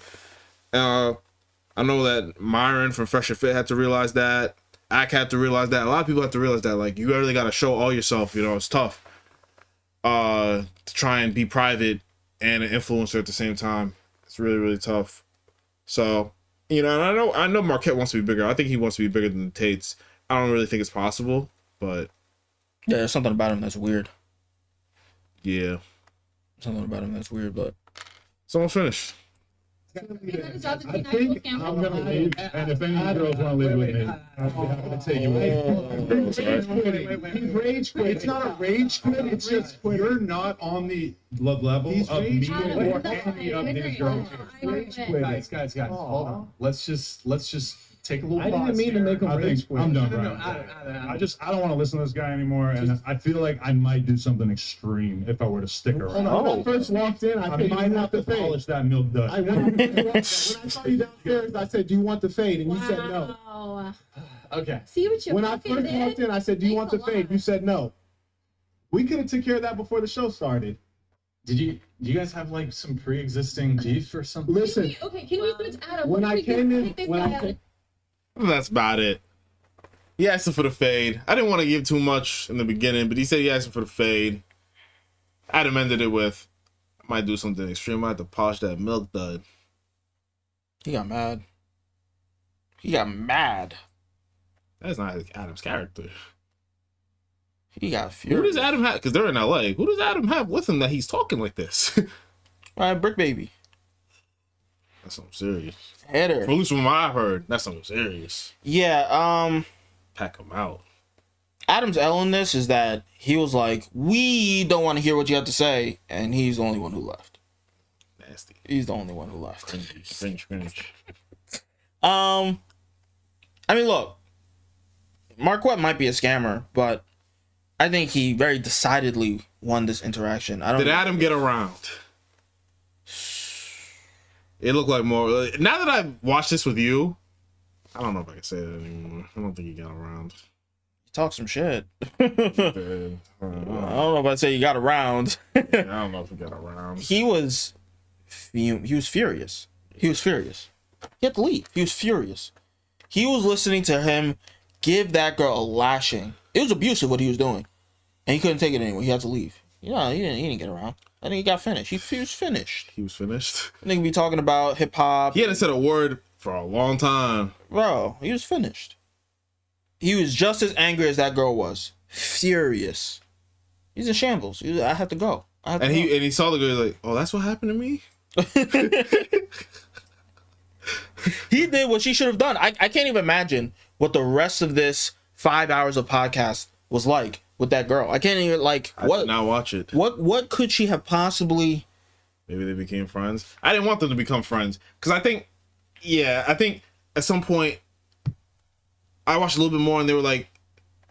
I know that Myron from Fresh and Fit had to realize that. Ak had to realize that. A lot of people have to realize that. Like, you really got to show all yourself. It's tough to try and be private and an influencer at the same time. It's really, really tough. So, and I know Marquette wants to be bigger. I think he wants to be bigger than the Tates. I don't really think it's possible, but Yeah, there's something about him that's weird. yeah. Something about him that's weird, but It's almost finished. I think I'm gonna leave, and if any girls want to live with me, I'll be happy to take you away. He's rage quit. It's not a rage quit. It's just You're not on the level He's of rage me quit. or any of these girls. Guys, hold on. Let's just take a little I didn't pause mean to here. make him I rage think quit. I'm done, No, no, Brian. I- I don't want to listen to this guy anymore, and I feel like I might do something extreme if I were to stick around. When I first walked in, I I said, might "You have want to the fade?" polish that milk dust. When I saw you downstairs, I said, "Do you want the fade?" And you said no. Wow. Okay. See what you When I fucking first did? walked in, I said, "Do you want the Thanks a fade?" lot. You said no. We could have took care of that before the show started. Do you guys have like some pre-existing beef or something? Listen, Okay, can we switch Adam? when What I if we came in, take this when guy I out? came, That's about it. He asked him for the fade. I didn't want to give too much in the beginning, but he said he asked him for the fade. Adam ended it with, I might do something extreme. I might have to polish that milk dud. he got mad. He got mad. That's not Adam's character. He got Who furious. does Adam have? Because they're in LA. Who does Adam have with him that he's talking like this? Right, Brick Baby. That's something serious. Header. At least from what I've heard, that's something serious. Yeah, Pack him out. Adam's L in this is that he was like, we don't want to hear what you have to say, and he's the only one who left. Nasty. He's the only one who left. Cringe. I mean, look, Marquette might be a scammer, but I think he very decidedly won this interaction. I don't. Did Adam get around? It looked like more. Now that I've watched this with you, I don't know if I can say that anymore. I don't think he got around. talk some shit. I don't know if I'd say he got around. I don't know if he got around. He was furious. He was furious. He had to leave. He was furious. He was listening to him give that girl a lashing. It was abusive what he was doing, and he couldn't take it anymore. He had to leave. He didn't get around. I think he got finished. He was finished. He was finished. Nigga be talking about hip hop. He hadn't said a word for a long time. Bro, he was finished. He was just as angry as that girl was. Furious. He's in shambles. I have to go. And he saw the girl like, oh, that's what happened to me? He did what she should have done. I can't even imagine what the rest of this 5 hours of podcast was like with that girl. I can't even I did not watch it. What could she have possibly? Maybe they became friends. I didn't want them to become friends because I think at some point I watched a little bit more and they were like,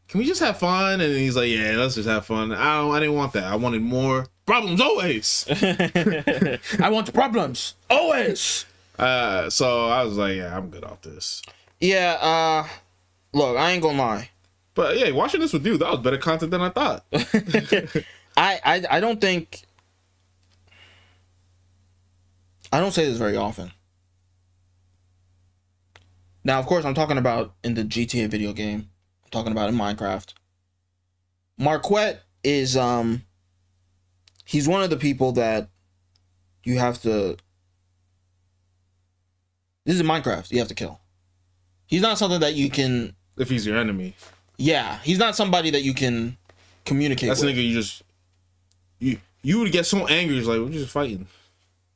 "Can we just have fun?" And he's like, "Yeah, let's just have fun." I didn't want that. I wanted more problems always. I want the problems always. So I was like, "Yeah, I'm good off this." Yeah. Look, I ain't gonna lie. But yeah, watching this with you, that was better content than I thought. I don't think. I don't say this very often. Now, of course, I'm talking about in the GTA video game. I'm talking about in Minecraft. Marquette is he's one of the people that you have to. This is Minecraft. You have to kill. He's not something that you can. If he's your enemy. Yeah, he's not somebody that you can communicate That's with. a nigga you would get so angry. It's like, we're just fighting.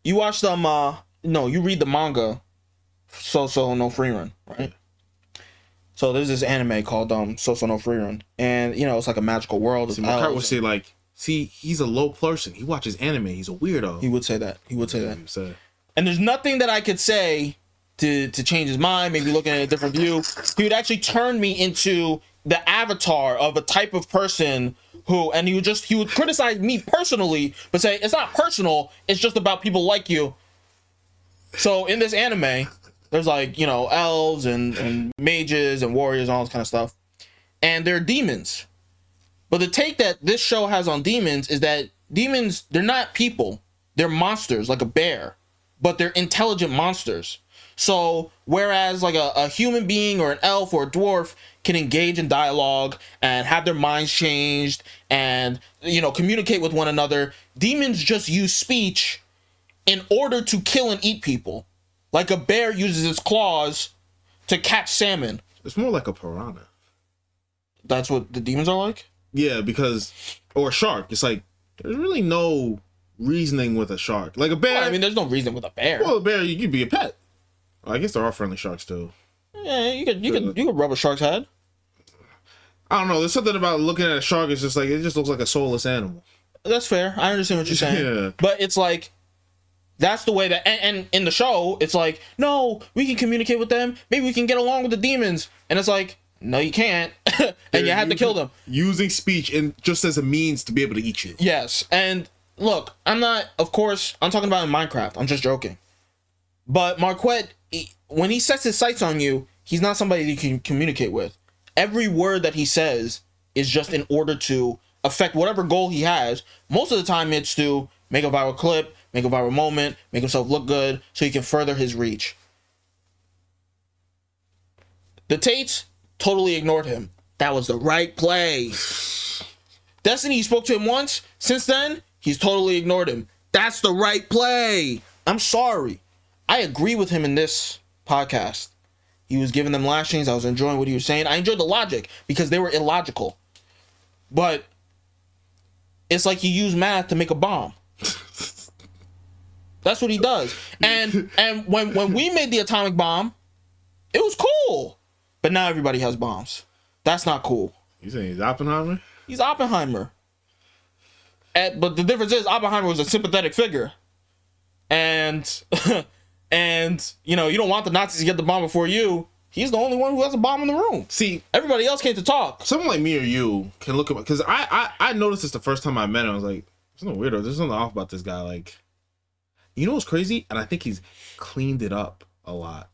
You watch them, no, you read the manga, So no Free Run, right? So there's this anime called So no Free Run, and it's like a magical world. See, Marquette would say like, see, he's a low person. He watches anime. He's a weirdo. He would say that. And there's nothing that I could say to change his mind, maybe looking at a different view. He would actually turn me into the avatar of a type of person and he would criticize me personally, but say it's not personal, it's just about people like you. So in this anime, there's like, elves and mages and warriors and all this kind of stuff. And they're demons. But the take that this show has on demons is that demons, they're not people. They're monsters, like a bear, but they're intelligent monsters. So whereas like a human being or an elf or a dwarf can engage in dialogue and have their minds changed and, you know, communicate with one another, demons just use speech in order to kill and eat people. Like a bear uses its claws to catch salmon. It's more like a piranha. That's what the demons are like? Yeah, because, or a shark. It's like, there's really no reasoning with a shark. Like a bear. Well, I mean, there's no reason with a bear. Well, a bear, you could be a pet. I guess there are friendly sharks too. Yeah, you could rub a shark's head. I don't know. There's something about looking at a shark. It's just like, it just looks like a soulless animal. That's fair. I understand what you're saying. Yeah. But it's like, that's the way that, and in the show, it's like, no, we can communicate with them. Maybe we can get along with the demons. And it's like, no, you can't. And you have to kill them. Using speech and just as a means to be able to eat you. Yes. And look, I'm not, of course, I'm talking about in Minecraft. I'm just joking. But Marquette, when he sets his sights on you, he's not somebody you can communicate with. Every word that he says is just in order to affect whatever goal he has. Most of the time it's to make a viral clip, make a viral moment, make himself look good so he can further his reach. The Tates totally ignored him. That was the right play. Destiny spoke to him once. Since then, he's totally ignored him. That's the right play. I'm sorry. I agree with him in this podcast. He was giving them lashings. I was enjoying what he was saying. I enjoyed the logic because they were illogical. But it's like he used math to make a bomb. That's what he does. And when we made the atomic bomb, it was cool. But now everybody has bombs. That's not cool. You saying he's Oppenheimer? He's Oppenheimer. But the difference is Oppenheimer was a sympathetic figure. And and you know, you don't want the Nazis to get the bomb before you. He's the only one who has a bomb in the room. See, everybody else came to talk. Someone like me or you can look at, because I noticed this the first time I met him. I was like, there's no weirdo. There's something off about this guy. Like, you know what's crazy? And I think he's cleaned it up a lot.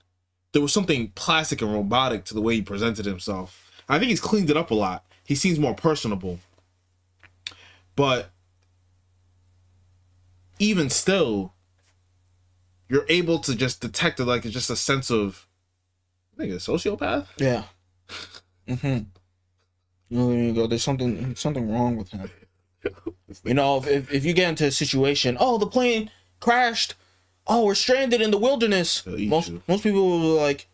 There was something plastic and robotic to the way he presented himself. I think he's cleaned it up a lot. He seems more personable. But even still, you're able to just detect it like it's just a sense of, I think, a sociopath. Yeah. Mm-hmm. There you go. There's something wrong with him. You know, if you get into a situation, oh, the plane crashed, oh, we're stranded in the wilderness. Most people will be like,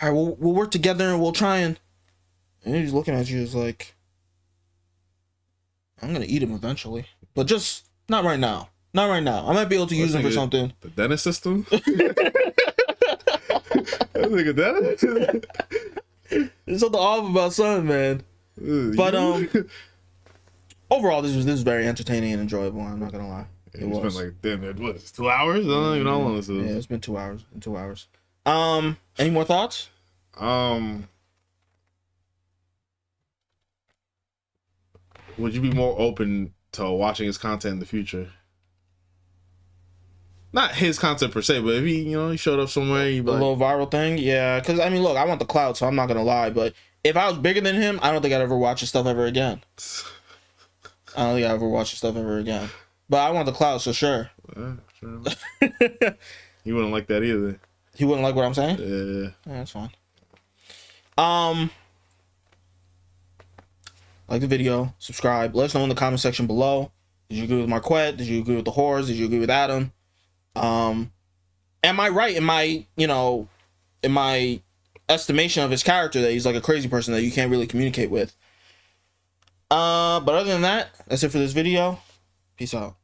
all right, we'll work together and we'll try and he's looking at you as like, I'm gonna eat him eventually, but just not right now. Not right now. I might be able to use him for something. The dentist system. I think a dentist. There's something off about something, man. But overall, this was very entertaining and enjoyable. I'm not gonna lie. It was been like, damn, it was 2 hours. I don't even know how long this is. Yeah, it's been 2 hours. In 2 hours. Any more thoughts? Would you be more open to watching his content in the future? Not his content per se, but if he, you know, he showed up somewhere, A little viral thing, yeah. Because I mean, look, I want the clout, so I'm not gonna lie. But if I was bigger than him, I don't think I'd ever watch his stuff ever again. I don't think I'd ever watch his stuff ever again. But I want the clout, so sure. Sure. He wouldn't like that either. He wouldn't like what I'm saying? Yeah, that's fine. Like the video, subscribe. Let us know in the comment section below. Did you agree with Marquette? Did you agree with the whores? Did you agree with Adam? Am I right in my, you know, in my estimation of his character that he's like a crazy person that you can't really communicate with? But other than that, that's it for this video. Peace out.